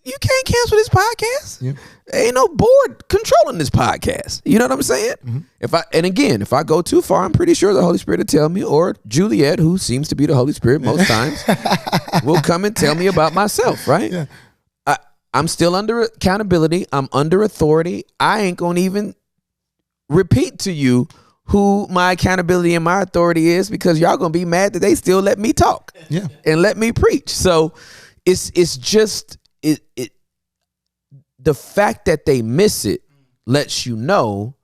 You can't cancel this podcast. Yeah. Ain't no board controlling this podcast. You know what I'm saying? If I go too far, I'm pretty sure the Holy Spirit will tell me, or Juliet, who seems to be the Holy Spirit most times, will come and tell me about myself, right? Yeah. I'm still under accountability. I'm under authority. I ain't gonna even repeat to you who my accountability and my authority is, because y'all gonna be mad that they still let me talk and let me preach. So it's just the fact that they miss it lets you know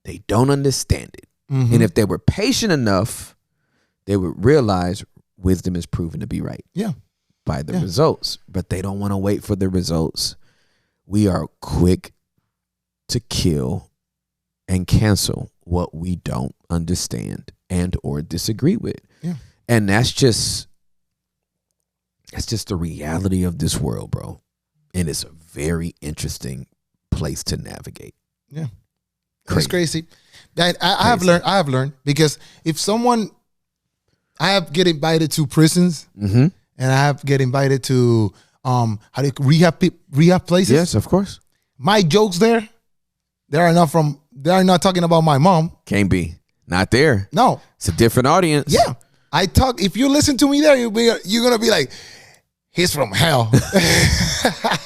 they don't understand it. And if they were patient enough, they would realize wisdom is proven to be right. By the results, but they don't want to wait for the results. We are quick to kill and cancel what we don't understand and or disagree with. And that's just the reality of this world, bro. And it's a very interesting place to navigate. It's crazy. That I have learned because if someone, I have get invited to prisons, and I have get invited to rehab places. Yes, of course. My jokes there, they are not talking about my mom. Can't be. Not there. No. It's a different audience. Yeah. If you listen to me there, you're gonna be like, he's from hell.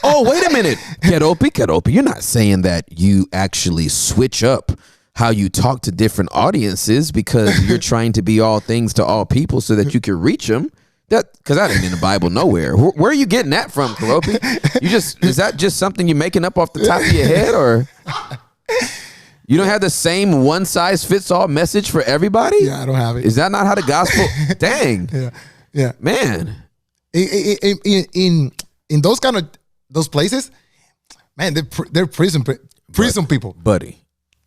Oh, wait a minute. Keropi, you're not saying that you actually switch up how you talk to different audiences because you're trying to be all things to all people so that you can reach them. Because that ain't in the Bible nowhere. Where are you getting that from, Keropi? Is that just something you're making up off the top of your head, or? You don't have the same one size fits all message for everybody? Yeah, I don't have it. Is that not how the gospel? Dang. Yeah. Man. In those kind of those places, man, they're prison people. Buddy,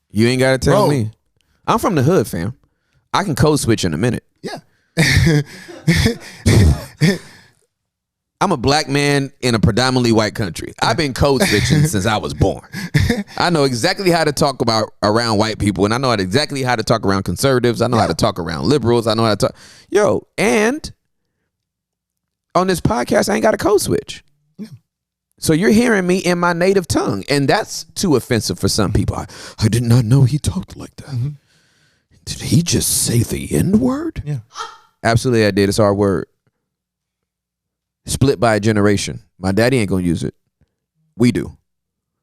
you ain't got to tell Bro. me. I'm from the hood, fam. I can code switch in a minute. Yeah. I'm a black man in a predominantly white country. I've been code switching since I was born. I know exactly how to talk about around white people, and I know exactly how to talk around conservatives. I know how to talk around liberals. I know how to talk. And on this podcast, I ain't got a code switch. Yeah. So you're hearing me in my native tongue, and that's too offensive for some people. I did not know he talked like that. Mm-hmm. Did he just say the N-word? Yeah. Absolutely, I did. It's our word. Split by a generation. My daddy ain't gonna use it. We do.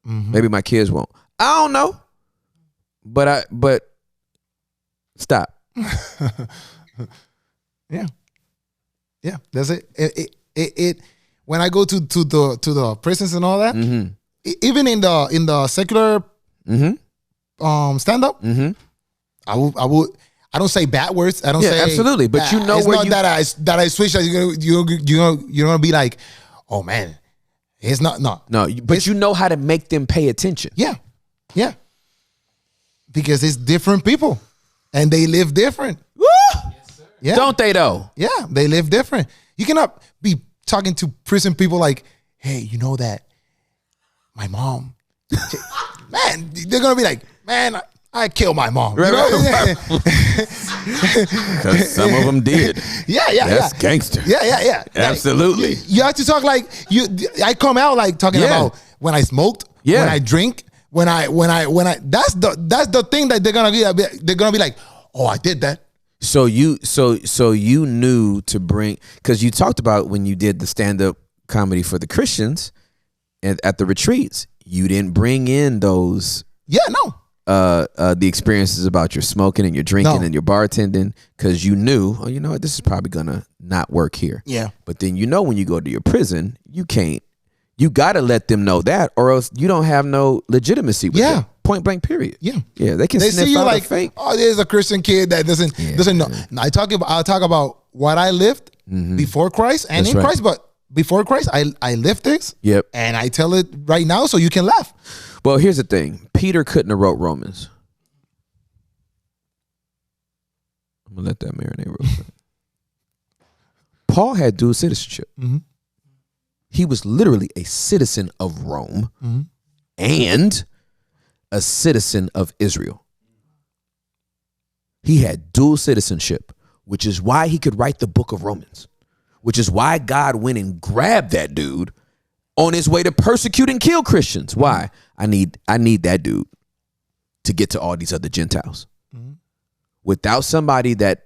Mm-hmm. Maybe my kids won't. I don't know. But stop. Yeah. That's it. It when I go to the prisons and all that, mm-hmm. Even in the secular mm-hmm. Stand up, mm-hmm. I don't say bad words. I don't say absolutely. But you know it's where not that I switch. That you're gonna be like, oh man, it's not no. But you know how to make them pay attention. Yeah, because it's different people, and they live different. Woo! Yes, yeah, don't they though? Yeah, they live different. You cannot be talking to prison people like, hey, you know that my mom, man, they're gonna be like, man, I killed my mom. Right, you know? right. Because some of them did. Yeah. That's gangster. Yeah. Absolutely. You have to talk like you. I come out like talking about when I smoked, when I drink, when I. That's the thing that they're gonna be. They're gonna be like, oh, I did that. So you knew to bring, because you talked about when you did the stand-up comedy for the Christians and at the retreats, you didn't bring in those. Yeah, no. The experiences about your smoking and your drinking and your bartending, because you knew, oh, you know what, this is probably gonna not work here. Yeah. But then when you go to your prison, you gotta let them know that, or else you don't have no legitimacy with them. Point blank, period. Yeah. They can They sniff see you out like, a fake. oh, there's a Christian kid that doesn't know. I'll talk about what I lived before Christ and That's in right. Christ, but before Christ, I lived this. Yep. And I tell it right now so you can laugh. Well, here's the thing. Peter couldn't have wrote Romans. I'm gonna let that marinate real quick. Paul had dual citizenship. Mm-hmm. He was literally a citizen of Rome and a citizen of Israel. He had dual citizenship, which is why he could write the book of Romans, which is why God went and grabbed that dude on his way to persecute and kill Christians. Why? I need that dude to get to all these other Gentiles. Mm-hmm. Without somebody that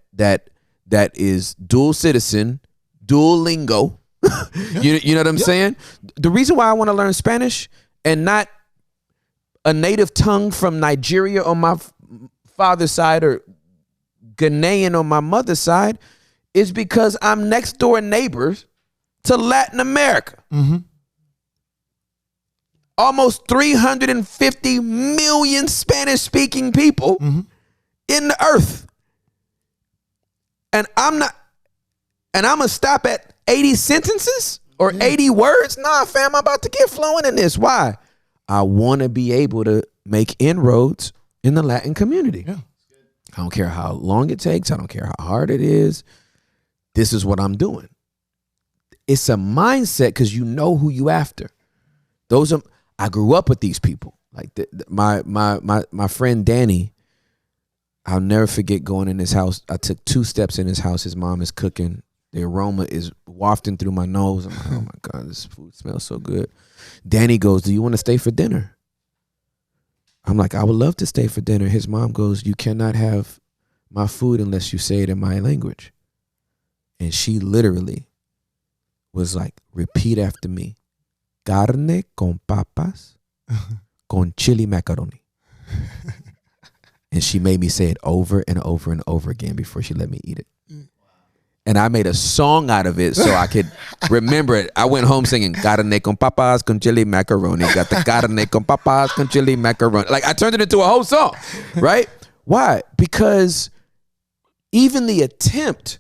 is dual citizen, dual lingo, you know what I'm saying? The reason why I want to learn Spanish and not a native tongue from Nigeria on my father's side or Ghanaian on my mother's side is because I'm next door neighbors to Latin America. Mm-hmm. Almost 350 million Spanish-speaking people in the earth. And I'm gonna stop at 80 sentences or 80 words? Nah, fam, I'm about to get flowing in this. Why? I want to be able to make inroads in the Latin community. Yeah. I don't care how long it takes. I don't care how hard it is. This is what I'm doing. It's a mindset because you know who you after. I grew up with these people. Like my friend Danny, I'll never forget going in his house. I took 2 steps in his house. His mom is cooking. The aroma is wafting through my nose. I'm like, oh my God, this food smells so good. Danny goes, do you want to stay for dinner? I'm like, I would love to stay for dinner. His mom goes, you cannot have my food unless you say it in my language. And she literally was like, repeat after me. Carne con papas con chili macaroni. And she made me say it over and over and over again before she let me eat it. And I made a song out of it so I could remember it. I went home singing carne con papas con chili macaroni. Got the carne con papas con chili macaroni. Like I turned it into a whole song, right? Why? Because even the attempt,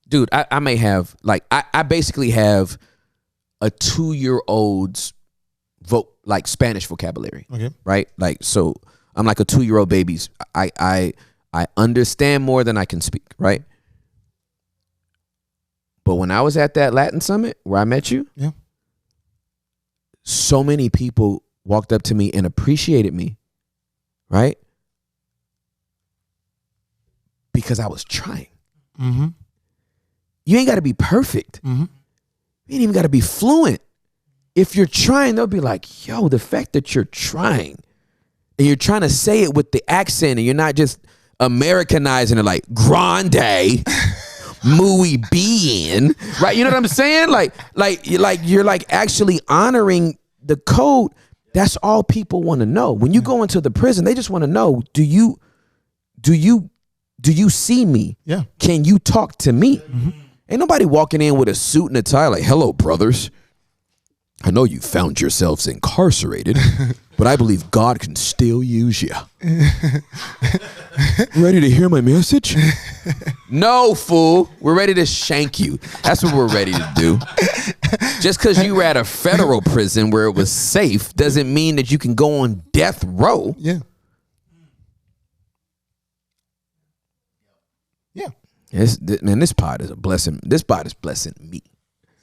dude, I may have like I basically have a 2-year-old's like Spanish vocabulary. Okay. Right? Like so I'm like a 2-year-old baby's. I understand more than I can speak, right? But when I was at that Latin summit where I met you, yeah, so many people walked up to me and appreciated me, right? Because I was trying. Mm-hmm. You ain't got to be perfect. Mm-hmm. You ain't even got to be fluent. If you're trying, they'll be like, yo, the fact that you're trying and you're trying to say it with the accent and you're not just Americanizing it like grande. Muy bien, right? You know what I'm saying? Like you're like actually honoring the code. That's all people want to know. When you go into the prison, they just want to know: do you see me? Yeah. Can you talk to me? Mm-hmm. Ain't nobody walking in with a suit and a tie like, "Hello, brothers. I know you found yourselves incarcerated, but I believe God can still use you. Ready to hear my message?" No, fool. We're ready to shank you. That's what we're ready to do. Just because you were at a federal prison where it was safe doesn't mean that you can go on death row. Yeah. Yeah. This pod is a blessing. This pod is blessing me.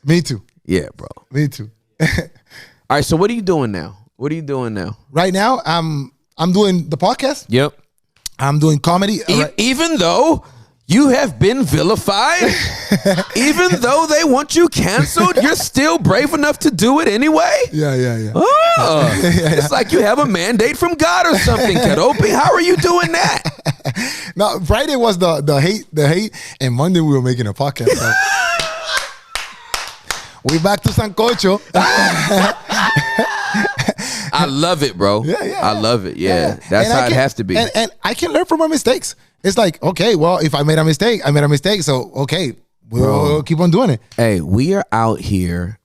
Me too. Yeah, bro. Me too. All right, so what are you doing now? What are you doing now? Right now, I'm doing the podcast. Yep. I'm doing comedy. Even though you have been vilified, even though they want you canceled, you're still brave enough to do it anyway? Yeah. Oh, it's like you have a mandate from God or something, Keropi. How are you doing that? No, Friday was the hate, and Monday we were making a podcast. So. We back to Sancocho. I love it, bro. Yeah. I love it. Yeah. That's how it has to be. And I can learn from my mistakes. It's like, okay, well, if I made a mistake, I made a mistake. So, okay, we'll keep on doing it. Hey, we are out here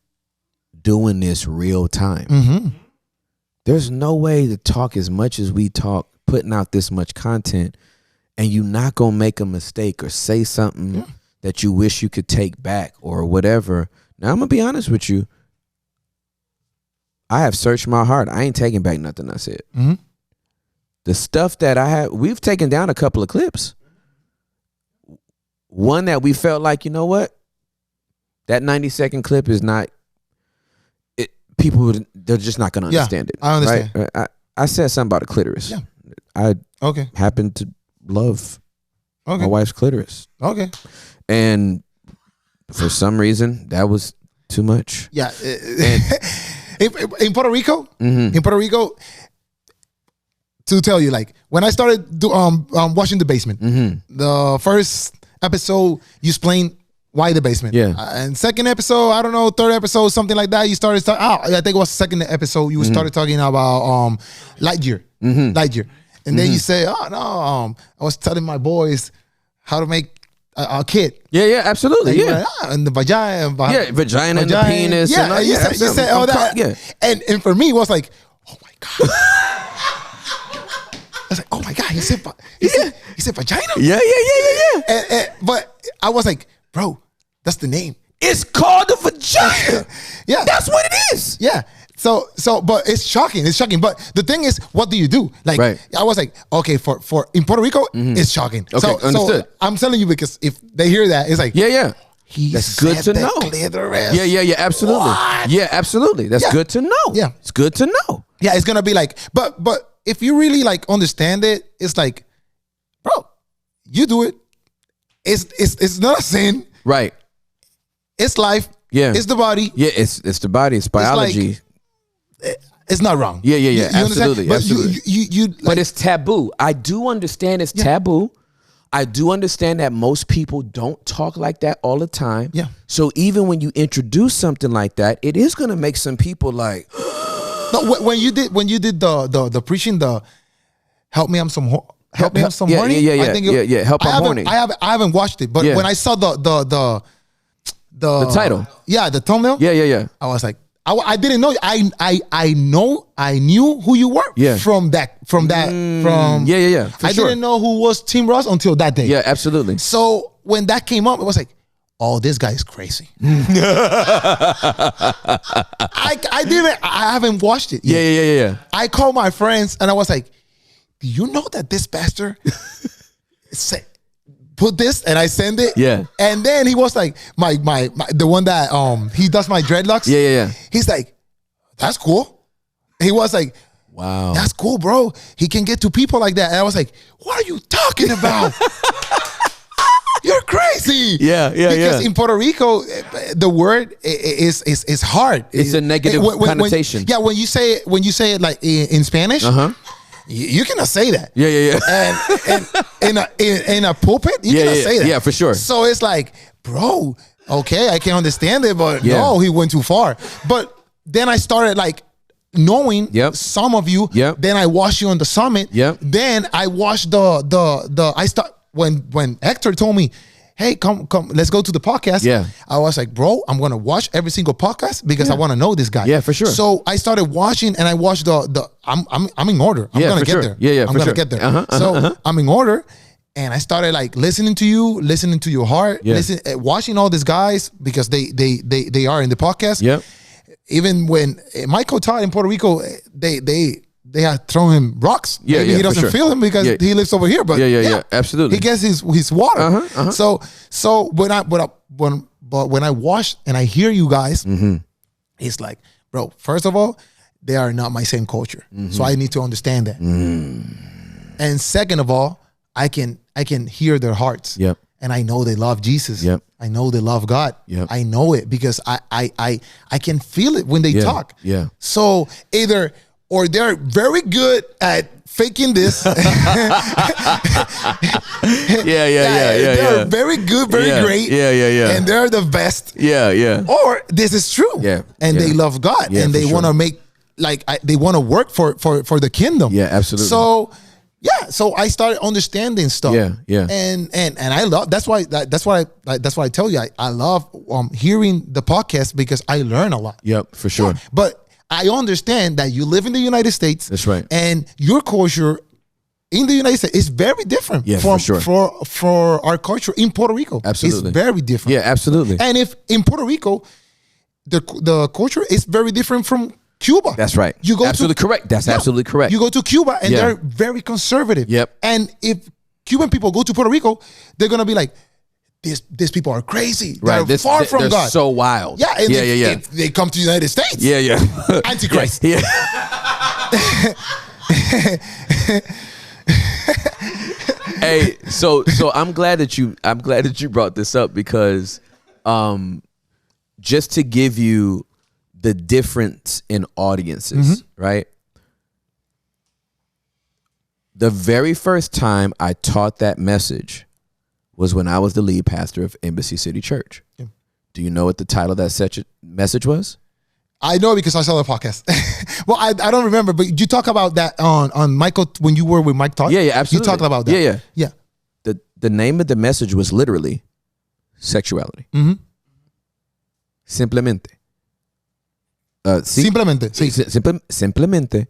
doing this real time. Mm-hmm. There's no way to talk as much as we talk, putting out this much content, and you not going to make a mistake or say something that you wish you could take back or whatever. Now, I'm going to be honest with you. I have searched my heart. I ain't taking back nothing I said. Mm-hmm. The stuff that I have, we've taken down a couple of clips. One that we felt like, you know what? That 90-second clip is not, they're just not going to understand it. I understand. Right? I said something about a clitoris. Yeah. I Okay. happen to love Okay. my wife's clitoris. Okay. And for some reason, that was too much. Yeah. In Puerto Rico, to tell you, like when I started watching The Basement, the first episode you explained why The Basement. Yeah. And second episode, I don't know, third episode, something like that. You started. I think it was second episode. You started talking about Lightyear. Lightyear, and then you say, "Oh no, I was telling my boys how to make a kid." Yeah, absolutely. Like, and the vagina. Vagina and the penis. Yeah, and you said all that. Yeah. And for me, it was like, oh my God. I was like, oh my God, he said vagina? Yeah. But I was like, bro, that's the name. It's called a vagina. Yeah. That's what it is. Yeah. So, but it's shocking. It's shocking. But the thing is, what do you do? Like, I was like, okay, for in Puerto Rico, it's shocking. Okay, understood. So I'm telling you because if they hear that, it's like, yeah. That's good to know. Yeah, absolutely. What? Yeah, absolutely. That's good to know. Yeah. It's good to know. Yeah, it's gonna be like, but if you really like understand it, it's like, bro, you do it. It's not a sin. Right. It's life. Yeah. It's the body. Yeah, it's the body. It's biology. It's not wrong. Yeah. You Absolutely. But absolutely. You like, but it's taboo. I do understand it's taboo. I do understand that most people don't talk like that all the time. Yeah. So even when you introduce something like that, it is gonna make some people like. No, when you did the preaching, the help me, I'm some Help Me I'm Some yeah, Horny. yeah, I think it- yeah. Help I I'm haven't- Horny. I haven't watched it, but Yeah. when I saw the title. yeah, the thumbnail, Yeah. I was like, I didn't know. I knew who you were. Yeah. From Yeah. For For I sure. didn't know who was Tim Ross until that day. Yeah, absolutely. So when that came up, it was like, oh, this guy is crazy. I haven't watched it yet. Yeah. I called my friends and I was like, do you know that this pastor put this, and I send it? Yeah. And then he was like, my the one that he does my dreadlocks. Yeah. He's like, that's cool. He was like, Wow. that's cool, bro. He can get to people like that. And I was like, what are you talking about? You're crazy. Yeah. Because in Puerto Rico, the word is hard. It's a negative connotation. When you say it like in Spanish, you cannot say that. Yeah. And in a pulpit, you cannot say that. Yeah, for sure. So it's like, bro, okay, I can understand it, but Yeah. no, he went too far. But then I started like knowing some of you. Yep. Then I watched you on the summit. Yep. Then I watched when Hector told me, hey, come, let's go to the podcast. Yeah. I was like, bro, I'm gonna watch every single podcast because I want to know this guy. Yeah, for sure. So I started watching, and I watched I'm in order. I'm Yeah, gonna for get sure. there. Yeah, I'm for gonna sure. get there. So I'm in order, and I started like listening to you, listening to your heart, Yeah. watching all these guys because they are in the podcast. Yep. Even when Michael Todd in Puerto Rico, they had thrown him rocks. Yeah, Maybe yeah, he for doesn't sure. feel him because Yeah. he lives over here. But Yeah, absolutely. he gets his water. So when I watch and I hear you guys, it's like, bro, first of all, they are not my same culture, so I need to understand that. And second of all, I can hear their hearts. Yep. And I know they love Jesus. Yep. I know they love God. Yep. I know it because I can feel it when they talk. Yeah. So or they're very good at faking this. Yeah. They're very good, very Yeah. great. Yeah. And they're the best. Yeah. Or this is true. Yeah. And Yeah. they love God. Yeah, and for they sure. want to make they want to work for the kingdom. Yeah, absolutely. So so I started understanding stuff. Yeah. And I love that's why I tell you I love hearing the podcast because I learn a lot. Yep, for sure. But I understand that you live in the United States. That's right. And your culture in the United States is very different Yeah, for sure. for our culture in Puerto Rico. Absolutely. It's very different. Yeah, absolutely. And if in Puerto Rico, the culture is very different from Cuba. That's right. You go absolutely correct. That's absolutely correct. You go to Cuba and Yeah. they're very conservative. Yep. And if Cuban people go to Puerto Rico, they're gonna be like, these people are crazy. Right. They're far from they're God. so wild. Yeah. And yeah. if they come to the United States, Yeah. Antichrist. Yeah. Hey, so I'm glad that you brought this up because just to give you the difference in audiences, right? The very first time I taught that message was when I was the lead pastor of Embassy City Church. Yeah. Do you know what the title of that message was? I know because I saw the podcast. Well, I don't remember, but you talk about that on Michael when you were with Mike Todd. Yeah, absolutely. You talked about that. Yeah. The name of the message was literally sexuality. Simplemente. Simplemente. Sí. Simplemente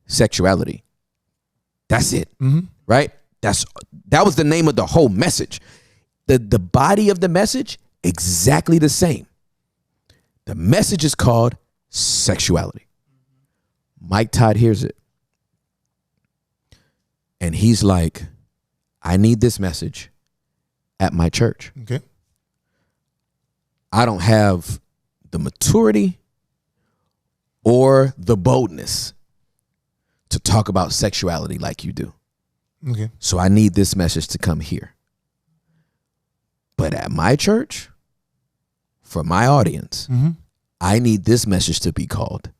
sexuality. That's it. Right? That was the name of the whole message. The body of the message, exactly the same. The message is called sexuality. Mike Todd hears it. And he's like, I need this message at my church. Okay. I don't have the maturity or the boldness to talk about sexuality like you do. Okay. So I need this message to come here. But at my church, for my audience, I need this message to be called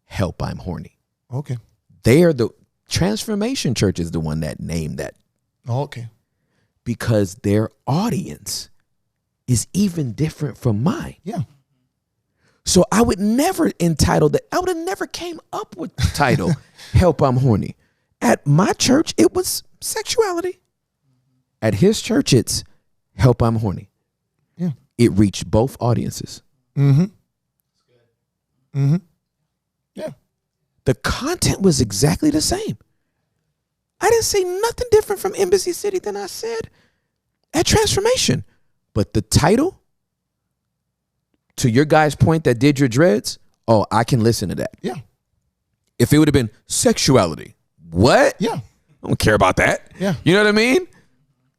Help, I'm Horny. Okay. The Transformation Church is the one that named that Okay. because their audience is even different from mine. Yeah. So I would never entitle that. I would have never came up with the title Help, I'm Horny. At my church, it was sexuality. At his church, it's help, I'm horny. Yeah. It reached both audiences. Mm-hmm. Mm-hmm. Yeah. The content was exactly the same. I didn't say nothing different from Embassy City than I said at Transformation. But the title, to your guy's point that did your dreads, oh, I can listen to that. Yeah. If it would have been sexuality, what? Yeah. I don't care about that. Yeah. You know what I mean?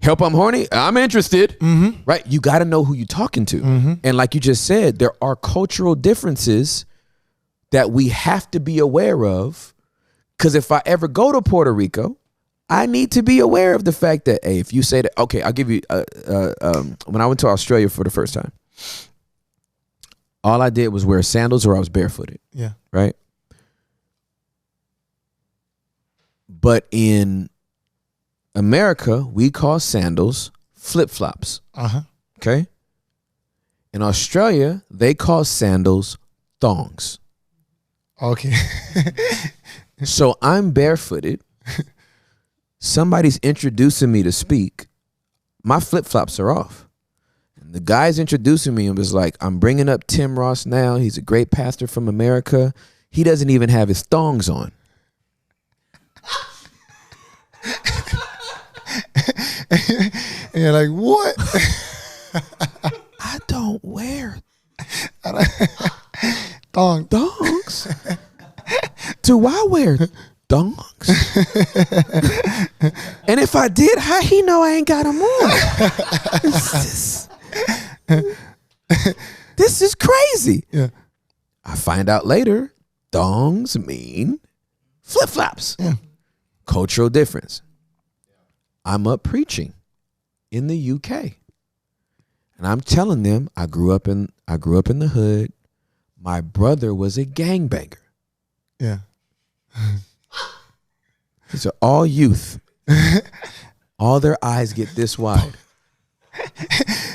Help, I'm horny. I'm interested. Mm-hmm. Right? You got to know who you're talking to. Mm-hmm. And like you just said, there are cultural differences that we have to be aware of. Because if I ever go to Puerto Rico, I need to be aware of the fact that, hey, if you say that, okay, I'll give you, when I went to Australia for the first time, all I did was wear sandals or I was barefooted. Yeah. Right? But in America, we call sandals flip-flops. Uh-huh. Okay? In Australia, they call sandals thongs. Okay. So I'm barefooted. Somebody's introducing me to speak. My flip-flops are off. And the guy's introducing me and was like, I'm bringing up Tim Ross now. He's a great pastor from America. He doesn't even have his thongs on. And you're like, what? I don't wear Thongs. Do I wear thongs? And if I did, how he know I ain't got them on? This is crazy. Yeah. I find out later, thongs mean flip-flops. Yeah. Cultural difference. I'm up preaching in the UK. And I'm telling them I grew up in the hood. My brother was a gangbanger. Yeah. These are all youth. All their eyes get this wide.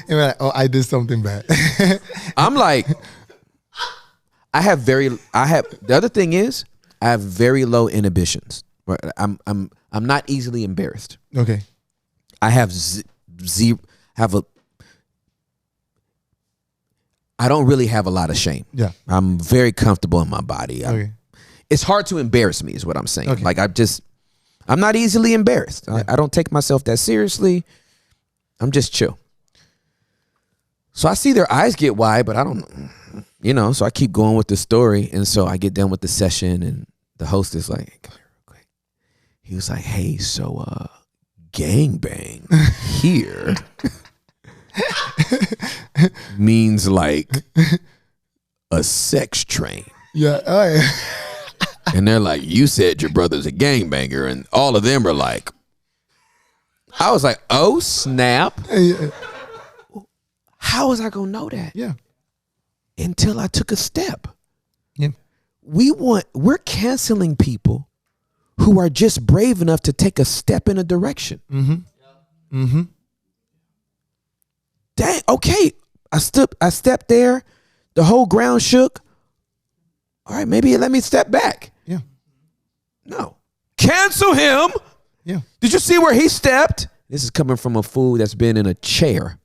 You're like, oh, I did something bad. I'm like, the other thing is I have very low inhibitions. Right? I'm not easily embarrassed. Okay. I have I don't really have a lot of shame. Yeah. I'm very comfortable in my body. Okay. It's hard to embarrass me is what I'm saying. Okay. Like I'm not easily embarrassed. Yeah. I don't take myself that seriously. I'm just chill. So I see their eyes get wide, but I don't, so I keep going with the story. And so I get done with the session and the host is like, come here real quick. He was like, hey, so gangbang here means like a sex train. Yeah. Oh, yeah. And they're like, you said your brother's a gangbanger. And all of them are like, I was like, oh, snap. Yeah. How was I going to know that? Yeah. Until I took a step. Yeah. We're canceling people who are just brave enough to take a step in a direction. Mm-hmm. Mm-hmm. Dang, okay. I stepped there. The whole ground shook. All right, maybe let me step back. Yeah. No. Cancel him. Yeah. Did you see where he stepped? This is coming from a fool that's been in a chair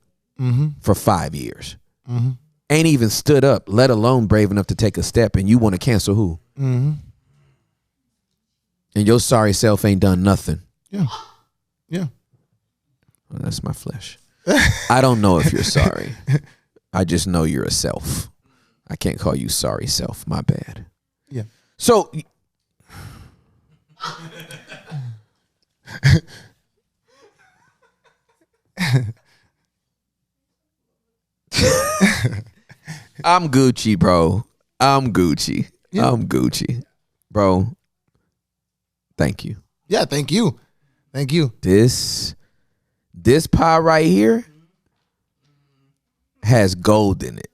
for 5 years. Mm-hmm. Ain't even stood up, let alone brave enough to take a step, and you want to cancel who? Mm-hmm. And your sorry self ain't done nothing. Yeah. Yeah. Well, that's my flesh. I don't know if you're sorry. I just know you're a self. I can't call you sorry self. My bad. Yeah. So I'm Gucci, bro. I'm Gucci. Yeah. I'm Gucci. Bro, thank you. Yeah, thank you. Thank you. This pie right here has gold in it.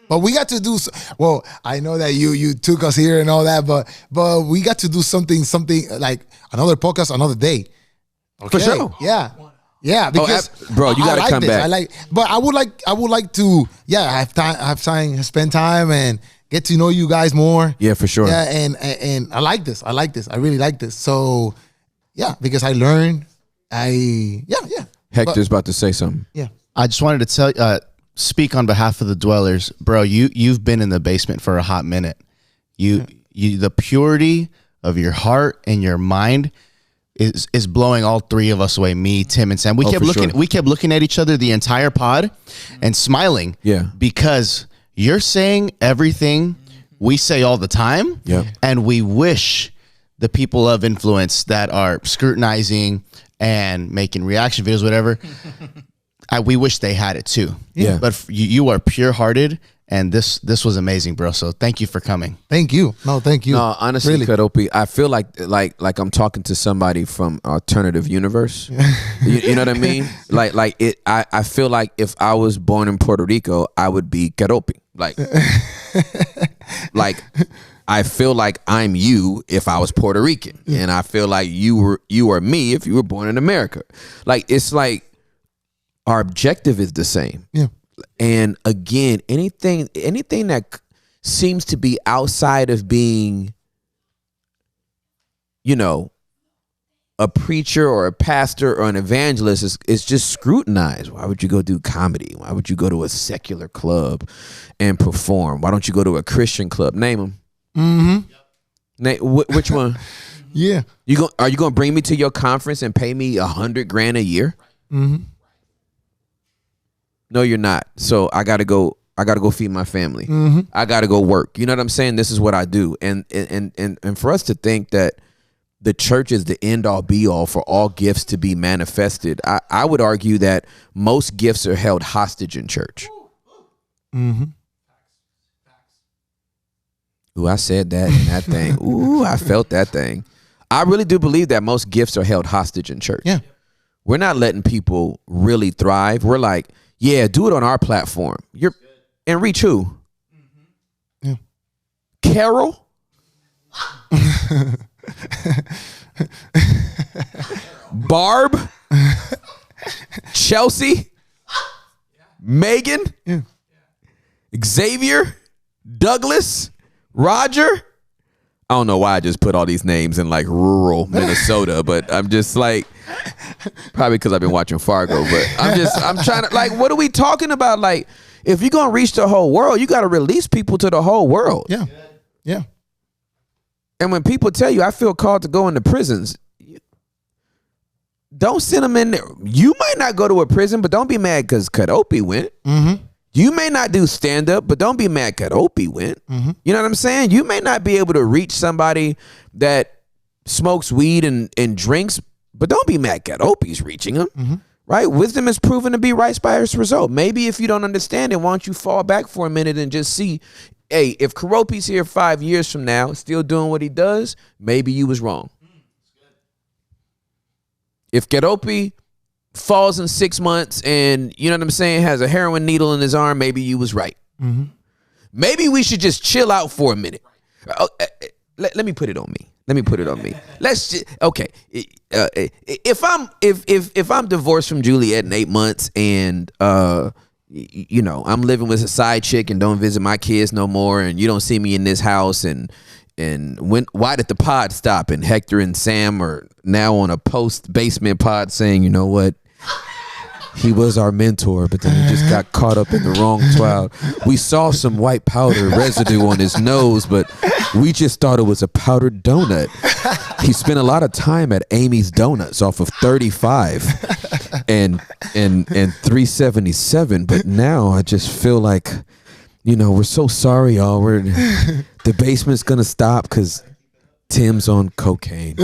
But we got to do, well, I know that you took us here and all that, but we got to do something like another podcast another day. Okay? For sure. Yeah. Yeah, because bro, you gotta come back. But I would like to, have time, spend time and get to know you guys more. Yeah, for sure. Yeah, and I like this. I really like this. So yeah, because I learned. Hector's about to say something. Yeah. I just wanted to tell speak on behalf of the dwellers, bro. You've been in the basement for a hot minute. You the purity of your heart and your mind is blowing all three of us away. Me, Tim, and Sam. We kept looking at each other the entire pod and smiling. Yeah. Because you're saying everything we say all the time. Yeah. And we wish the people of influence that are scrutinizing and making reaction videos, whatever, we wish they had it too. Yeah. But you are pure hearted, and this was amazing, bro. So thank you for coming. Thank you. No, thank you. No, honestly, Really. Kadopi, I feel like I'm talking to somebody from alternative universe. You know what I mean? I feel like if I was born in Puerto Rico, I would be Kadopi. Like I feel like I'm you if I was Puerto Rican, and I feel like you are me if you were born in America. Like it's like our objective is the same. Yeah. And again, anything that seems to be outside of being, a preacher or a pastor or an evangelist is just scrutinized. Why would you go do comedy? Why would you go to a secular club and perform? Why don't you go to a Christian club? Name them. Mm-hmm. Which one? Yeah. Are you going to bring me to your conference and pay me $100,000 a year? Mm-hmm. No, you're not. So I gotta go feed my family. Mm-hmm. I gotta go work. You know what I'm saying? This is what I do. And for us to think that the church is the end all be all for all gifts to be manifested, I would argue that most gifts are held hostage in church. Mm-hmm. Ooh, I said that and that thing. Ooh, I felt that thing. I really do believe that most gifts are held hostage in church. Yeah. We're not letting people really thrive. We're like, yeah, do it on our platform. And reach who? Yeah. Carol? Barb? Chelsea? Megan? Yeah. Xavier? Douglas? Roger? I don't know why I just put all these names in like rural Minnesota, but I'm just like, probably because I've been watching Fargo, but I'm trying to, like, what are we talking about? Like, if you're going to reach the whole world, you got to release people to the whole world. Yeah. Yeah. And when people tell you, I feel called to go into prisons, don't send them in there. You might not go to a prison, but don't be mad because Kadopi went. Mm-hmm. You may not do stand-up, but don't be mad Kadopi went. Mm-hmm. You know what I'm saying? You may not be able to reach somebody that smokes weed and drinks, but don't be mad Kadopi's reaching them. Mm-hmm. Right? Wisdom is proven to be right by its result. Maybe if you don't understand it, why don't you fall back for a minute and just see, hey, if Kadopi's here 5 years from now, still doing what he does, maybe you was wrong. If Kadopi falls in 6 months and, you know what I'm saying, has a heroin needle in his arm, maybe you was right. Mm-hmm. Maybe we should just chill out for a minute. Let me put it on me. Let's just, okay. If I'm divorced from Juliet in 8 months and I'm living with a side chick and don't visit my kids no more, and you don't see me in this house, and why did the pod stop? And Hector and Sam are now on a post basement pod saying, you know what? He was our mentor, but then he just got caught up in the wrong cloud. We saw some white powder residue on his nose, but we just thought it was a powdered donut. He spent a lot of time at Amy's Donuts off of 35 and 377, but now I just feel like, we're so sorry, y'all. The basement's gonna stop because Tim's on cocaine.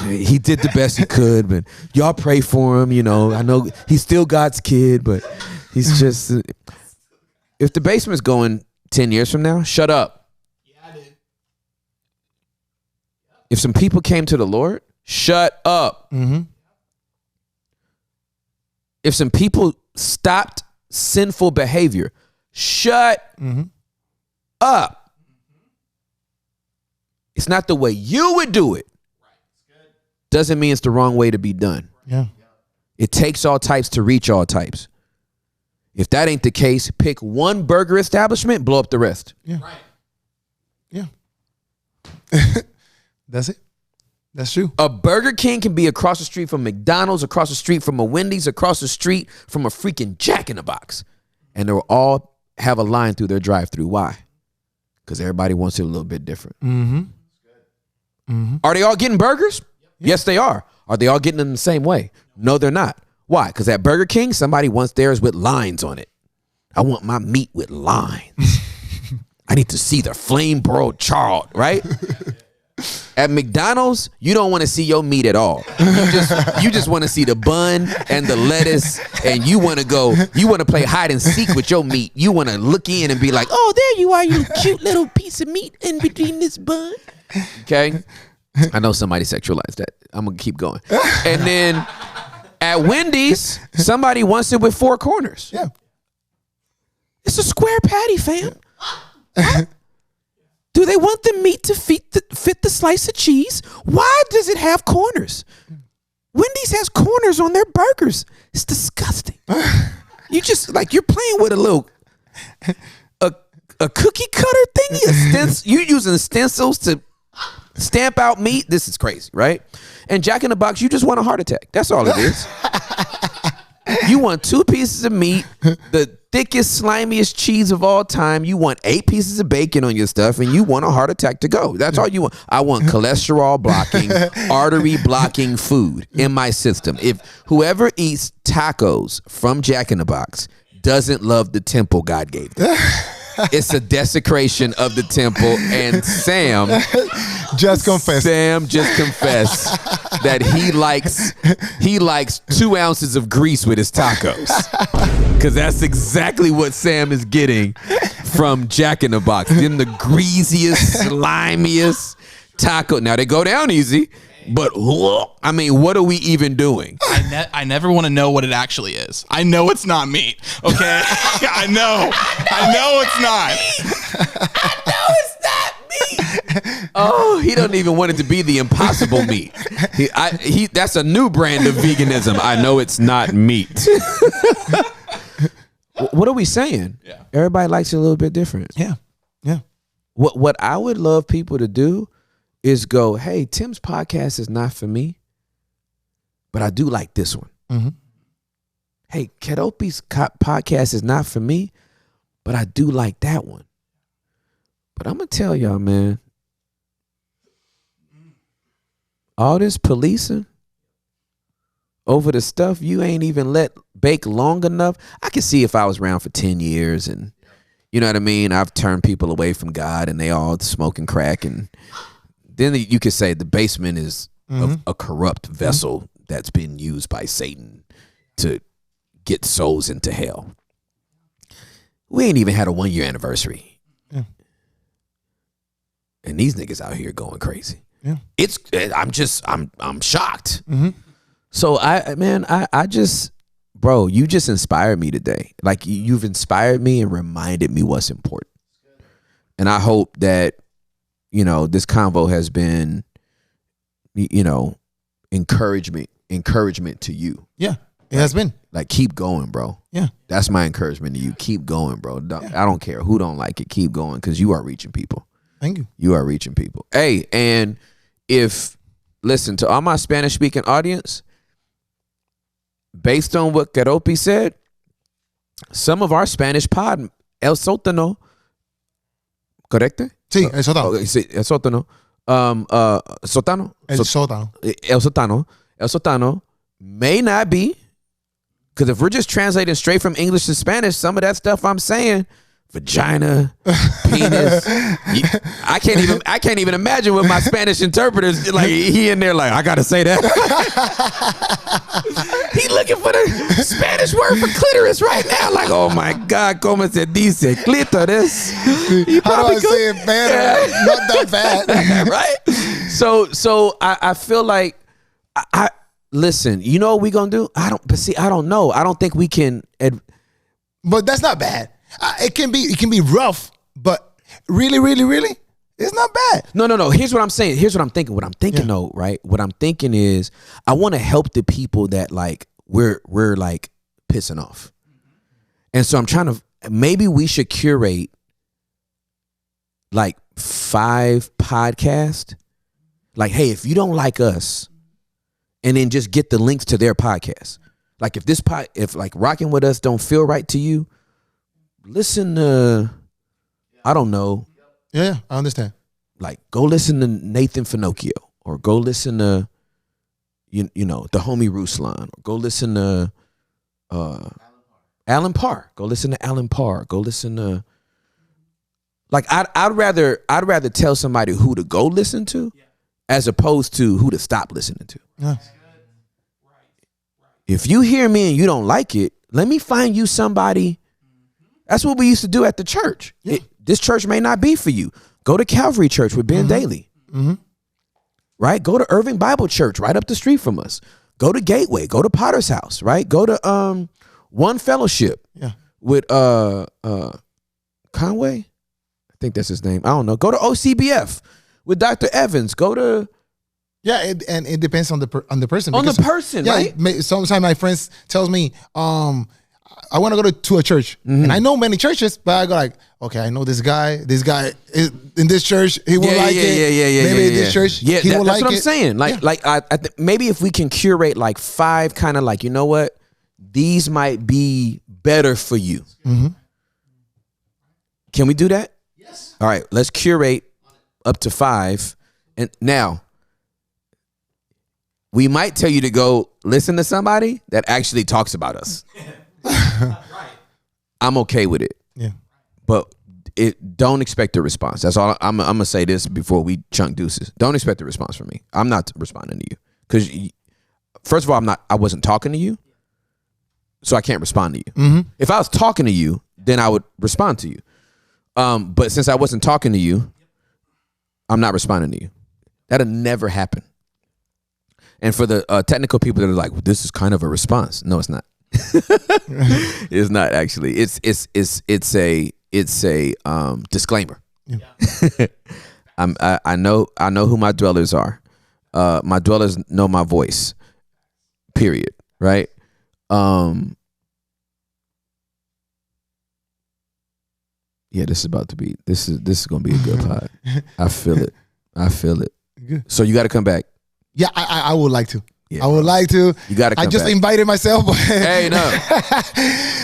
He did the best he could, but y'all pray for him. I know he's still God's kid, but he's just. If the basement's going 10 years from now, shut up. If some people came to the Lord, shut up. Mm-hmm. If some people stopped sinful behavior, shut up. It's not the way you would do it. Doesn't mean it's the wrong way to be done. Yeah. It takes all types to reach all types. If that ain't the case, pick one burger establishment, blow up the rest. Yeah. Right. Yeah. That's it. That's true. A Burger King can be across the street from McDonald's, across the street from a Wendy's, across the street from a freaking Jack in the Box. And they'll all have a line through their drive-thru. Why? Because everybody wants it a little bit different. Are they all getting burgers? Yes, they are. Are they all getting them the same way? No, they're not. Why? Because at Burger King, somebody wants theirs with lines on it. I want my meat with lines. I need to see the flame broiled charred, right? At McDonald's, you don't want to see your meat at all. You just want to see the bun and the lettuce, and you want to play hide and seek with your meat. You want to look in and be like, oh, there you are, you cute little piece of meat in between this bun. Okay? I know somebody sexualized that. I'm going to keep going. And then at Wendy's, somebody wants it with 4 corners. Yeah. It's a square patty, fam. Do they want the meat to fit the slice of cheese? Why does it have corners? Wendy's has corners on their burgers. It's disgusting. You just you're playing with a cookie cutter thingy. You using stencils to stamp out meat. This is crazy, right? And Jack in the Box, you just want a heart attack. That's all it is. You want 2 pieces of meat, the thickest, slimiest cheese of all time. You want 8 pieces of bacon on your stuff, and you want a heart attack to go. That's all you want. I want cholesterol blocking, artery blocking food in my system. If whoever eats tacos from Jack in the Box doesn't love the temple God gave them. It's a desecration of the temple, and Sam just confessed that he likes 2 ounces of grease with his tacos, because that's exactly what Sam is getting from Jack in the Box. Then the greasiest, slimiest taco. Now they go down easy, but I mean, what are we even doing? I never want to know what it actually is. I know it's not meat. Okay, I know it's not. I know it's not meat. Oh, he doesn't even want it to be the impossible meat. That's a new brand of veganism. I know it's not meat. What are we saying? Yeah. Everybody likes it a little bit different. Yeah. Yeah. What I would love people to do is go, hey, Tim's podcast is not for me, but I do like this one. Mm-hmm. Hey, Kedopi's podcast is not for me, but I do like that one. But I'm going to tell y'all, man, all this policing over the stuff you ain't even let bake long enough. I can see if I was around for 10 years and, you know what I mean, I've turned people away from God and they all smoking crack, and then you could say the basement is a corrupt vessel that's been used by Satan to get souls into hell. We ain't even had a 1-year anniversary. Yeah. And these niggas out here going crazy. Yeah. I'm shocked. Mm-hmm. So I just, bro, you just inspired me today. Like, you've inspired me and reminded me what's important. And I hope that, you know, this convo has been, you know, encouragement to you. Yeah, it has been. Like, keep going, bro. Yeah. That's my encouragement to you. Keep going, bro. I don't care who don't like it. Keep going, because you are reaching people. Thank you. You are reaching people. Hey, and listen, to all my Spanish-speaking audience, based on what Kedopi said, some of our Spanish pod, El Sótano, ¿correcto? Sí, el sótano. Okay, sí, el sótano. Sótano. El sótano. El sótano may not be, because if we're just translating straight from English to Spanish, some of that stuff I'm saying, vagina, penis, I can't even imagine what my Spanish interpreters, like, he in there like, I gotta say that. He looking for the Spanish word for clitoris right now. Like, oh my God, como se dice clitoris? How do I say it better? Not that bad. Right? So I feel like I listen, you know what we gonna do? I don't know. I don't think we can. But that's not bad. It can be rough, but really, it's not bad. No. Here's what I'm saying. Here's what I'm thinking. What I'm thinking though, right? What I'm thinking is I want to help the people that like we're like pissing off. And so I'm trying to, maybe we should curate like 5 podcasts. Like, hey, if you don't like us, and then just get the links to their podcast. Like if like rocking with us don't feel right to you, listen to, I don't know. Yeah, I understand. Like go listen to Nathan Finocchio, or go listen to, you know, the homie Ruslan, or go listen to Alan Parr. Go listen to Alan Parr. Go listen to, like, I'd rather tell somebody who to go listen to as opposed to who to stop listening to. Yeah. If you hear me and you don't like it, let me find you somebody. That's what we used to do at the church. Yeah. This church may not be for you. Go to Calvary Church with Ben Daly. Right? Go to Irving Bible Church right up the street from us. Go to Gateway. Go to Potter's House. Right? Go to One Fellowship. Yeah. With Conway. I think that's his name. I don't know. Go to OCBF with Dr. Evans. Go to. Yeah, and it depends on the person. On the because, person, right? Sometimes my friends tells me, I want to go to a church, and I know many churches, but I go like, okay, I know this guy. This guy is in this church. He will like it. Maybe in this church, he will like it. That's what I'm saying. Like I maybe if we can curate like 5 kind of like, you know what, these might be better for you. Can we do that? Yes. All right, let's curate up to 5, and now. We might tell you to go listen to somebody that actually talks about us. I'm okay with it. Yeah. But don't expect a response. That's all. I'm gonna say this before we chunk deuces. Don't expect a response from me. I'm not responding to you because, first of all, I wasn't talking to you, so I can't respond to you. If I was talking to you, then I would respond to you. But since I wasn't talking to you, I'm not responding to you. That'll never happen. And for the technical people that are like, well, this is kind of a response. No, it's not. It's not actually. It's a disclaimer. Yeah. I know who my dwellers are. My dwellers know my voice. Period. Right. Yeah, this is about to be. This is gonna be a good pod. I feel it. Good. So you got to come back. Yeah, I would like to. Yeah, I would like to. You got to come I just back. invited myself. But Hey, no.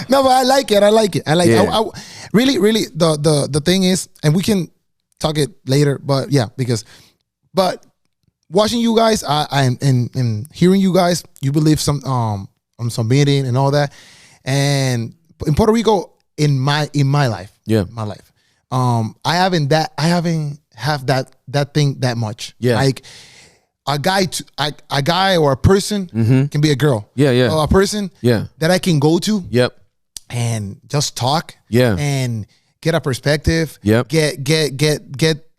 No, but I like it. Yeah. I really, the thing is, and we can talk it later, but yeah, but watching you guys, and hearing you guys, you believe some on some meeting and all that. And in Puerto Rico, in my life, my life, I haven't have that thing that much. Yeah. Like a guy or a person can be a girl. Yeah. Or a person that I can go to. Yep. And just talk. Yeah. And get a perspective. Yep. Get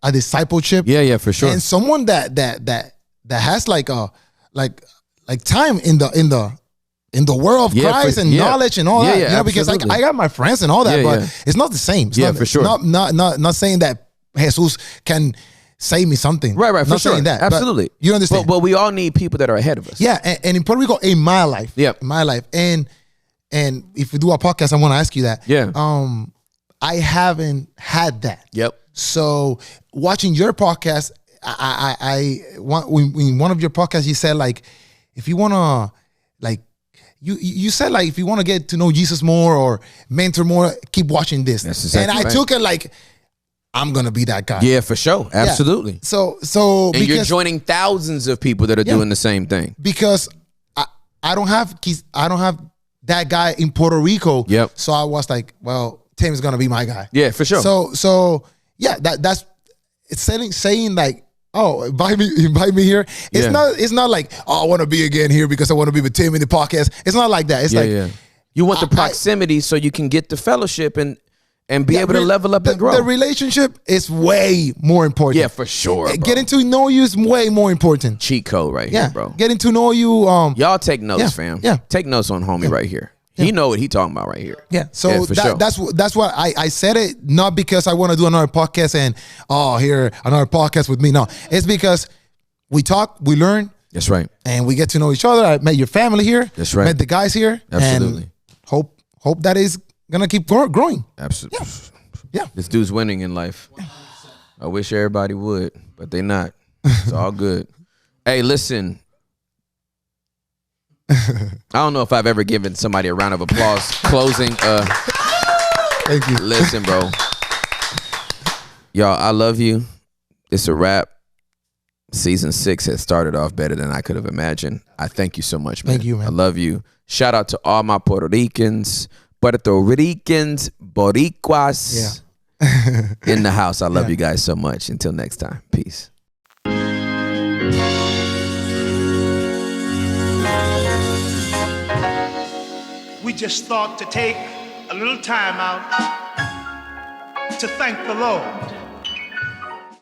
a discipleship. Yeah, for sure. And someone that has like time in the world of Christ and knowledge and all that. Yeah, you know, because absolutely. I got my friends and all that, but it's not the same. It's not, for sure. Not saying that Jesus can say me something. Right, for not sure. saying that. Absolutely. You understand? But we all need people that are ahead of us. Yeah, and in Puerto Rico, in my life. Yep. In my life. And if we do a podcast, I want to ask you that. Yeah. I haven't had that. Yep. So watching your podcast, in one of your podcasts, you said like, if you want to, like, you said like, if you want to get to know Jesus more or mentor more, keep watching this. That's exactly and I right. took it like, I'm gonna be that guy. Yeah, for sure. Absolutely. Yeah. So and because you're joining thousands of people that are doing the same thing. Because I don't have that guy in Puerto Rico. Yep. So I was like, well, Tim is gonna be my guy. Yeah, for sure. So yeah, that's it's saying like, oh, invite me here. It's not like, oh, I want to be again here because I want to be with Tim in the podcast. It's not like that. It's like you want the proximity so you can get the fellowship and be able to level up and grow. The relationship is way more important. Yeah, for sure. Bro. Getting to know you is way more important. Cheat code right here, bro. Getting to know you. Y'all take notes, fam. Yeah. Take notes on homie right here. He know what he talking about right here. Yeah. So that's what I said it, not because I want to do another podcast and here another podcast with me. No, it's because we talk, we learn. That's right. And we get to know each other. I met your family here. That's right. Met the guys here. Absolutely. And hope that is gonna keep growing. Absolutely. Yeah. This dude's winning in life. I wish everybody would, but they not. It's all good. Hey, listen. I don't know if I've ever given somebody a round of applause closing. Thank you. Listen, bro. Y'all, I love you. It's a wrap. Season 6 has started off better than I could have imagined. I thank you so much, man. Thank you, man. I love you. Shout out to all my Puerto Ricans, Boricuas in the house. I love you guys so much. Until next time. Peace. We just thought to take a little time out to thank the Lord.